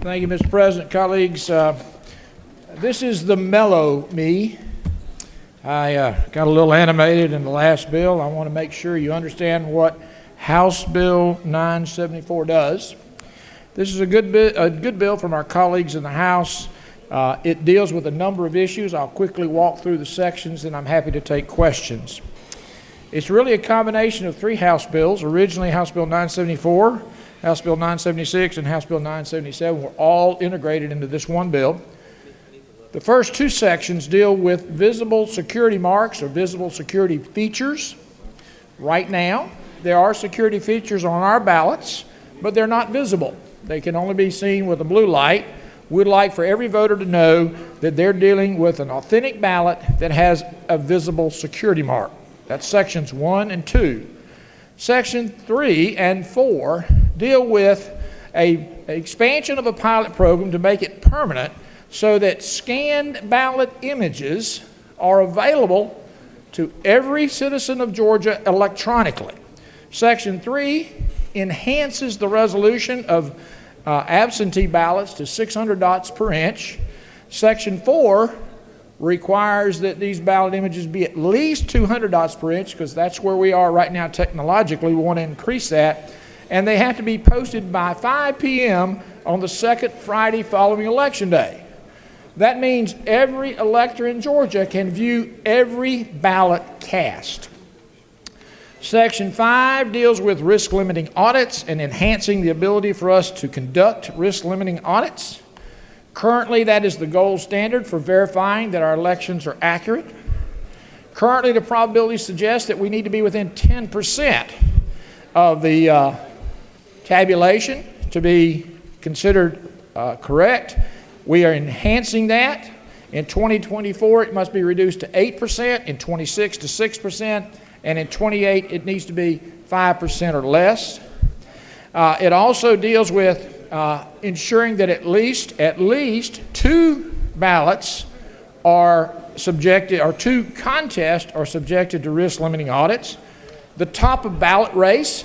Thank you, Mr. President. Colleagues, this is the mellow me. I got a little animated in the last bill. I want to make sure you understand what House Bill 974 does. This is a good bill from our colleagues in the House. It deals with a number of issues. I'll quickly walk through the sections, and I'm happy to take questions. It's really a combination of three House bills. Originally, House Bill 974, House Bill 976, and House Bill 977 were all integrated into this one bill. The first two sections deal with visible security marks or visible security features. Right now, there are security features on our ballots, but they're not visible. They can only be seen with a blue light. We'd like for every voter to know that they're dealing with an authentic ballot that has a visible security mark. That's sections 1 and 2. Section 3 and 4 deal with an expansion of a pilot program to make it permanent so that scanned ballot images are available to every citizen of Georgia electronically. Section 3 enhances the resolution of absentee ballots to 600 dots per inch. Section 4 requires that these ballot images be at least 200 dots per inch, because that's where we are right now technologically. We want to increase that. And they have to be posted by 5 p.m. on the second Friday following Election Day. That means every elector in Georgia can view every ballot cast. Section 5 deals with risk-limiting audits and enhancing the ability for us to conduct risk-limiting audits. Currently, that is the gold standard for verifying that our elections are accurate. Currently, the probability suggests that we need to be within 10% of the tabulation to be considered correct. We are enhancing that. In 2024, it must be reduced to 8%, in 26 to 6%, and in 28, it needs to be 5% or less. It also deals with ensuring that at least 2 ballots are subjected, or 2 contests are subjected to risk-limiting audits. The top of ballot race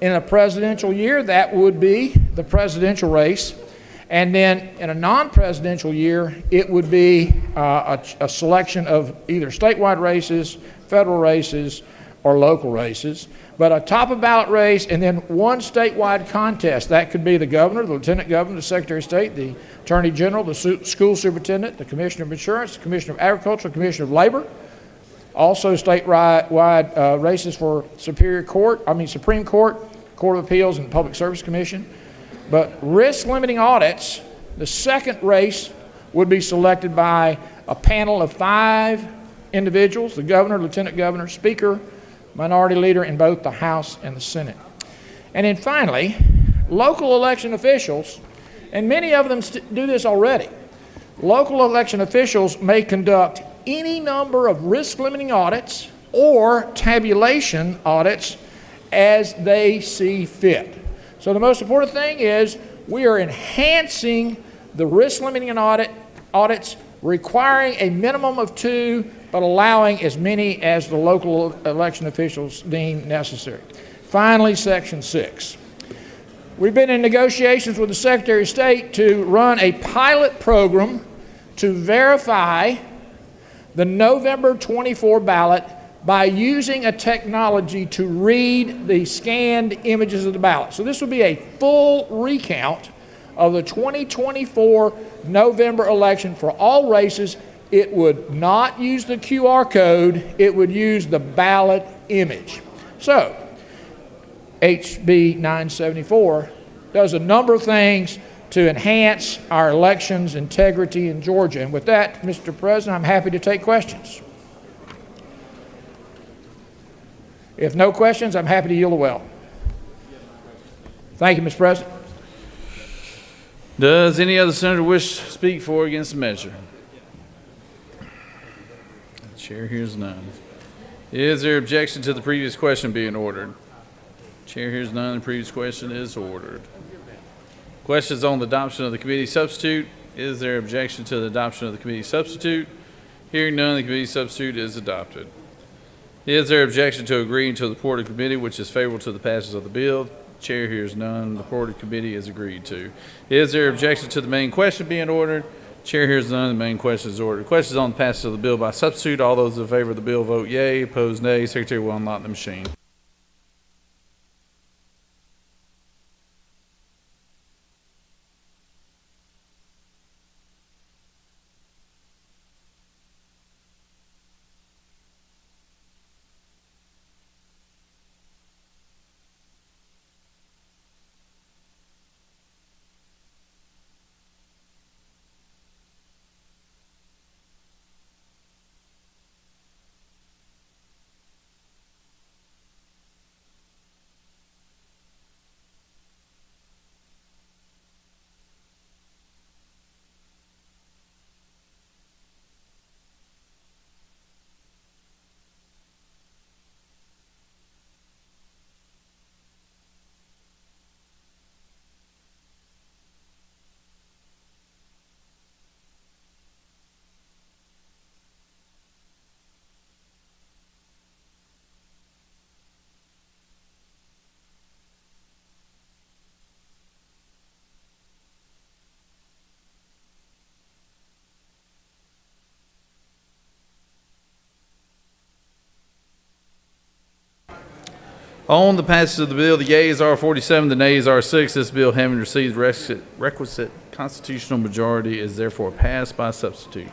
in a presidential year, that would be the presidential race. And then in a non-presidential year, it would be a selection of either statewide races, federal races, or local races. But a top of ballot race and then 1 statewide contest. That could be the governor, the lieutenant governor, the secretary of state, the attorney general, the school superintendent, the commissioner of insurance, the commissioner of agriculture, the commissioner of labor. Also statewide races for Supreme Court, Court of Appeals, and Public Service Commission. But risk-limiting audits, the second race would be selected by a panel of 5 individuals: the governor, lieutenant governor, speaker, minority leader in both the House and the Senate. And then finally, local election officials, and many of them do this already. Local election officials may conduct any number of risk-limiting audits or tabulation audits as they see fit. So the most important thing is we are enhancing the risk limiting and audits, requiring a minimum of 2, but allowing as many as the local election officials deem necessary. Finally, Section 6. We've been in negotiations with the Secretary of State to run a pilot program to verify the November 24 ballot by using a technology to read the scanned images of the ballot. So this would be a full recount of the 2024 November election for all races. It would not use the QR code, it would use the ballot image. So, HB 974 does a number of things to enhance our elections integrity in Georgia. And with that, Mr. President, I'm happy to take questions. If no questions, I'm happy to yield the well. Thank you, Mr. President. Does any other senator wish to speak for or against the measure? The chair hears none. Is there objection to the previous question being ordered? Chair hears none. The previous question is ordered. Questions on the adoption of the committee substitute. Is there objection to the adoption of the committee substitute? Hearing none, the committee substitute is adopted. Is there objection to agreeing to the report of committee which is favorable to the passage of the bill? Chair hears none. The report of committee is agreed to. Is there objection to the main question being ordered? Chair hears none. The main question is ordered. Questions on the passage of the bill by substitute. All those in favor of the bill vote yea. Opposed, nay. Secretary will unlock the machine. On the passage of the bill, the yeas are 47, the nays are 6. This bill, having received requisite constitutional majority, is therefore passed by substitute.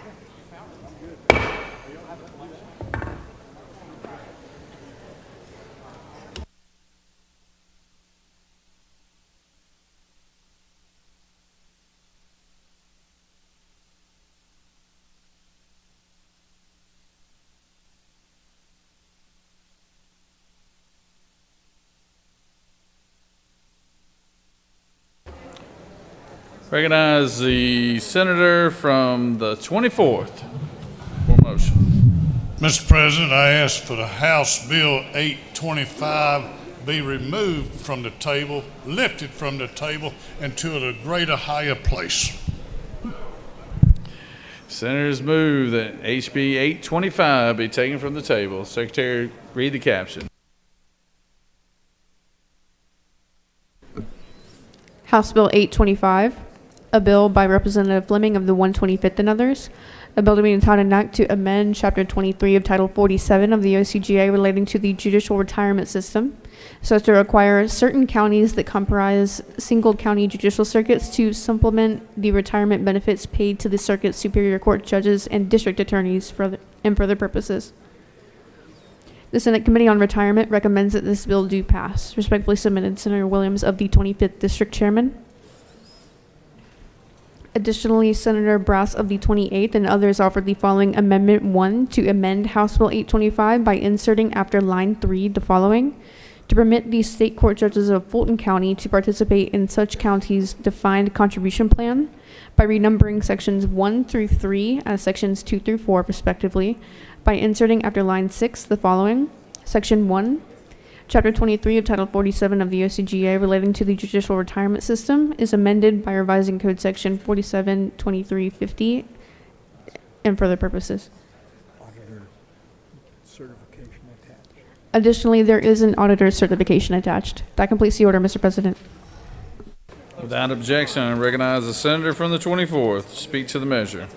Recognize the senator from the 24th for motion. Mr. President, I ask for the House Bill 825 be removed from the table, lifted from the table, and to a greater, higher place. Senators move that HB 825 be taken from the table. Secretary, read the caption. House Bill 825, a bill by Representative Fleming of the 125th and others, a bill to be entitled an act to amend Chapter 23 of Title 47 of the OCGA relating to the judicial retirement system, so as to require certain counties that comprise single county judicial circuits to supplement the retirement benefits paid to the circuit superior court judges and district attorneys for further purposes. The Senate Committee on Retirement recommends that this bill do pass. Respectfully submitted, Senator Williams of the 25th District Chairman. Additionally, Senator Brass of the 28th and others offered the following Amendment 1 to amend House Bill 825 by inserting after line 3 the following: to permit the state court judges of Fulton County to participate in such county's defined contribution plan by renumbering sections 1 through 3 as sections 2 through 4 respectively, by inserting after line 6 the following: Section 1, Chapter 23 of Title 47 of the OCGA relating to the judicial retirement system is amended by revising Code Section 472350 and for other purposes. Additionally, there is an auditor's certification attached. That completes the order, Mr. President. Without objection, I recognize the senator from the 24th to speak to the measure.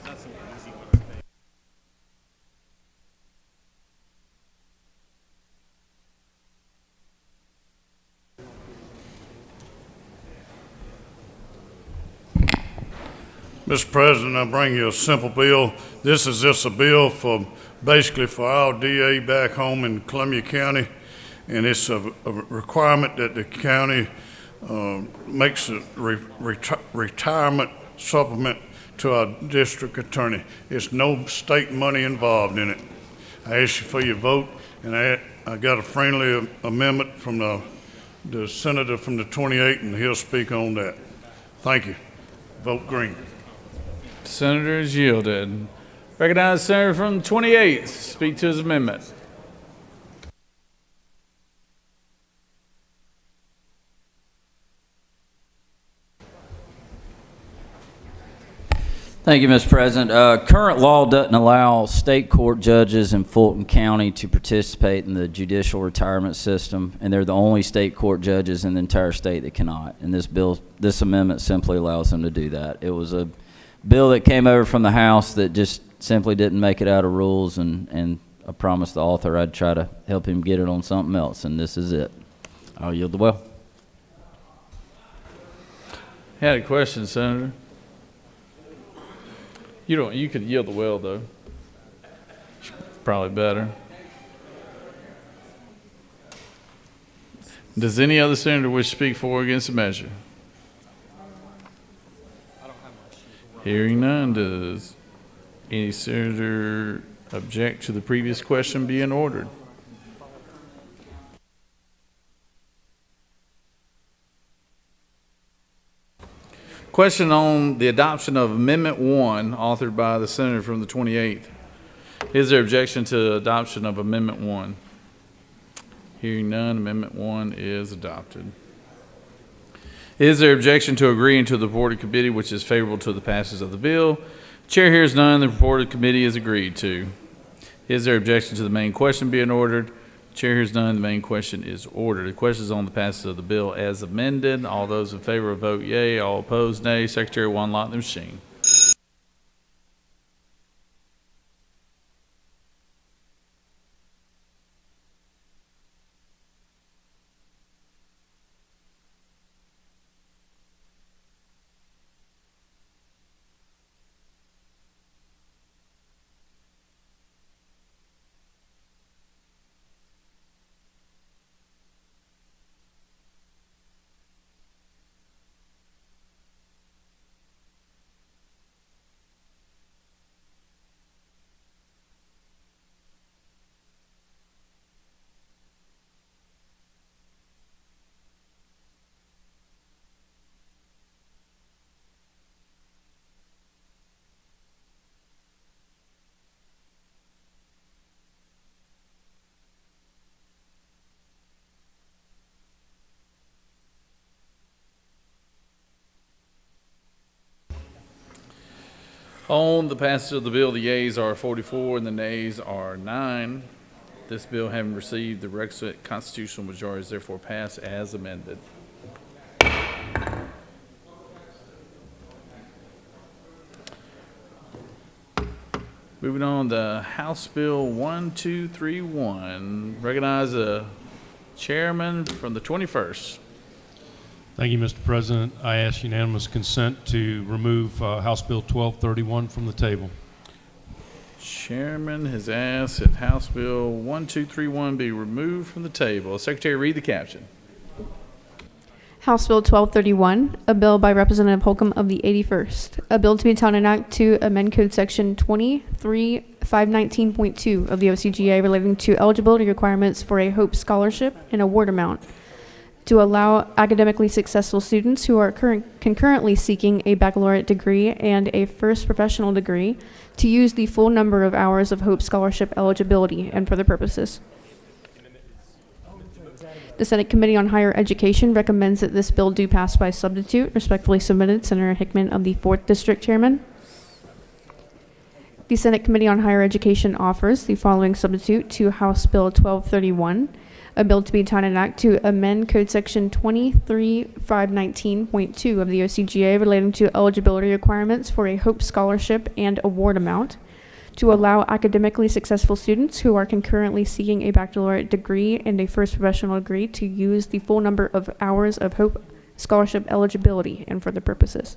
Mr. President, I bring you a simple bill. This is just a bill for basically for our DA back home in Columbia County, and it's a requirement that the county makes a retirement supplement to our district attorney. It's no state money involved in it. I ask you for your vote, and I got a friendly amendment from the senator from the 28th, and he'll speak on that. Thank you. Vote green. Senator is yielded. Recognize senator from the 28th. Speak to his amendment. Thank you, Mr. President. Current law doesn't allow state court judges in Fulton County to participate in the judicial retirement system, and they're the only state court judges in the entire state that cannot. And this amendment simply allows them to do that. It was a bill that came over from the House that just simply didn't make it out of rules, and I promised the author I'd try to help him get it on something else, and this is it. I'll yield the well. Had a question, Senator. You could yield the well, though. Probably better. Does any other senator wish to speak for or against the measure? Hearing none, does any senator object to the previous question being ordered? Question on the adoption of Amendment 1, authored by the senator from the 28th. Is there objection to adoption of Amendment 1? Hearing none, Amendment 1 is adopted. Is there objection to agreeing to the reported committee, which is favorable to the passage of the bill? Chair hears none. The reported committee is agreed to. Is there objection to the main question being ordered? Chair hears none. The main question is ordered. The question is on the passage of the bill as amended. All those in favor vote yea. All opposed, nay. Secretary will unlock the machine. On the passage of the bill, the yeas are 44 and the nays are 9. This bill, having received the requisite constitutional majority, is therefore passed as amended. Moving on to House Bill 1231. Recognize the chairman from the 21st. Thank you, Mr. President. I ask unanimous consent to remove House Bill 1231 from the table. Chairman has asked that House Bill 1231 be removed from the table. Secretary, read the caption. House Bill 1231, a bill by Representative Holcomb of the 81st, a bill to be entitled an act to amend Code Section 23519.2 of the OCGA relating to eligibility requirements for a Hope Scholarship and award amount, to allow academically successful students who are concurrently seeking a baccalaureate degree and a first professional degree to use the full number of hours of Hope Scholarship eligibility and for the purposes. The Senate Committee on Higher Education recommends that this bill do pass by substitute. Respectfully submitted, Senator Hickman of the 4th District Chairman. The Senate Committee on Higher Education offers the following substitute to House Bill 1231, a bill to be titled an act to amend Code Section 23519.2 of the OCGA relating to eligibility requirements for a Hope Scholarship and award amount, to allow academically successful students who are concurrently seeking a baccalaureate degree and a first professional degree to use the full number of hours of Hope Scholarship eligibility and for the purposes.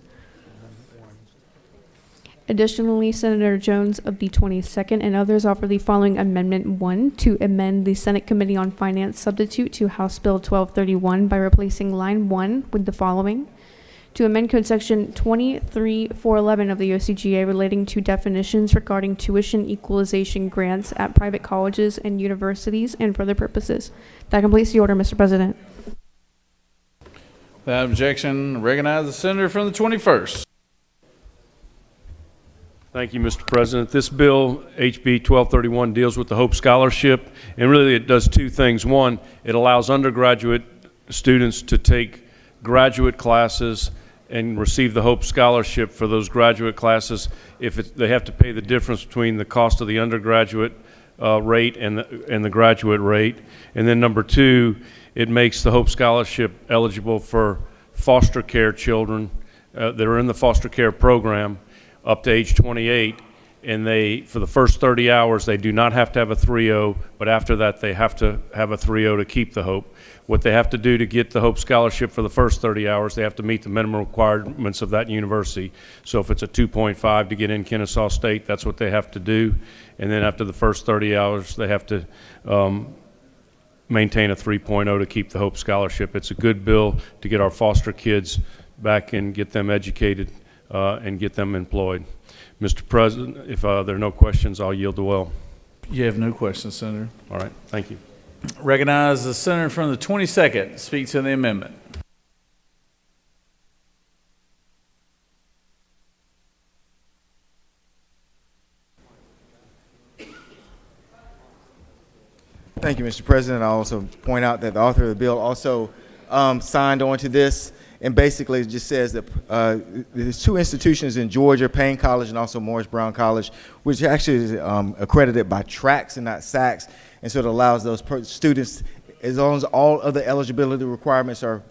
Additionally, Senator Jones of the 22nd and others offer the following Amendment 1 to amend the Senate Committee on Finance substitute to House Bill 1231 by replacing line 1 with the following: to amend Code Section 23411 of the OCGA relating to definitions regarding tuition equalization grants at private colleges and universities and for other purposes. That completes the order, Mr. President. Without objection, recognize the senator from the 21st. Thank you, Mr. President. This bill, HB 1231, deals with the Hope Scholarship, and really it does two things. One, it allows undergraduate students to take graduate classes and receive the Hope Scholarship for those graduate classes if they have to pay the difference between the cost of the undergraduate rate and the graduate rate. And then number two, it makes the Hope Scholarship eligible for foster care children that are in the foster care program up to age 28, and they, for the first 30 hours, they do not have to have a 3.0, but after that they have to have a 3.0 to keep the Hope. What they have to do to get the Hope Scholarship for the first 30 hours, they have to meet the minimum requirements of that university. So if it's a 2.5 to get in Kennesaw State, that's what they have to do. And then after the first 30 hours, they have to maintain a 3.0 to keep the Hope Scholarship. It's a good bill to get our foster kids back and get them educated and get them employed. Mr. President, if there are no questions, I'll yield the well. You have no questions, Senator. All right, thank you. Recognize the senator from the 22nd. Speak to the amendment. Thank you, Mr. President. I'll also point out that the author of the bill also signed on to this, and basically it just says that there's two institutions in Georgia, Payne College and also Morris Brown College, which actually is accredited by TRACS and not SACS, and so it allows those students, as long as all other eligibility requirements are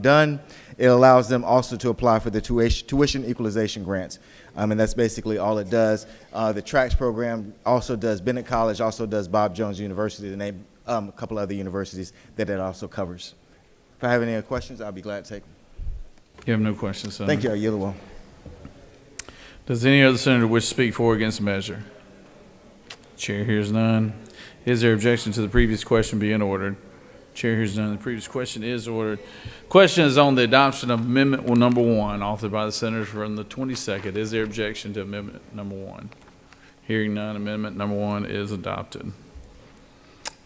done, it allows them also to apply for the tuition equalization grants. And that's basically all it does. The TRACS program also does Bennett College, also does Bob Jones University, to name a couple other universities that it also covers. If I have any other questions, I'll be glad to take them. You have no questions, Senator. Thank you. I yield the well. Does any other senator wish to speak for or against the measure? Chair hears none. Is there objection to the previous question being ordered? Chair hears none. The previous question is ordered. Question is on the adoption of Amendment number 1, authored by the senator from the 22nd. Is there objection to Amendment number 1? Hearing none, Amendment number 1 is adopted.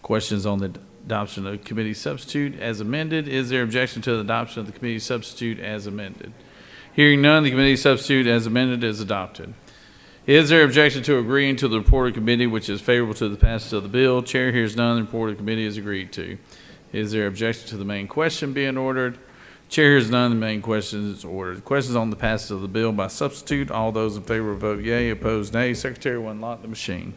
Questions on the adoption of committee substitute as amended. Is there objection to the adoption of the committee substitute as amended? Hearing none, the committee substitute as amended is adopted. Is there objection to agreeing to the report of committee which is favorable to the passage of the bill? Chair hears none. The report of committee is agreed to. Is there objection to the main question being ordered? Chair hears none. The main question is ordered. Questions on the passage of the bill by substitute. All those in favor vote yea. Opposed, nay. Secretary will unlock the machine.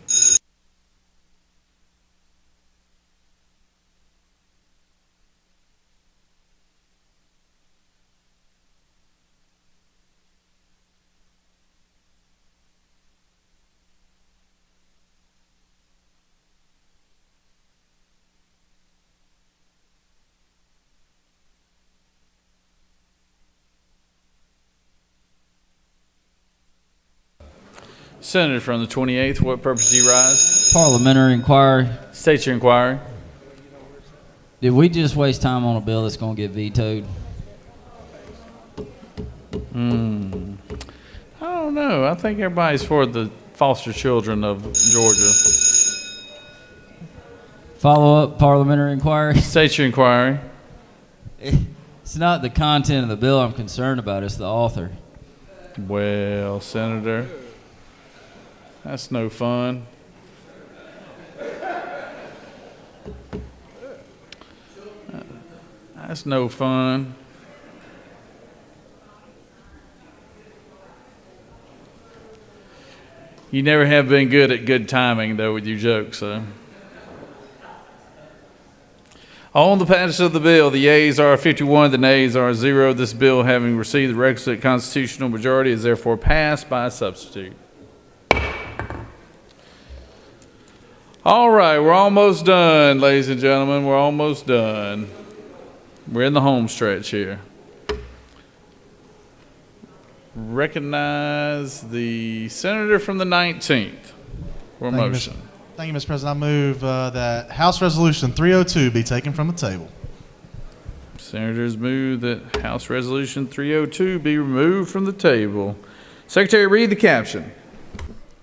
Senator from the 28th, what purpose do you rise? Parliamentary inquiry. State your inquiry. Did we just waste time on a bill that's going to get vetoed? I don't know. I think everybody's for the foster children of Georgia. Follow-up parliamentary inquiry. State your inquiry. It's not the content of the bill I'm concerned about. It's the author. Well, Senator, that's no fun. That's no fun. You never have been good at good timing, though, with your jokes, so. On the passage of the bill, the yeas are 51, the nays are 0. This bill, having received the requisite constitutional majority, is therefore passed by substitute. All right, we're almost done, ladies and gentlemen. We're almost done. We're in the home stretch here. Recognize the senator from the 19th for a motion. Thank you, Mr. President. I move that House Resolution 302 be taken from the table. Senators move that House Resolution 302 be removed from the table. Secretary, read the caption.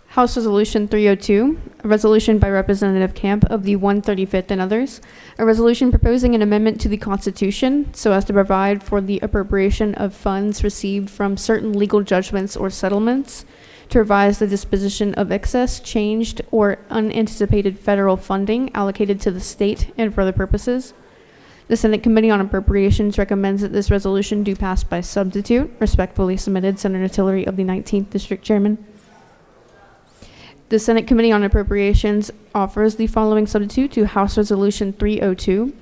House Resolution 302, a resolution by Representative Camp of the 135th and others, a resolution proposing an amendment to the Constitution so as to provide for the appropriation of funds received from certain legal judgments or settlements, to revise the disposition of excess, changed, or unanticipated federal funding allocated to the state and for other purposes. The Senate Committee on Appropriations recommends that this resolution do pass by substitute. Respectfully submitted, Senator Tillery of the 19th District Chairman. The Senate Committee on Appropriations offers the following substitute to House Resolution 302,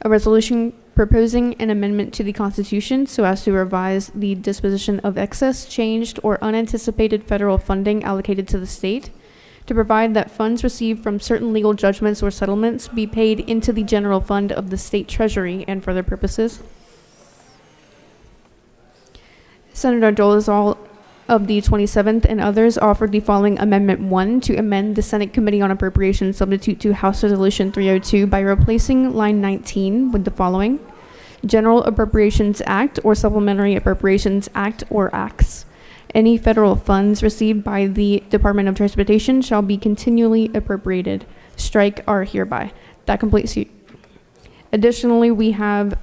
a resolution proposing an amendment to the Constitution so as to revise the disposition of excess, changed, or unanticipated federal funding allocated to the state, to provide that funds received from certain legal judgments or settlements be paid into the general fund of the state treasury and for other purposes. Senator Dolezal of the 27th and others offered the following Amendment 1 to amend the Senate Committee on Appropriations substitute to House Resolution 302 by replacing line 19 with the following: General Appropriations Act or Supplementary Appropriations Act or Acts. Any federal funds received by the Department of Transportation shall be continually appropriated. Strike are hereby. That completes you. Additionally, we have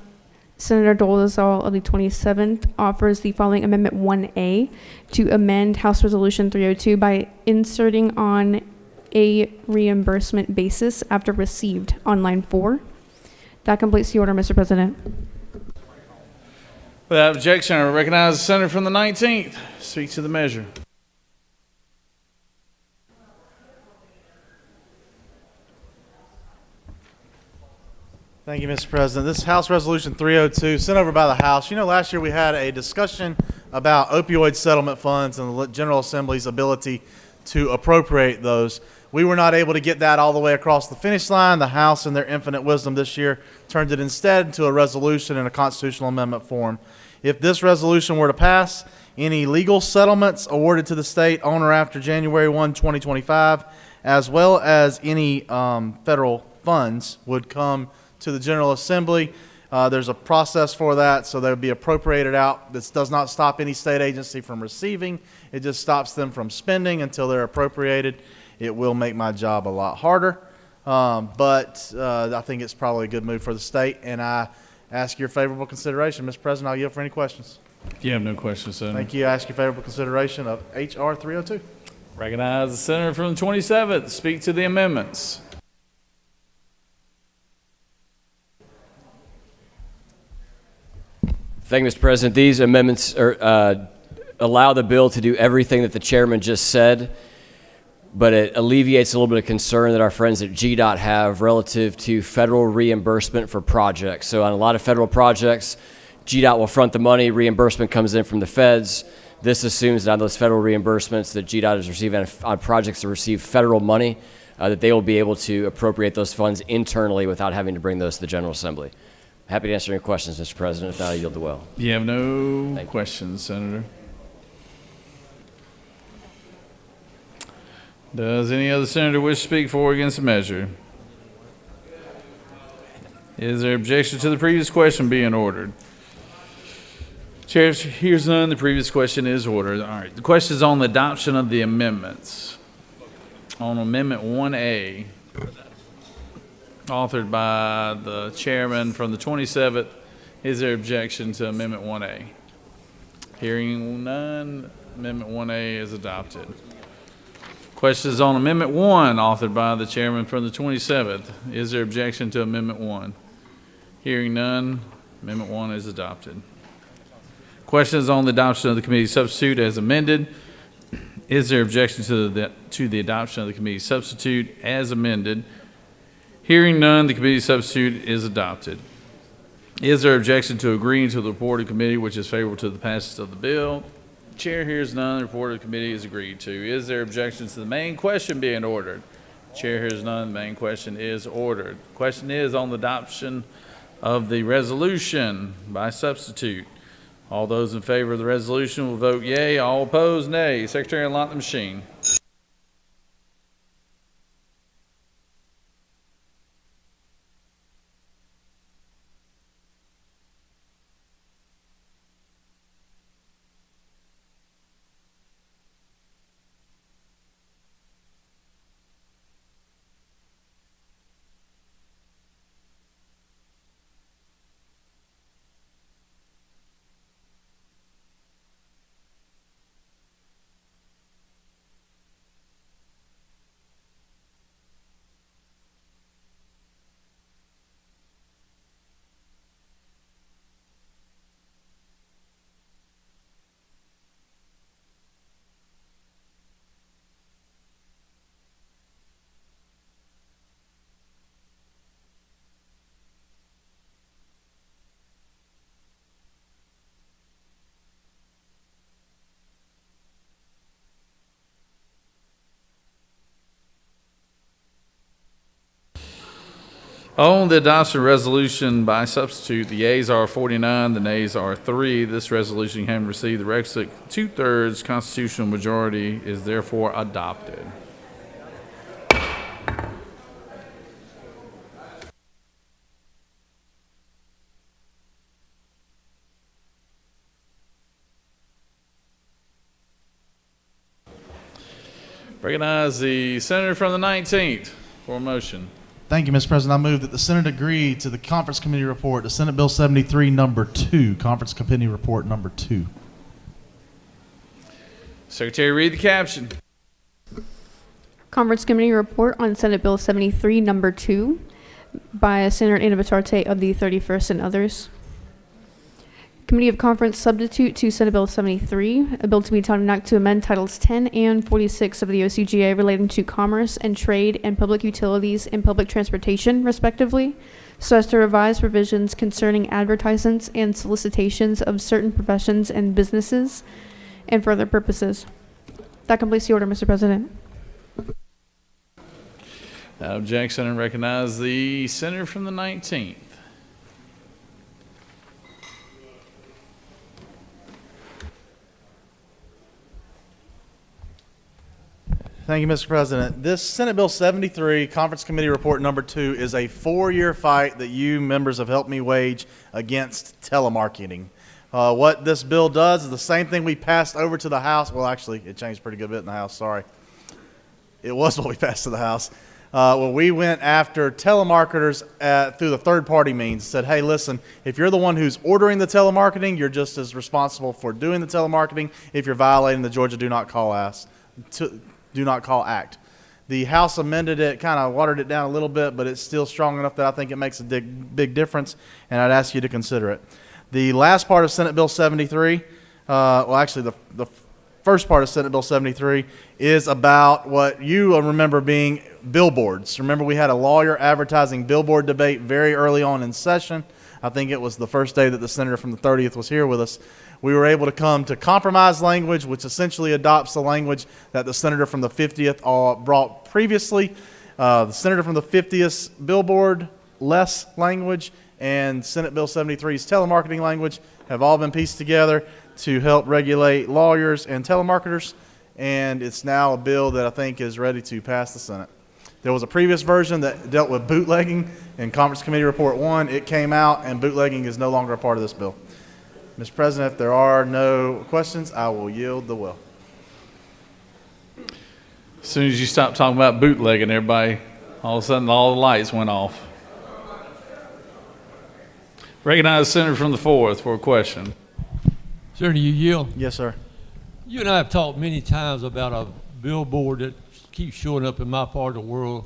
Senator Dolezal of the 27th offers the following Amendment 1A to amend House Resolution 302 by inserting on a reimbursement basis after received on line 4. That completes the order, Mr. President. Without objection, I recognize the senator from the 19th. Speak to the measure. Thank you, Mr. President. This is House Resolution 302, sent over by the House. You know, last year we had a discussion about opioid settlement funds and the General Assembly's ability to appropriate those. We were not able to get that all the way across the finish line. The House, in their infinite wisdom this year, turned it instead into a resolution in a constitutional amendment form. If this resolution were to pass, any legal settlements awarded to the state on or after January 1, 2025, as well as any federal funds would come to the General Assembly. There's a process for that, so they would be appropriated out. This does not stop any state agency from receiving. It just stops them from spending until they're appropriated. It will make my job a lot harder, but I think it's probably a good move for the state, and I ask your favorable consideration. Mr. President, I'll yield for any questions. You have no questions, Senator. Thank you. I ask your favorable consideration of H.R. 302. Recognize the senator from the 27th. Speak to the amendments. Thank you, Mr. President. These amendments allow the bill to do everything that the chairman just said, but it alleviates a little bit of concern that our friends at GDOT have relative to federal reimbursement for projects. So on a lot of federal projects, GDOT will front the money, reimbursement comes in from the feds. This assumes that on those federal reimbursements that GDOT is receiving on projects that receive federal money, that they will be able to appropriate those funds internally without having to bring those to the General Assembly. Happy to answer any questions, Mr. President. If not, I yield the well. You have no questions, Senator. Does any other senator wish to speak for or against the measure? Is there objection to the previous question being ordered? Chair hears none. The previous question is ordered. All right. The question is on the adoption of the amendments. On Amendment 1A, authored by the chairman from the 27th. Is there objection to Amendment 1A? Hearing none, Amendment 1A is adopted. Questions on Amendment 1, authored by the chairman from the 27th. Is there objection to Amendment 1? Hearing none, Amendment 1 is adopted. Questions on the adoption of the committee substitute as amended? Is there objection to the adoption of the committee substitute as amended? Hearing none, the committee substitute is adopted. Is there objection to agreeing to the report of committee which is favorable to the passage of the bill? Chair hears none. The report of the committee is agreed to. Is there objection to the main question being ordered? Chair hears none. The main question is ordered. Question is on the adoption of the resolution by substitute. All those in favor of the resolution will vote yea. All opposed, nay. Secretary, unlock the machine. On the adoption resolution by substitute, the yeas are 49, the nays are 3. This resolution having received the requisite 2/3 constitutional majority is therefore adopted. Recognize the senator from the 19th for a motion. Thank you, Mr. President. I move that the Senate agree to the Conference Committee report, to Senate Bill 73, number 2, Conference Committee report number 2. Secretary, read the caption. Conference Committee report on Senate Bill 73, number 2, by Senator Anna Batarte of the 31st and others. Committee of Conference substitute to Senate Bill 73, a bill to be titled an act to amend Titles 10 and 46 of the OCGA relating to commerce and trade and public utilities and public transportation, respectively, so as to revise provisions concerning advertisements and solicitations of certain professions and businesses and for other purposes. That completes the order, Mr. President. Without objection, and recognize the senator from the 19th. Thank you, Mr. President. This Senate Bill 73, Conference Committee Report number 2, is a 4-year fight that you members have helped me wage against telemarketing. What this bill does is the same thing we passed over to the House. Well, actually, it changed pretty good bit in the House, sorry. It was what we passed to the House. When we went after telemarketers through the third-party means, said, hey, listen, if you're the one who's ordering the telemarketing, you're just as responsible for doing the telemarketing if you're violating the Georgia Do Not Call Act. The House amended it, kind of watered it down a little bit, but it's still strong enough that I think it makes a big difference, and I'd ask you to consider it. The last part of Senate Bill 73, well, actually, the first part of Senate Bill 73 is about what you remember being billboards. Remember, we had a lawyer advertising billboard debate very early on in session. I think it was the first day that the senator from the 30th was here with us. We were able to come to compromise language, which essentially adopts the language that the senator from the 50th brought previously. The senator from the 50th billboard less language and Senate Bill 73's telemarketing language have all been pieced together to help regulate lawyers and telemarketers, and it's now a bill that I think is ready to pass the Senate. There was a previous version that dealt with bootlegging in Conference Committee Report 1. It came out, and bootlegging is no longer a part of this bill. Mr. President, if there are no questions, I will yield the will. As soon as you stopped talking about bootlegging, everybody, all of a sudden, all the lights went off. Recognize the senator from the 4th for a question. Sir, do you yield? Yes, sir. You and I have talked many times about a billboard that keeps showing up in my part of the world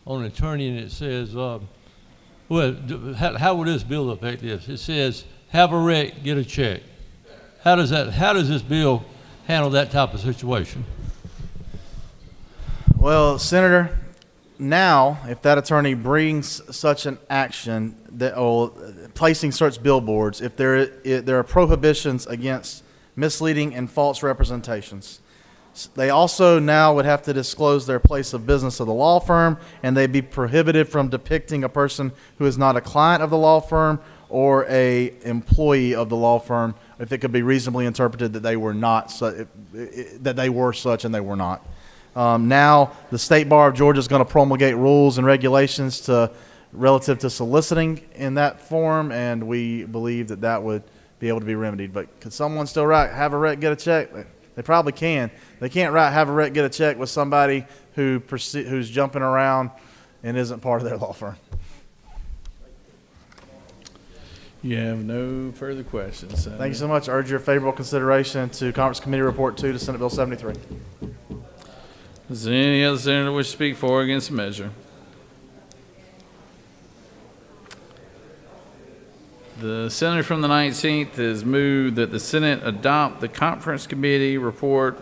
on an attorney, and it says, Well, how would this bill affect this? It says, have a wreck, get a check. How does this bill handle that type of situation? Well, Senator, now if that attorney brings such an action placing such billboards, if there are prohibitions against misleading and false representations, they also now would have to disclose their place of business of the law firm, and they'd be prohibited from depicting a person who is not a client of the law firm or a employee of the law firm if it could be reasonably interpreted that they were not that they were such and they were not. Now the State Bar of Georgia is going to promulgate rules and regulations relative to soliciting in that form, and we believe that would be able to be remedied. But could someone still write have a wreck, get a check? They probably can. They can't write have a wreck, get a check with somebody who's jumping around and isn't part of their law firm. You have no further questions, Senator. Thank you so much. I urge your favorable consideration to Conference Committee Report 2 to Senate Bill 73. Is there any other senator wish to speak for or against the measure? The senator from the 19th has moved that the Senate adopt the Conference Committee Report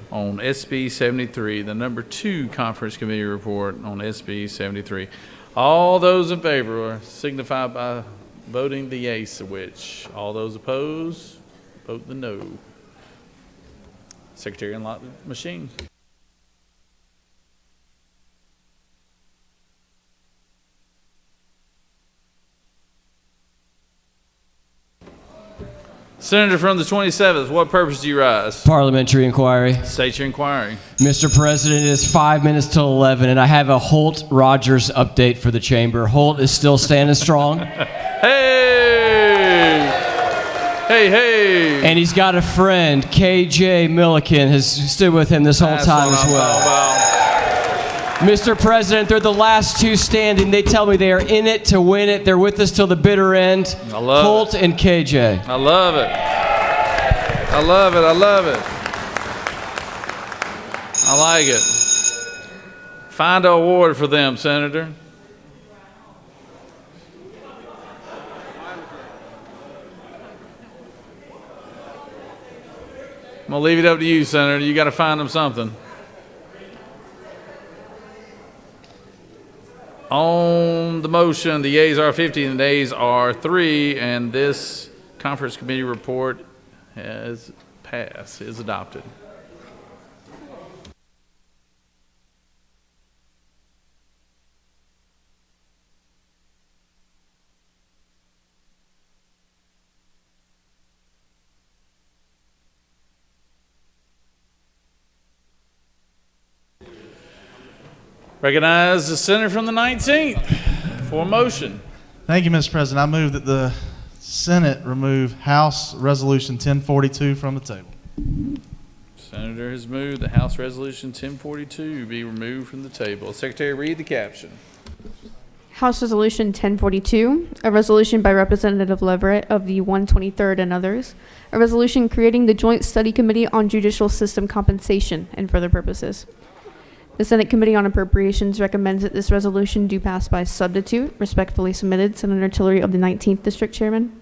on SB 73, the number 2 Conference Committee Report on SB 73. All those in favor signify by voting the yea switch. All those opposed, vote the no. Secretary, unlock the machine. Senator from the 27th, what purpose do you rise? Parliamentary inquiry. State your inquiry. Mr. President, it is 5 minutes till 11, and I have a Holt-Rogers update for the chamber. Holt is still standing strong. Hey! Hey, hey! And he's got a friend, KJ Milliken, has stood with him this whole time as well. Mr. President, they're the last 2 standing. They tell me they are in it to win it. They're with us till the bitter end. I love Holt it. and KJ. I love it. I love it. I love it. I like it. Find an award for them, Senator. I'm going to leave it up to you, Senator. You got to find them something. On the motion, the yeas are 50 and the nays are 3, and this Conference Committee report has passed, is adopted. Recognize the senator from the 19th for a motion. Thank you, Mr. President. I move that the Senate remove House Resolution 1042 from the table. Senator has moved that House Resolution 1042 be removed from the table. Secretary, read the caption. House Resolution 1042, a resolution by Representative Leverett of the 123rd and others, a resolution creating the Joint Study Committee on Judicial System Compensation and further purposes. The Senate Committee on Appropriations recommends that this resolution do pass by substitute. Respectfully submitted, Senator Tillery of the 19th District Chairman.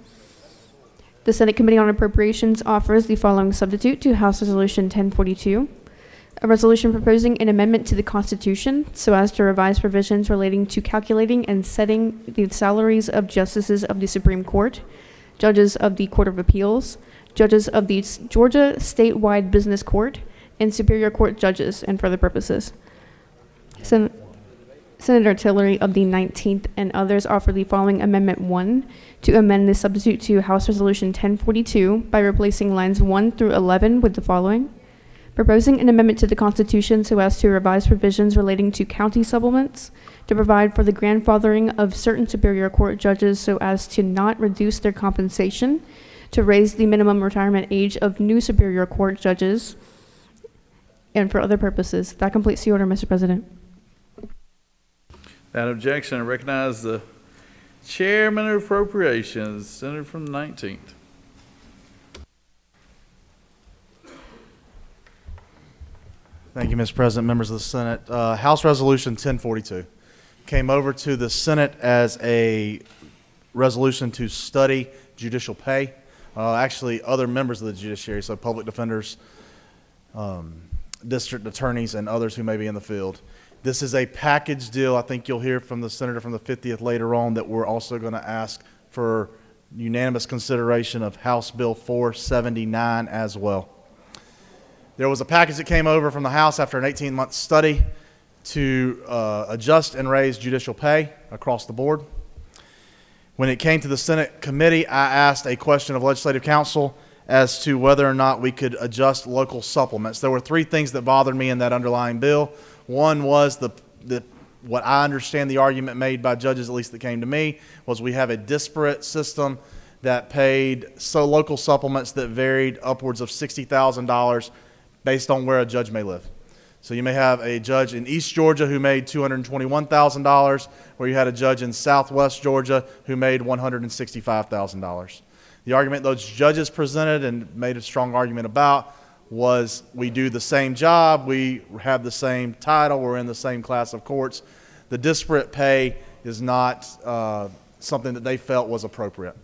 The Senate Committee on Appropriations offers the following substitute to House Resolution 1042. A resolution proposing an amendment to the Constitution so as to revise provisions relating to calculating and setting the salaries of justices of the Supreme Court, judges of the Court of Appeals, judges of the Georgia Statewide Business Court, and Superior Court judges and further purposes. Senator Tillery of the 19th and others offer the following Amendment 1 to amend the substitute to House Resolution 1042 by replacing lines 1 through 11 with the following. Proposing an amendment to the Constitution so as to revise provisions relating to county supplements, to provide for the grandfathering of certain Superior Court judges so as to not reduce their compensation, to raise the minimum retirement age of new Superior Court judges, and for other purposes. That completes the order, Mr. President. Without objection, I recognize the Chairman of Appropriations, Senator from the 19th. Thank you, Mr. President, members of the Senate. House Resolution 1042. came over to the Senate as a resolution to study judicial pay. Actually, other members of the judiciary, so public defenders, district attorneys, and others who may be in the field. This is a package deal. I think you'll hear from the senator from the 50th later on that we're also going to ask for unanimous consideration of House Bill 479 as well. There was a package that came over from the House after an 18-month study to adjust and raise judicial pay across the board. When it came to the Senate committee, I asked a question of legislative counsel as to whether or not we could adjust local supplements. There were three things that bothered me in that underlying bill. One was what I understand the argument made by judges, at least that came to me, was we have a disparate system that paid local supplements that varied upwards of $60,000 based on where a judge may live. So you may have a judge in East Georgia who made $221,000, where you had a judge in Southwest Georgia who made $165,000. The argument those judges presented and made a strong argument about was we do the same job, we have the same title, we're in the same class of courts. The disparate pay is not something that they felt was appropriate.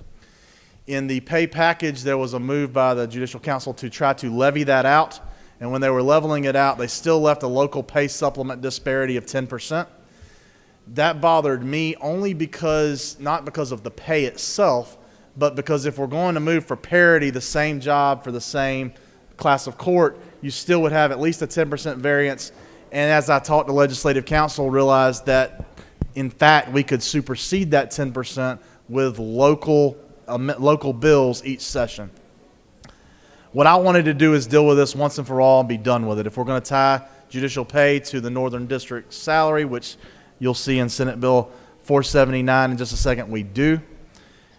In the pay package, there was a move by the Judicial Council to try to levy that out. And when they were leveling it out, they still left a local pay supplement disparity of 10%. That bothered me only not because of the pay itself, but because if we're going to move for parity, the same job for the same class of court, you still would have at least a 10% variance. And as I talked to legislative counsel, realized that, in fact, we could supersede that 10% with local bills each session. What I wanted to do is deal with this once and for all and be done with it. If we're going to tie judicial pay to the Northern District salary, which you'll see in Senate Bill 479 in just a second, we do.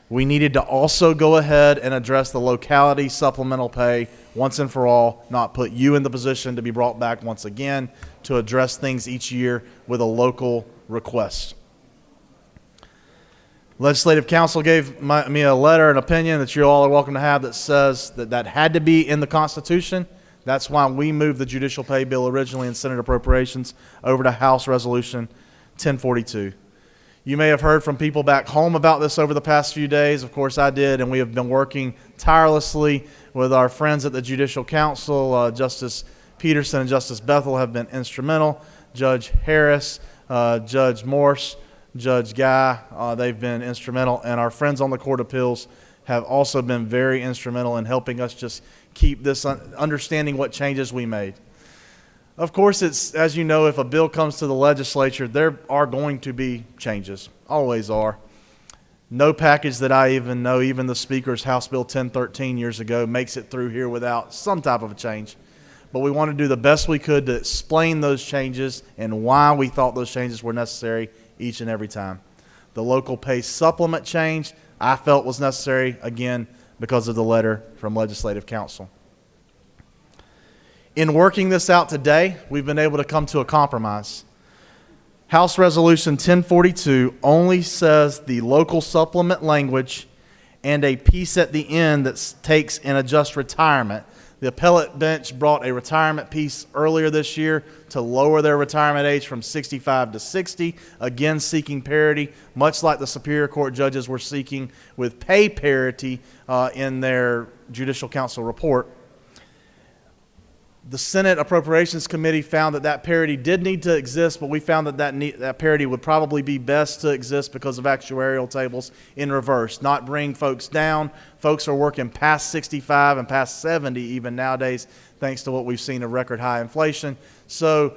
We needed to also go ahead and address the locality supplemental pay once and for all, not put you in the position to be brought back once again to address things each year with a local request. Legislative counsel gave me a letter, an opinion that you all are welcome to have that says that had to be in the Constitution. That's why we moved the judicial pay bill originally in Senate Appropriations over to House Resolution 1042. You may have heard from people back home about this over the past few days. Of course, I did, and we have been working tirelessly with our friends at the Judicial Council. Justice Peterson and Justice Bethel have been instrumental. Judge Harris, Judge Morse, Judge Guy, they've been instrumental. And our friends on the Court of Appeals have also been very instrumental in helping us just keep this understanding what changes we made. Of course, it's, as you know, if a bill comes to the legislature, there are going to be changes. Always are. No package that I even know, even the Speaker's House Bill 1013 years ago, makes it through here without some type of a change. But we want to do the best we could to explain those changes and why we thought those changes were necessary each and every time. The local pay supplement change I felt was necessary, again, because of the letter from Legislative Counsel. In working this out today, we've been able to come to a compromise. House Resolution 1042 only says the local supplement language and a piece at the end that takes and adjusts retirement. The appellate bench brought a retirement piece earlier this year to lower their retirement age from 65 to 60, again seeking parity, much like the Superior Court judges were seeking with pay parity in their Judicial Council report. The Senate Appropriations Committee found that parity did need to exist, but we found that parity would probably be best to exist because of actuarial tables in reverse, not bring folks down. Folks are working past 65 and past 70 even nowadays, thanks to what we've seen of record high inflation. So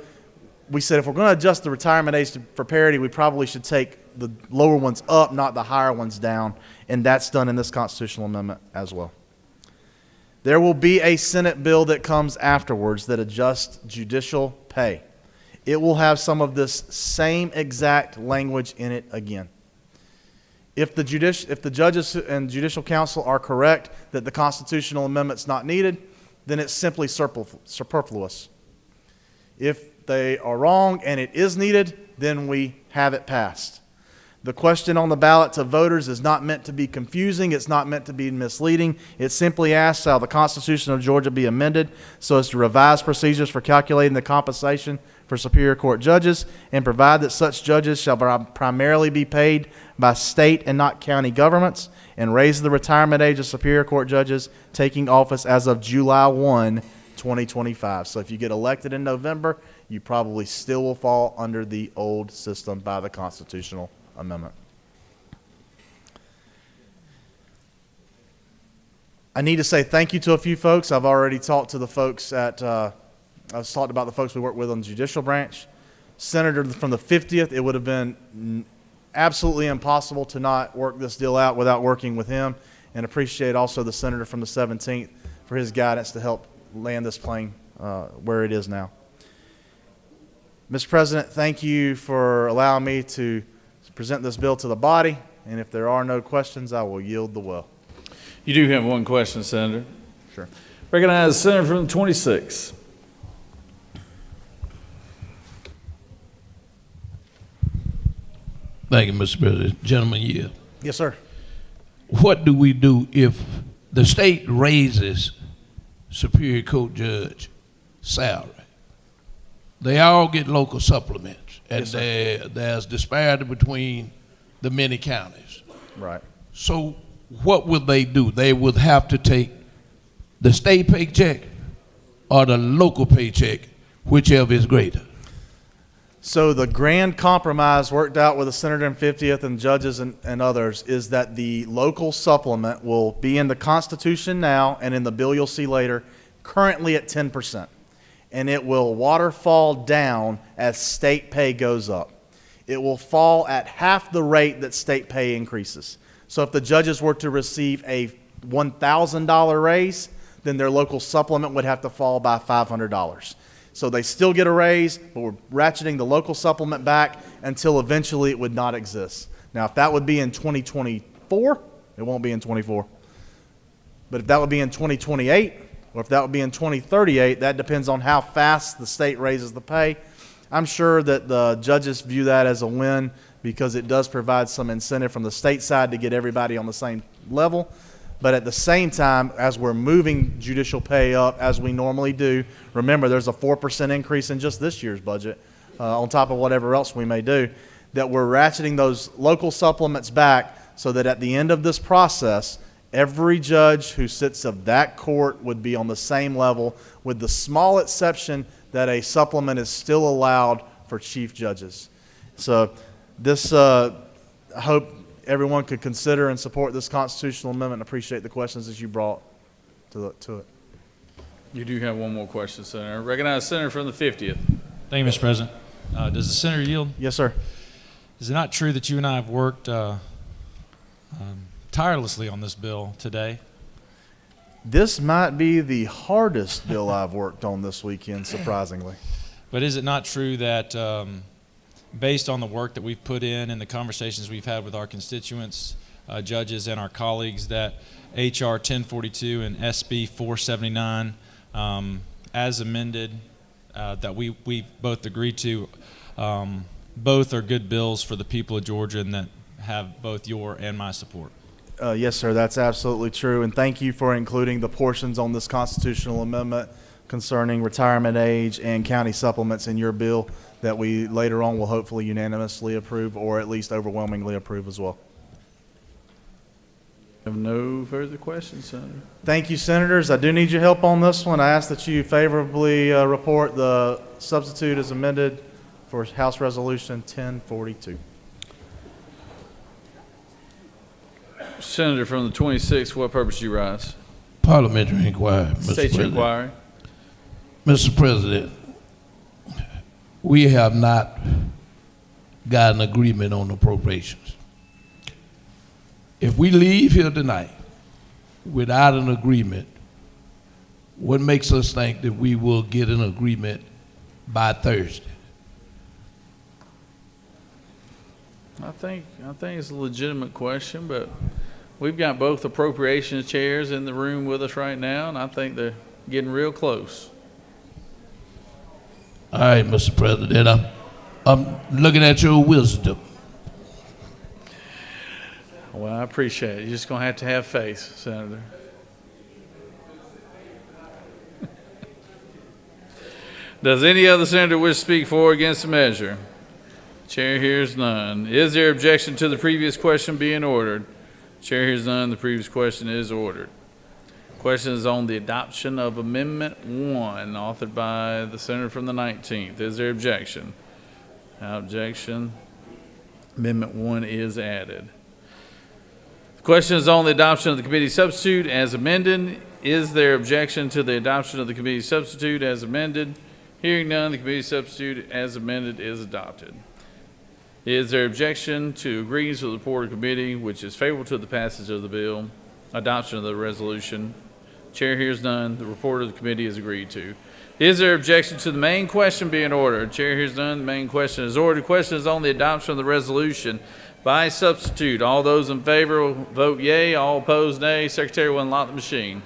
we said if we're going to adjust the retirement age for parity, we probably should take the lower ones up, not the higher ones down, and that's done in this constitutional amendment as well. There will be a Senate bill that comes afterwards that adjusts judicial pay. It will have some of this same exact language in it again. If the judges and Judicial Council are correct that the constitutional amendment's not needed, then it's simply superfluous. If they are wrong and it is needed, then we have it passed. The question on the ballot to voters is not meant to be confusing. It's not meant to be misleading. It simply asks how the Constitution of Georgia be amended so as to revise procedures for calculating the compensation for Superior Court judges and provide that such judges shall primarily be paid by state and not county governments, and raise the retirement age of Superior Court judges taking office as of July 1, 2025. So if you get elected in November, you probably still will fall under the old system by the constitutional amendment. I need to say thank you to a few folks. I've already talked to the folks at, I was talked about the folks we work with on the judicial branch. Senator from the 50th, it would have been absolutely impossible to not work this deal out without working with him, and appreciate also the senator from the 17th for his guidance to help land this plane where it is now. Mr. President, thank you for allowing me to present this bill to the body, and if there are no questions, I will yield the well. You do have one question, Senator. Sure. Recognize the senator from the 26th. Thank you, Mr. President. Gentleman Yield. Yes, sir. What do we do if the state raises Superior Court judge salary? They all get local supplements, and Yes, there's disparity between the many counties. Right. So what would they do? They would have to take the state paycheck or the local paycheck, whichever is greater. So the grand compromise worked out with the senator and 50th and judges and others is that the local supplement will be in the Constitution now and in the bill you'll see later, currently at 10%. And it will waterfall down as state pay goes up. It will fall at half the rate that state pay increases. So if the judges were to receive a $1,000 raise, then their local supplement would have to fall by $500. So they still get a raise, but we're ratcheting the local supplement back until eventually it would not exist. Now, if that would be in 2024, it won't be in 24. But if that would be in 2028, or if that would be in 2038, that depends on how fast the state raises the pay. I'm sure that the judges view that as a win because it does provide some incentive from the state side to get everybody on the same level. But at the same time, as we're moving judicial pay up, as we normally do, remember there's a 4% increase in just this year's budget, on top of whatever else we may do, that we're ratcheting those local supplements back so that at the end of this process, every judge who sits of that court would be on the same level, with the small exception that a supplement is still allowed for chief judges. So this, I hope everyone could consider and support this constitutional amendment, and appreciate the questions that you brought to it. You do have one more question, Senator. Recognize the senator from the 50th. Thank you, Mr. President. Does the senator yield? Yes, sir. Is it not true that you and I have worked tirelessly on this bill today? This might be the hardest bill I've worked on this weekend, surprisingly. But is it not true that based on the work that we've put in and the conversations we've had with our constituents, judges, and our colleagues, that H.R. 1042 and SB 479, as amended, that we both agreed to, both are good bills for the people of Georgia and that have both your and my support? Yes, sir, that's absolutely true. And thank you for including the portions on this constitutional amendment concerning retirement age and county supplements in your bill that we later on will hopefully unanimously approve, or at least overwhelmingly approve as well. I have no further questions, Senator. Thank you, Senators. I do need your help on this one. I ask that you favorably report the substitute as amended for House Resolution 1042. Senator from the 26th, what purpose do you rise? Parliamentary inquiry, Mr. State your President. inquiry. Mr. President, we have not got an agreement on appropriations. If we leave here tonight without an agreement, what makes us think that we will get an agreement by Thursday? I think it's a legitimate question, but we've got both appropriations chairs in the room with us right now, and I think they're getting real close. All right, Mr. President, I'm looking at your wisdom. Well, I appreciate it. You're just going to have faith, Senator. Does any other senator wish to speak for or against the measure? Chair hears none. Is there objection to the previous question being ordered? Chair hears none. The previous question is ordered. Question is on the adoption of Amendment 1, authored by the senator from the 19th. Is there objection? Without objection. Amendment 1 is added. The question is on the adoption of the committee substitute as amended. Is there objection to the adoption of the committee substitute as amended? Hearing none, the committee substitute as amended is adopted. Is there objection to agreeing to the report of committee, which is favorable to the passage of the bill, adoption of the resolution? Chair hears none. The report of the committee is agreed to. Is there objection to the main question being ordered? Chair hears none. The main question is ordered. The question is on the adoption of the resolution by substitute. All those in favor will vote yea. All opposed, nay. Secretary will unlock the machine.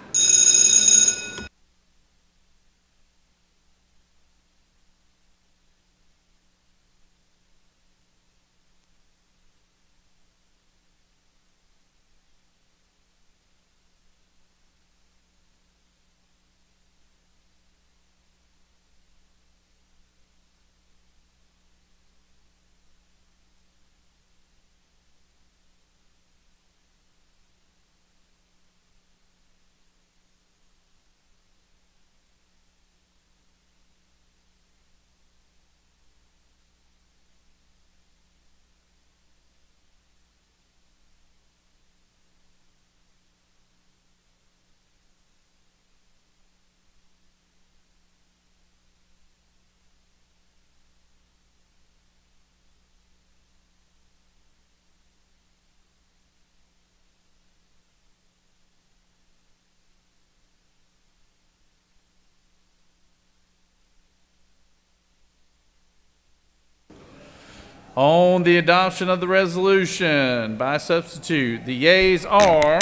On the adoption of the resolution by substitute, the yeas are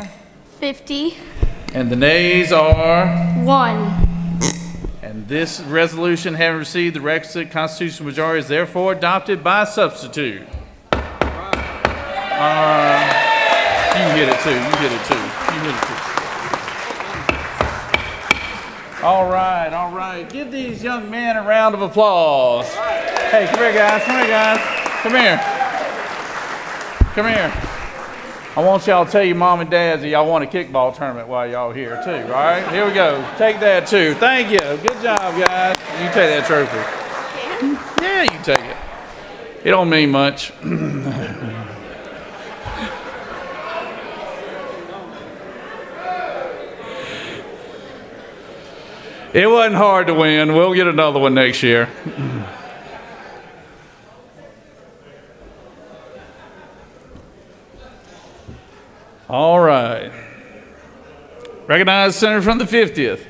50. and the nays are 1. And this resolution, having received the requisite constitutional majority, is therefore adopted by substitute. You can get it too. You get it too. You get it too. All right, all right. Give these young men a round of applause. Hey, come here, guys. Come here, guys. Come here. Come here. I want y'all to tell your mom and dad that y'all won a kickball tournament while y'all here too, all right? Here we go. Take that too. Thank you. Good job, guys. You take that trophy. Yeah, you take it. It don't mean much. It wasn't hard to win. We'll get another one next year. All right. Recognize the senator from the 50th.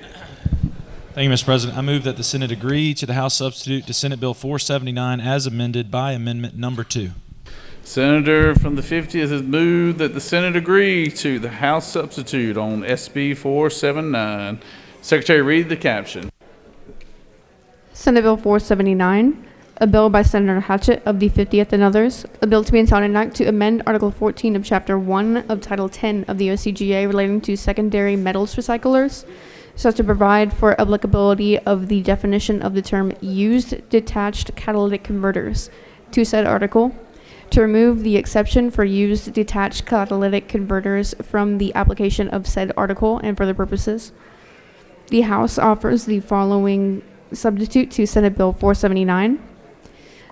Thank you, Mr. President. I move that the Senate agree to the House substitute to Senate Bill 479 as amended by Amendment Number 2. Senator from the 50th has moved that the Senate agree to the House substitute on SB 479. Secretary, read the caption. Senate Bill 479, a bill by Senator Hatchett of the 50th and others, a bill to be entitled an act to amend Article 14 of Chapter 1 of Title 10 of the OCGA relating to secondary metals recyclers, so as to provide for applicability of the definition of the term used detached catalytic converters to said article, to remove the exception for used detached catalytic converters from the application of said article and for other purposes. The House offers the following substitute to Senate Bill 479.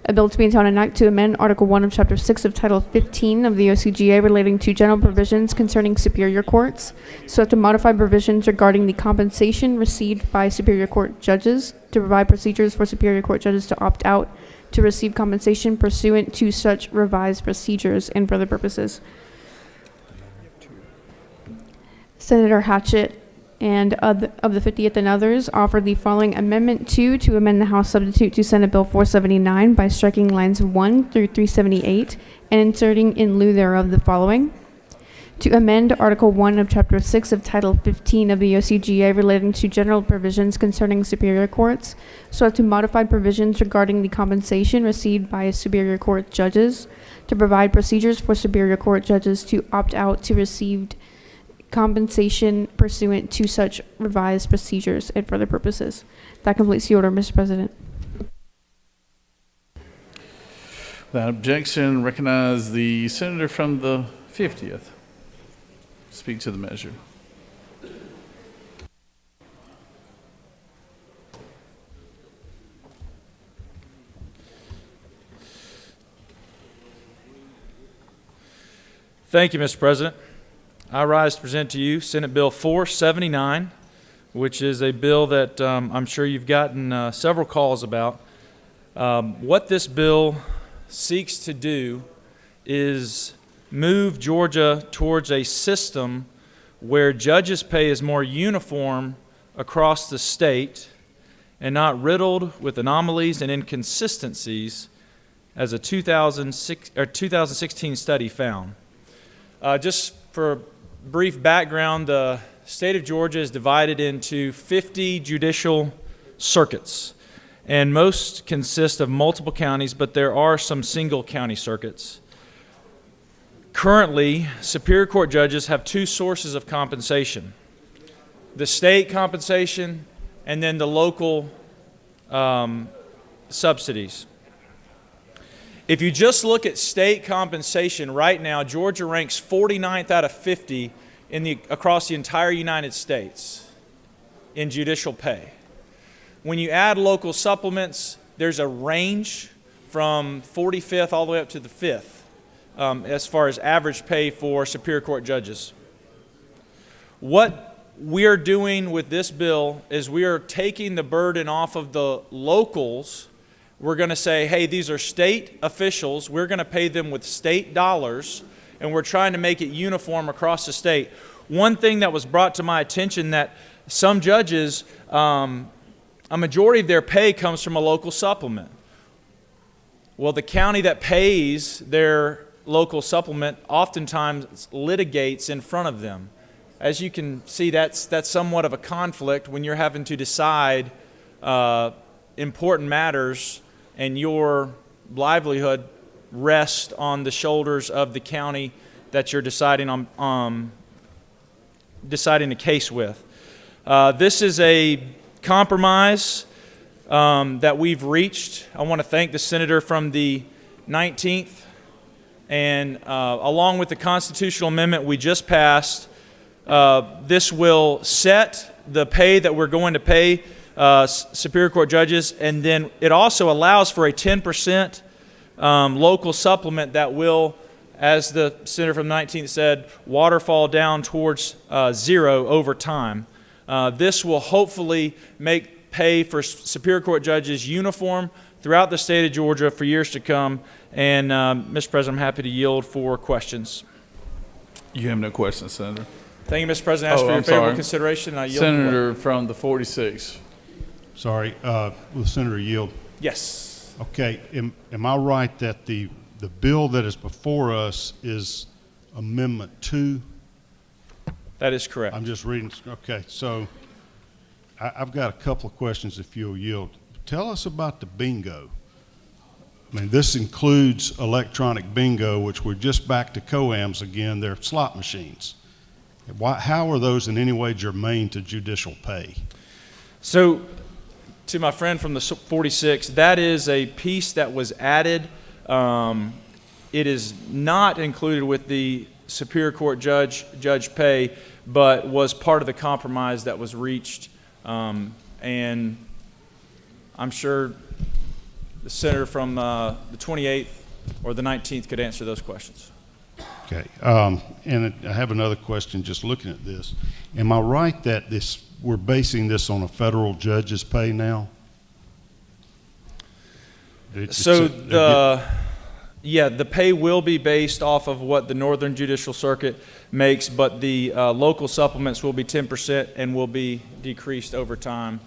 A bill to be entitled an act to amend Article 1 of Chapter 6 of Title 15 of the OCGA relating to general provisions concerning superior courts, so as to modify provisions regarding the compensation received by superior court judges, to provide procedures for superior court judges to opt out to receive compensation pursuant to such revised procedures and for other purposes. Senator Hatchett and of the 50th and others offer the following Amendment 2 to amend the House substitute to Senate Bill 479 by striking lines 1 through 378 and inserting in lieu thereof the following. to amend Article 1 of Chapter 6 of Title 15 of the OCGA relating to general provisions concerning superior courts, so as to modify provisions regarding the compensation received by superior court judges, to provide procedures for superior court judges to opt out to received compensation pursuant to such revised procedures and for other purposes. That completes the order, Mr. President. Without objection, recognize the senator from the 50th. Speak to the measure. Thank you, Mr. President. I rise to present to you Senate Bill 479, which is a bill that I'm sure you've gotten several calls about. What this bill seeks to do is move Georgia towards a system where judges' pay is more uniform across the state and not riddled with anomalies and inconsistencies as a 2016 study found. Just for brief background, the state of Georgia is divided into 50 judicial circuits, and most consist of multiple counties, but there are some single county circuits. Currently, Superior Court judges have two sources of compensation: the state compensation and then the local subsidies. If you just look at state compensation right now, Georgia ranks 49th out of 50 across the entire United States in judicial pay. When you add local supplements, there's a range from 45th all the way up to the 5th as far as average pay for Superior Court judges. What we are doing with this bill is we are taking the burden off of the locals. We're going to say, hey, these are state officials. We're going to pay them with state dollars, and we're trying to make it uniform across the state. One thing that was brought to my attention that some judges, a majority of their pay comes from a local supplement. Well, the county that pays their local supplement oftentimes litigates in front of them. As you can see, that's somewhat of a conflict when you're having to decide important matters and your livelihood rests on the shoulders of the county that you're deciding on deciding a case with. This is a compromise that we've reached. I want to thank the senator from the 19th, and along with the constitutional amendment we just passed, this will set the pay that we're going to pay Superior Court judges, and then it also allows for a 10% local supplement that will, as the senator from the 19th said, waterfall down towards zero over time. This will hopefully make pay for Superior Court judges uniform throughout the state of Georgia for years to come. And, Mr. President, I'm happy to yield for questions. You have no questions, Senator. Thank you, Mr. President. I ask for your favorable consideration. And I yield. Senator from the 46. Sorry, will the senator yield? Yes. Okay, am I right that the bill that is before us is Amendment 2? That is correct. I'm just reading. Okay, so I've got a couple of questions if you'll yield. Tell us about the bingo. I mean, this includes electronic bingo, which we're just back to COAMs again. They're slot machines. How are those in any way germane to judicial pay? So, to my friend from the 46, that is a piece that was added. It is not included with the Superior Court judge pay, but was part of the compromise that was reached. And I'm sure the senator from the 28th or the 19th could answer those questions. Okay, and I have another question just looking at this. Am I right that we're basing this on a federal judge's pay now? The pay will be based off of what the Northern Judicial Circuit makes, but the local supplements will be 10% and will be decreased over time.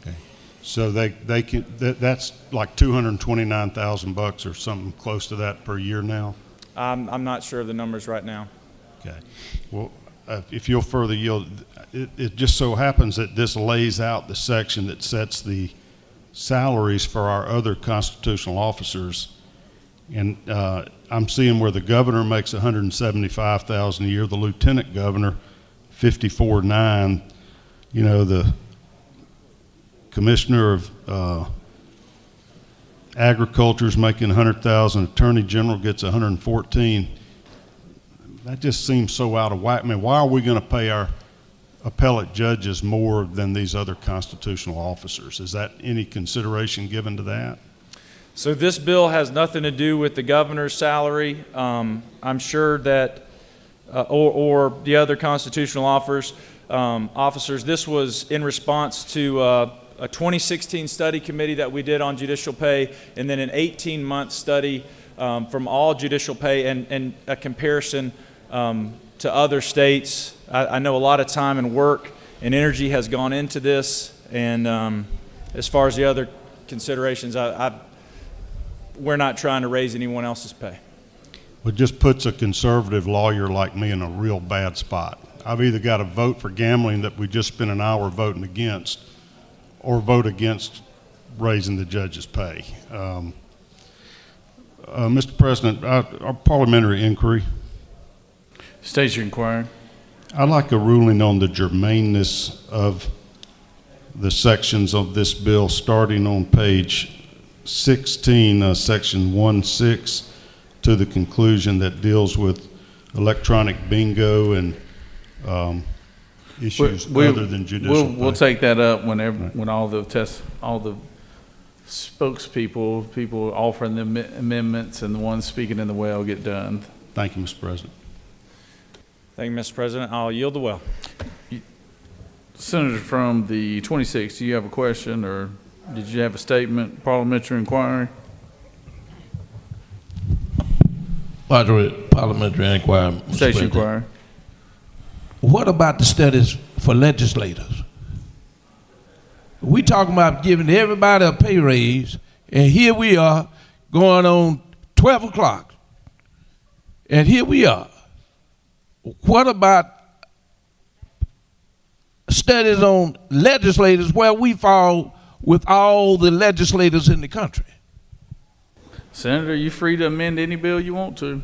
Okay, so they can that's like $229,000 or something close to that per year now. I'm not sure of the numbers right now. Okay. Well, if you'll further yield, it just so happens that this lays out the section that sets the salaries for our other constitutional officers. And I'm seeing where the governor makes $175,000 a year, the lieutenant governor $54,900. You know, the commissioner of agriculture is making $100,000. Attorney general gets $114,000. That just seems so out of whack. I mean, why are we going to pay our appellate judges more than these other constitutional officers? Is that any consideration given to that? So this bill has nothing to do with the governor's salary. I'm sure that, or the other constitutional officers. This was in response to a 2016 study committee that we did on judicial pay, and then an 18-month study from all judicial pay and a comparison to other states. I know a lot of time and work and energy has gone into this, and as far as the other considerations, we're not trying to raise anyone else's pay. It just puts a conservative lawyer like me in a real bad spot. I've either got to vote for gambling that we just spent an hour voting against, or vote against raising the judge's pay. Mr. President, our parliamentary inquiry. State your inquiry. I'd like a ruling on the germaneness of the sections of this bill starting on page 16, section 1.6, to the conclusion that deals with electronic bingo and issues other than judicial pay. We'll take that up when all the spokespeople, people offering the amendments and the ones speaking in the well get done. Thank you, Mr. President. Thank you, Mr. President. I'll yield the well. Senator from the 26th, do you have a question or did you have a statement, parliamentary inquiry? Parliamentary inquiry. Mr. State President. inquiry. What about the studies for legislators? We talking about giving everybody a pay raise, and here we are going on 12 o'clock, and here we are. What about studies on legislators where we fall with all the legislators in the country? Senator, you're free to amend any bill you want to.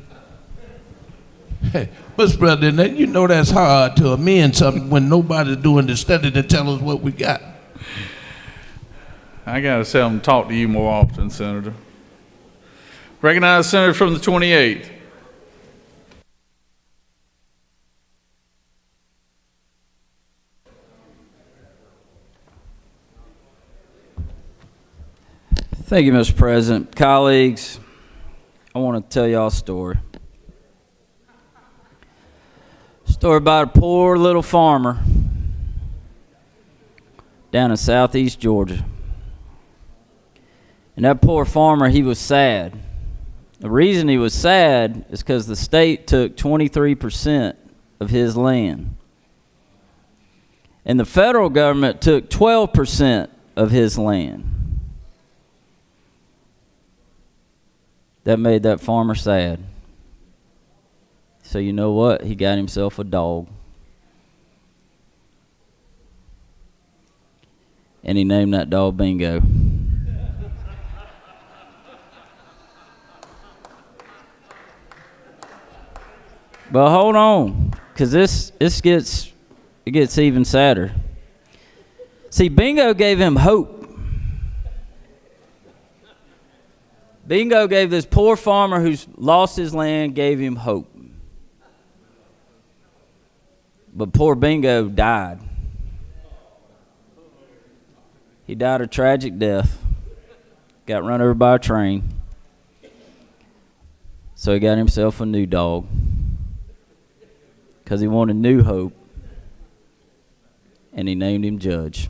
Hey, Mr. President, you know that's hard to amend something when nobody's doing the study to tell us what we got. I got to tell them to talk to you more often, Senator. Recognize Senator from the 28th. Thank you, Mr. President. Colleagues, I want to tell y'all a story. Story about a poor little farmer down in southeast Georgia. And that poor farmer, he was sad. The reason he was sad is because the state took 23% of his land. And the federal government took 12% of his land. That made that farmer sad. So you know what? He got himself a dog. And he named that dog Bingo. But hold on, because it gets even sadder. See, Bingo gave him hope. Bingo gave this poor farmer who's lost his land, gave him hope. But poor Bingo died. He died a tragic death. Got run over by a train. So he got himself a new dog. Because he wanted new hope. And he named him Judge.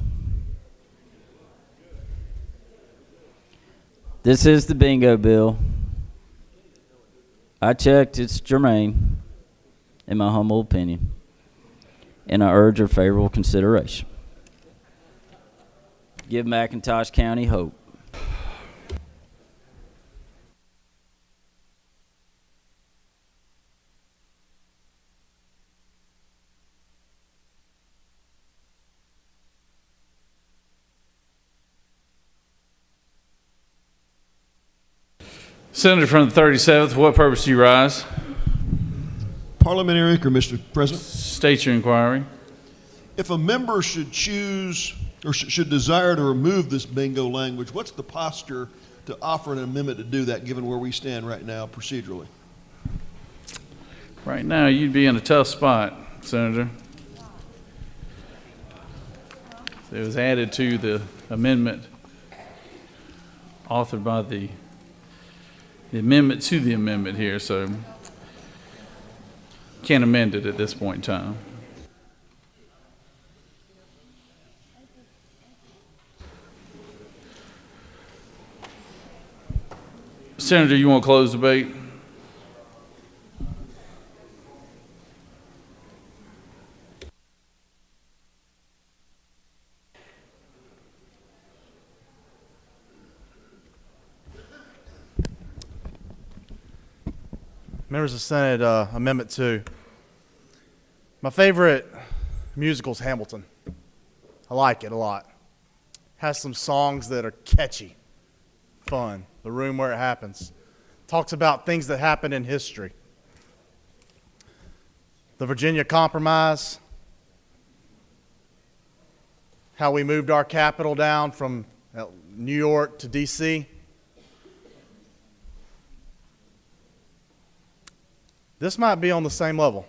This is the bingo bill. I checked, it's germane, in my humble opinion. And I urge your favorable consideration. Give McIntosh County hope. Senator from the 37th, what purpose do you rise? Parliamentary inquiry, Mr. President. State your inquiry. If a member should choose or should desire to remove this bingo language, what's the posture to offer an amendment to do that, given where we stand right now procedurally? Right now, you'd be in a tough spot, Senator. It was added to the amendment authored by the amendment to the amendment here, so can't amend it at this point in time. Senator, you want to close debate? Members of the Senate, Amendment 2. My favorite musical is Hamilton. I like it a lot. Has some songs that are catchy, fun. The Room Where It Happens. Talks about things that happened in history. The Virginia Compromise. How we moved our capital down from New York to D.C. This might be on the same level.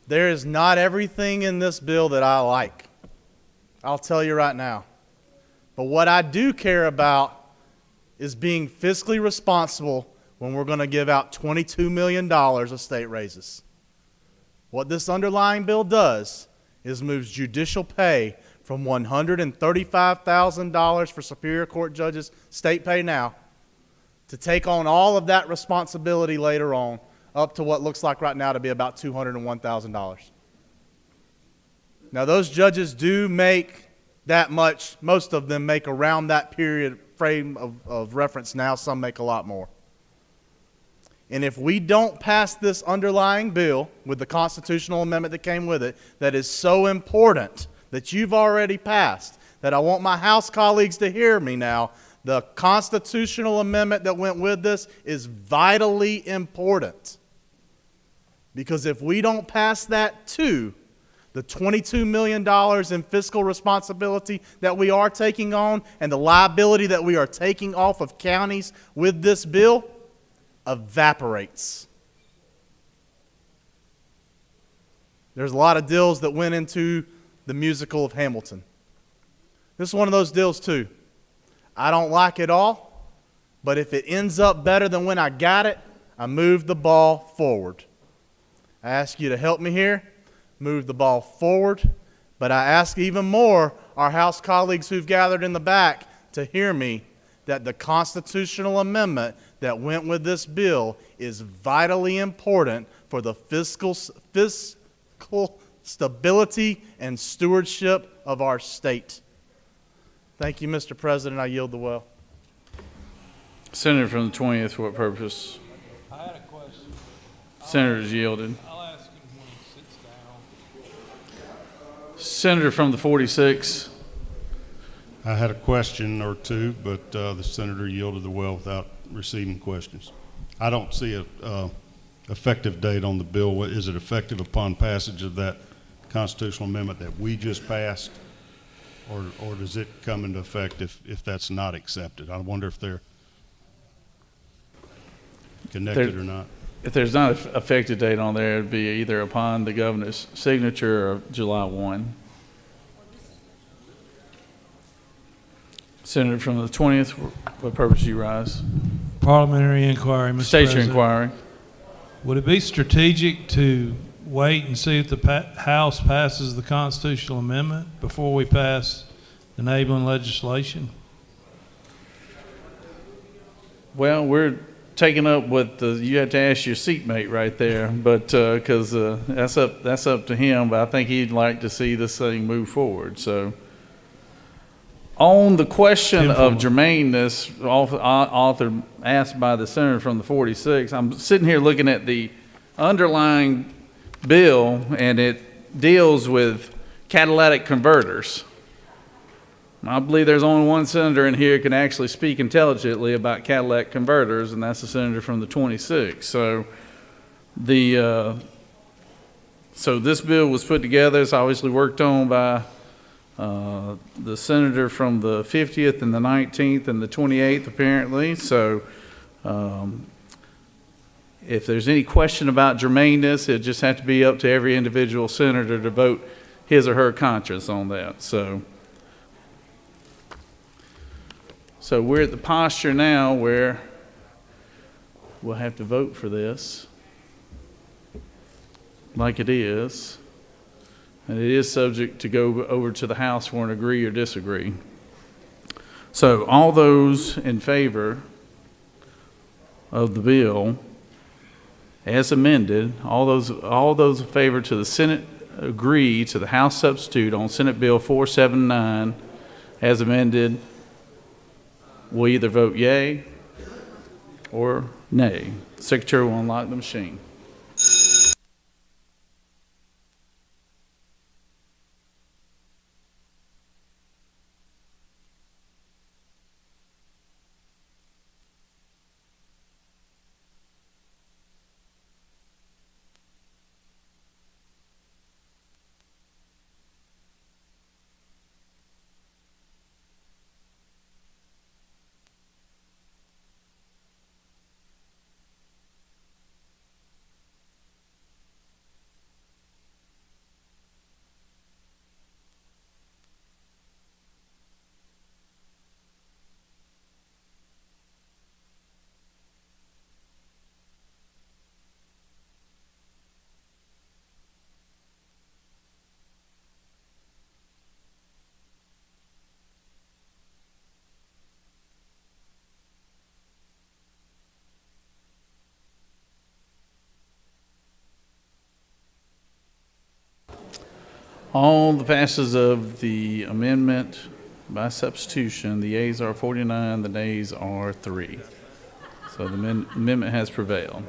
There is not everything in this bill that I like. I'll tell you right now. But what I do care about is being fiscally responsible when we're going to give out $22 million of state raises. What this underlying bill does is moves judicial pay from $135,000 for Superior Court judges, state pay now, to take on all of that responsibility later on, up to what looks like right now to be about $201,000. Now, those judges do make that much. Most of them make around that period frame of reference now. Some make a lot more. And if we don't pass this underlying bill with the constitutional amendment that came with it, that is so important that you've already passed, that I want my House colleagues to hear me now, the constitutional amendment that went with this is vitally important. Because if we don't pass that too, the $22 million in fiscal responsibility that we are taking on and the liability that we are taking off of counties with this bill evaporates. There's a lot of deals that went into the musical of Hamilton. This is one of those deals too. I don't like it all, but if it ends up better than when I got it, I move the ball forward. I ask you to help me here, move the ball forward, but I ask even more our House colleagues who've gathered in the back to hear me that the constitutional amendment that went with this bill is vitally important for the fiscal stability and stewardship of our state. Thank you, Mr. President. I yield the well. Senator from the 20th, what purpose? I had a question. Senator's yielded. I'll ask him when he sits down. Senator from the 46th. I had a question or two, but the senator yielded the well without receiving questions. I don't see a effective date on the bill. Is it effective upon passage of that constitutional amendment that we just passed, or does it come into effect if that's not accepted? I wonder if they're connected or not. If there's not an effective date on there, it'd be either upon the governor's signature or July 1. Senator from the 20th, what purpose do you rise? Parliamentary inquiry, Mr. State your President. inquiry. Would it be strategic to wait and see if the House passes the constitutional amendment before we pass enabling legislation? Well, we're taking up what you have to ask your seatmate right there, but because that's up to him. But I think he'd like to see this thing move forward. So, on the question of germaneness, author asked by the senator from the 46, I'm sitting here looking at the underlying bill, and it deals with catalytic converters. I believe there's only one senator in here who can actually speak intelligently about catalytic converters, and that's the senator from the 26th. So this bill was put together. It's obviously worked on by the senator from the 50th and the 19th and the 28th, apparently. So if there's any question about germaneness, it just have to be up to every individual senator to vote his or her conscience on that. So we're at the posture now where we'll have to vote for this like it is. And it is subject to go over to the House for an agree or disagree. So all those in favor of the bill as amended, all those in favor to the Senate agree to the House substitute on Senate Bill 479 as amended, will either vote yea or nay. The Secretary will unlock the machine. On the passes of the amendment by substitution, the yeas are 49, the nays are 3. So the amendment has prevailed.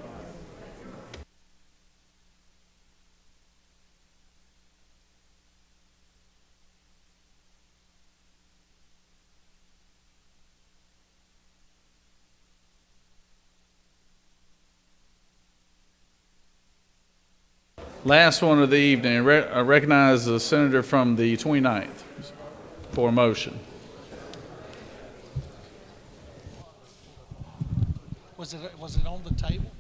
Last one of the evening, I recognize the senator from the 29th for a motion. Was it on the table?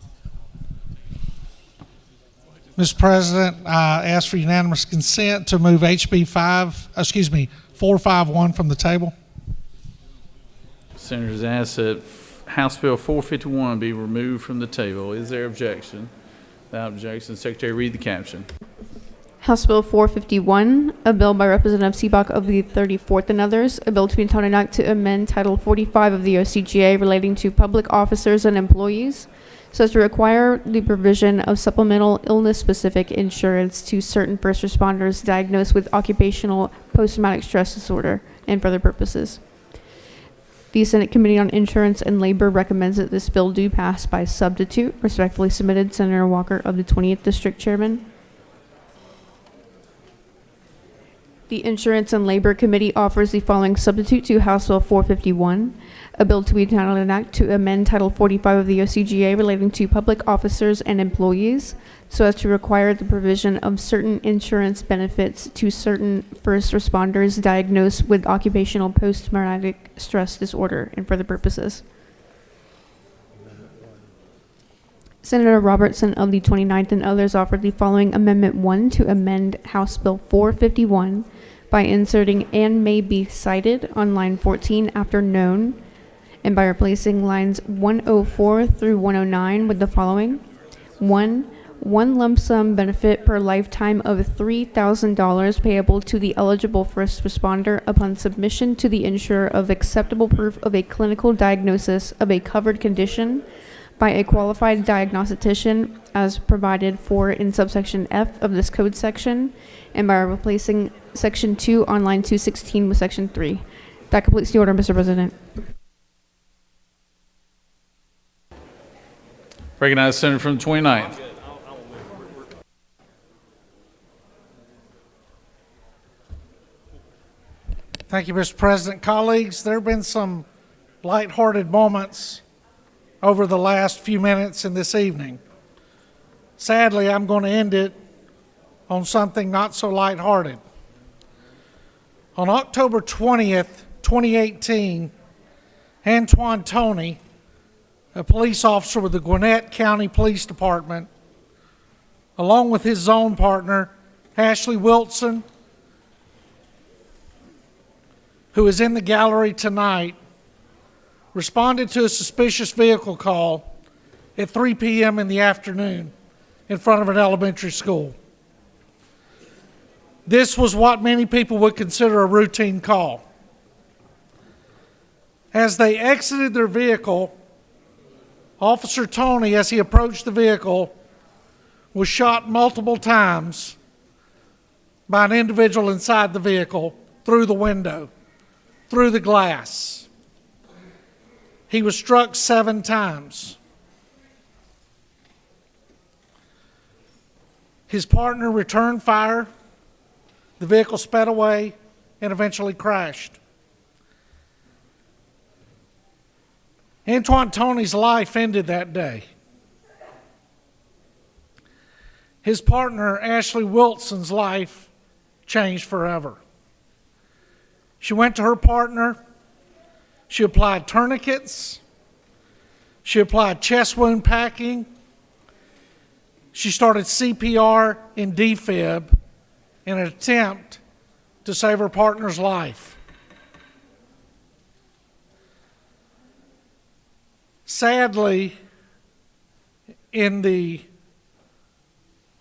Mr. President, I ask for unanimous consent to move HB 451 from the table. Senators ask that House Bill 451 be removed from the table. Is there objection? Without objection, Secretary, read the caption. House Bill 451, a bill by Representative Seebach of the 34th and others, a bill to be entitled an act to amend Title 45 of the OCGA relating to public officers and employees, so as to require the provision of supplemental illness-specific insurance to certain first responders diagnosed with occupational post-traumatic stress disorder and for other purposes. The Senate Committee on Insurance and Labor recommends that this bill do pass by substitute. Respectfully submitted, Senator Walker of the 20th District Chairman. The Insurance and Labor Committee offers the following substitute to House Bill 451, a bill to be entitled an act to amend Title 45 of the OCGA relating to public officers and employees, so as to require the provision of certain insurance benefits to certain first responders diagnosed with occupational post-traumatic stress disorder and for other purposes. Senator Robertson of the 29th and others offered the following Amendment 1 to amend House Bill 451 by inserting "and may be cited" on line 14 after "known," and by replacing lines 104 through 109 with the following. 1 lump sum benefit per lifetime of $3,000 payable to the eligible first responder upon submission to the insurer of acceptable proof of a clinical diagnosis of a covered condition by a qualified diagnostician as provided for in subsection F of this code section, and by replacing section 2 on line 216 with section 3. That completes the order, Mr. President. Recognize the senator from the 29th. Thank you, Mr. President. Colleagues, there have been some lighthearted moments over the last few minutes in this evening. Sadly, I'm going to end it on something not so lighthearted. On October 20th, 2018, Antoine Toney, a police officer with the Gwinnett County Police Department, along with his zone partner, Ashley Wilson, who is in the gallery tonight, responded to a suspicious vehicle call at 3 p.m. in the afternoon in front of an elementary school. This was what many people would consider a routine call. As they exited their vehicle, Officer Toney, as he approached the vehicle, was shot multiple times by an individual inside the vehicle through the window, through the glass. He was struck 7 times. His partner returned fire. The vehicle sped away and eventually crashed. Antoine Toney's life ended that day. His partner, Ashley Wilson's life changed forever. She went to her partner. She applied tourniquets. She applied chest wound packing. She started CPR and defib in an attempt to save her partner's life. Sadly, in the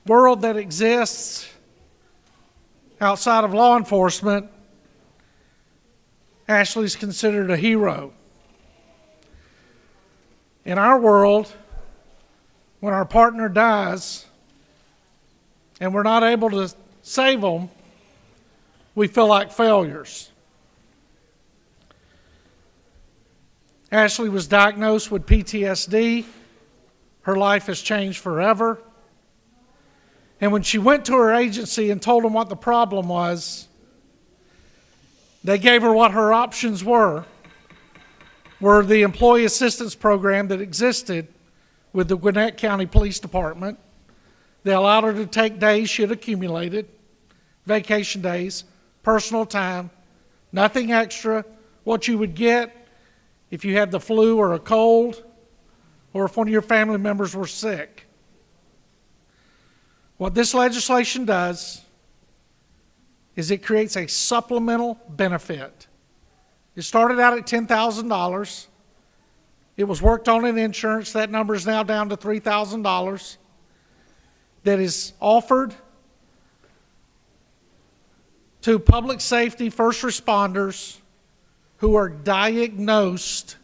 world that exists outside of law enforcement, Ashley's considered a hero. In our world, when our partner dies and we're not able to save them, we feel like failures. Ashley was diagnosed with PTSD. Her life has changed forever. And when she went to her agency and told them what the problem was, they gave her what her options were the employee assistance program that existed with the Gwinnett County Police Department. They allowed her to take days she had accumulated, vacation days, personal time, nothing extra, what you would get if you had the flu or a cold, or if one of your family members were sick. What this legislation does is it creates a supplemental benefit. It started out at $10,000. It was worked on in insurance. That number is now down to $3,000. That is offered to public safety first responders who are diagnosed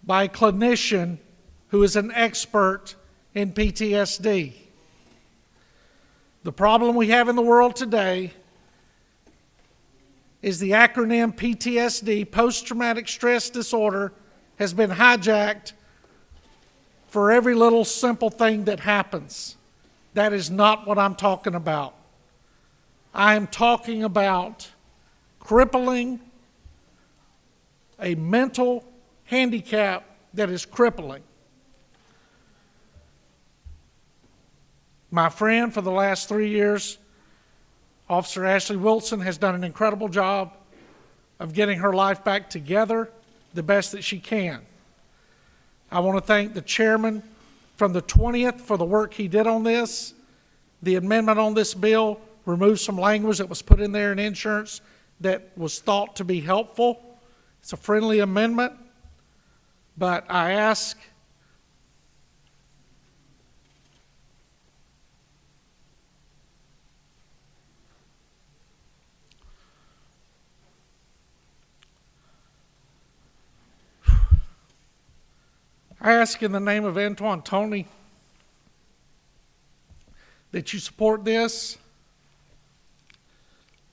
by a clinician who is an expert in PTSD. The problem we have in the world today is the acronym PTSD, post-traumatic stress disorder, has been hijacked for every little simple thing that happens. That is not what I'm talking about. I am talking about crippling, a mental handicap that is crippling. My friend, for the last 3 years, Officer Ashley Wilson has done an incredible job of getting her life back together the best that she can. I want to thank the chairman from the 20th for the work he did on this. The amendment on this bill removed some language that was put in there in insurance that was thought to be helpful. It's a friendly amendment, but I ask in the name of Antoine Toney that you support this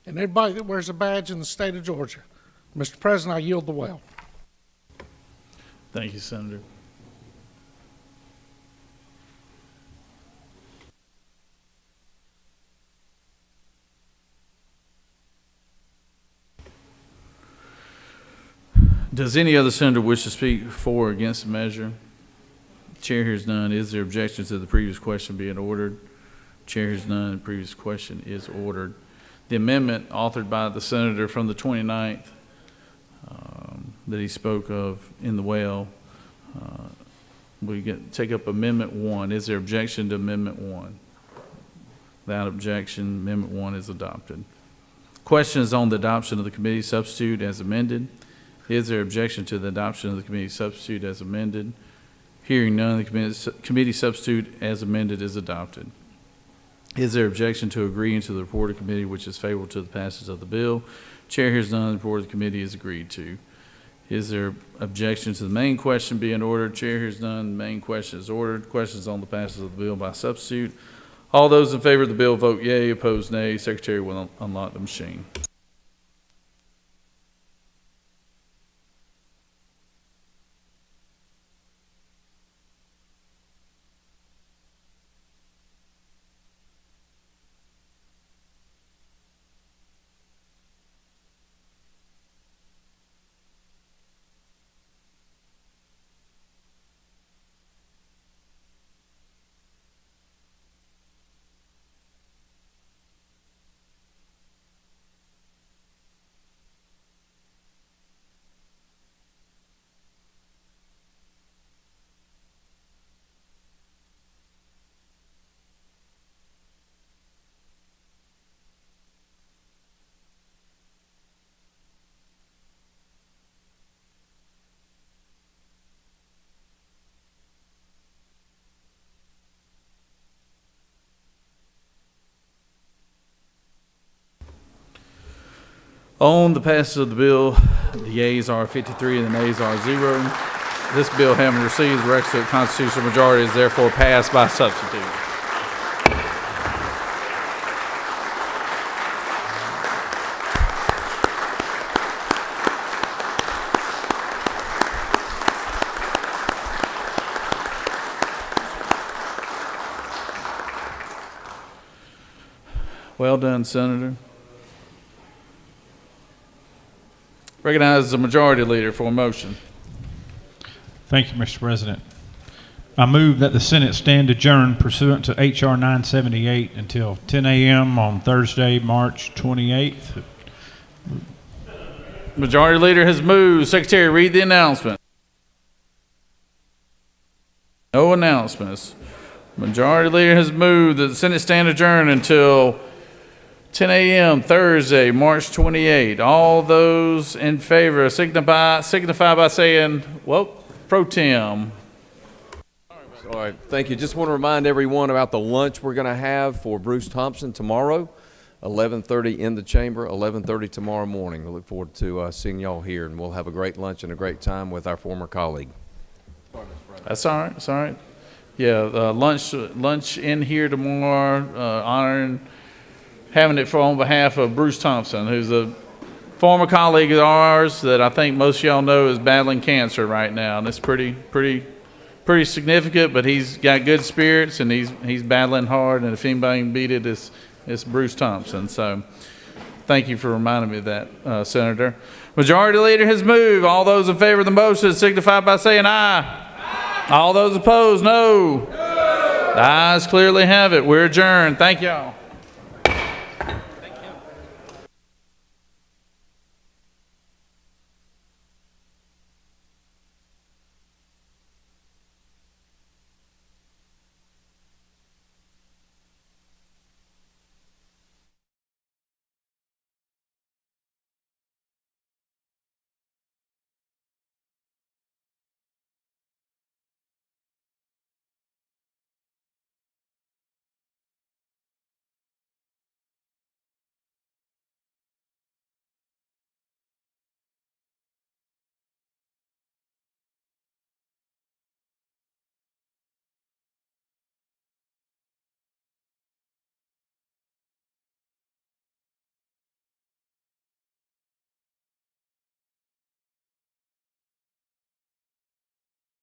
and everybody that wears a badge in the state of Georgia. Mr. President, I yield the well. Thank you, Senator. Does any other senator wish to speak for or against the measure? Chair hears none. Is there objection to the previous question being ordered? Chair hears none. The previous question is ordered. The amendment authored by the senator from the 29th that he spoke of in the well, take up Amendment 1. Is there objection to Amendment 1? Without objection, Amendment 1 is adopted. Questions on the adoption of the committee substitute as amended? Is there objection to the adoption of the committee substitute as amended? Hearing none, the committee substitute as amended is adopted. Is there objection to agreeing to the report of committee which is favorable to the passage of the bill? Chair hears none. The report of the committee is agreed to. Is there objection to the main question being ordered? Chair hears none. The main question is ordered. Questions on the passage of the bill by substitute. All those in favor of the bill vote yea. Opposed, nay. Secretary will unlock the machine. On the passage of the bill, the yeas are 53 and the nays are 0. This bill, having received the requisite constitutional majority, is therefore passed by substitute. Well done, Senator. Recognize the majority leader for a motion. Thank you, Mr. President. I move that the Senate stand adjourned pursuant to H.R. 978 until 10 a.m. on Thursday, March 28th. Majority leader has moved. Secretary, read the announcement. No announcements. Majority leader has moved that the Senate stand adjourned until 10 a.m. Thursday, March 28. All those in favor signify by saying, well, pro tem. All right, thank you. Just want to remind everyone about the lunch we're going to have for Bruce Thompson tomorrow, 11:30 in the chamber, 11:30 tomorrow morning. We look forward to seeing y'all here, and we'll have a great lunch and a great time with our former colleague. That's all right. That's all right. Yeah, lunch in here tomorrow, honoring, having it on behalf of Bruce Thompson, who's a former colleague of ours that I think most of y'all know is battling cancer right now, and it's pretty significant. But he's got good spirits and he's battling hard. And if anybody can beat it, it's Bruce Thompson. So, thank you for reminding me of that, Senator. Majority leader has moved. All those in favor of the motion signify by saying aye. Aye. All those opposed, no. The ayes clearly have it. We're adjourned. Thank y'all.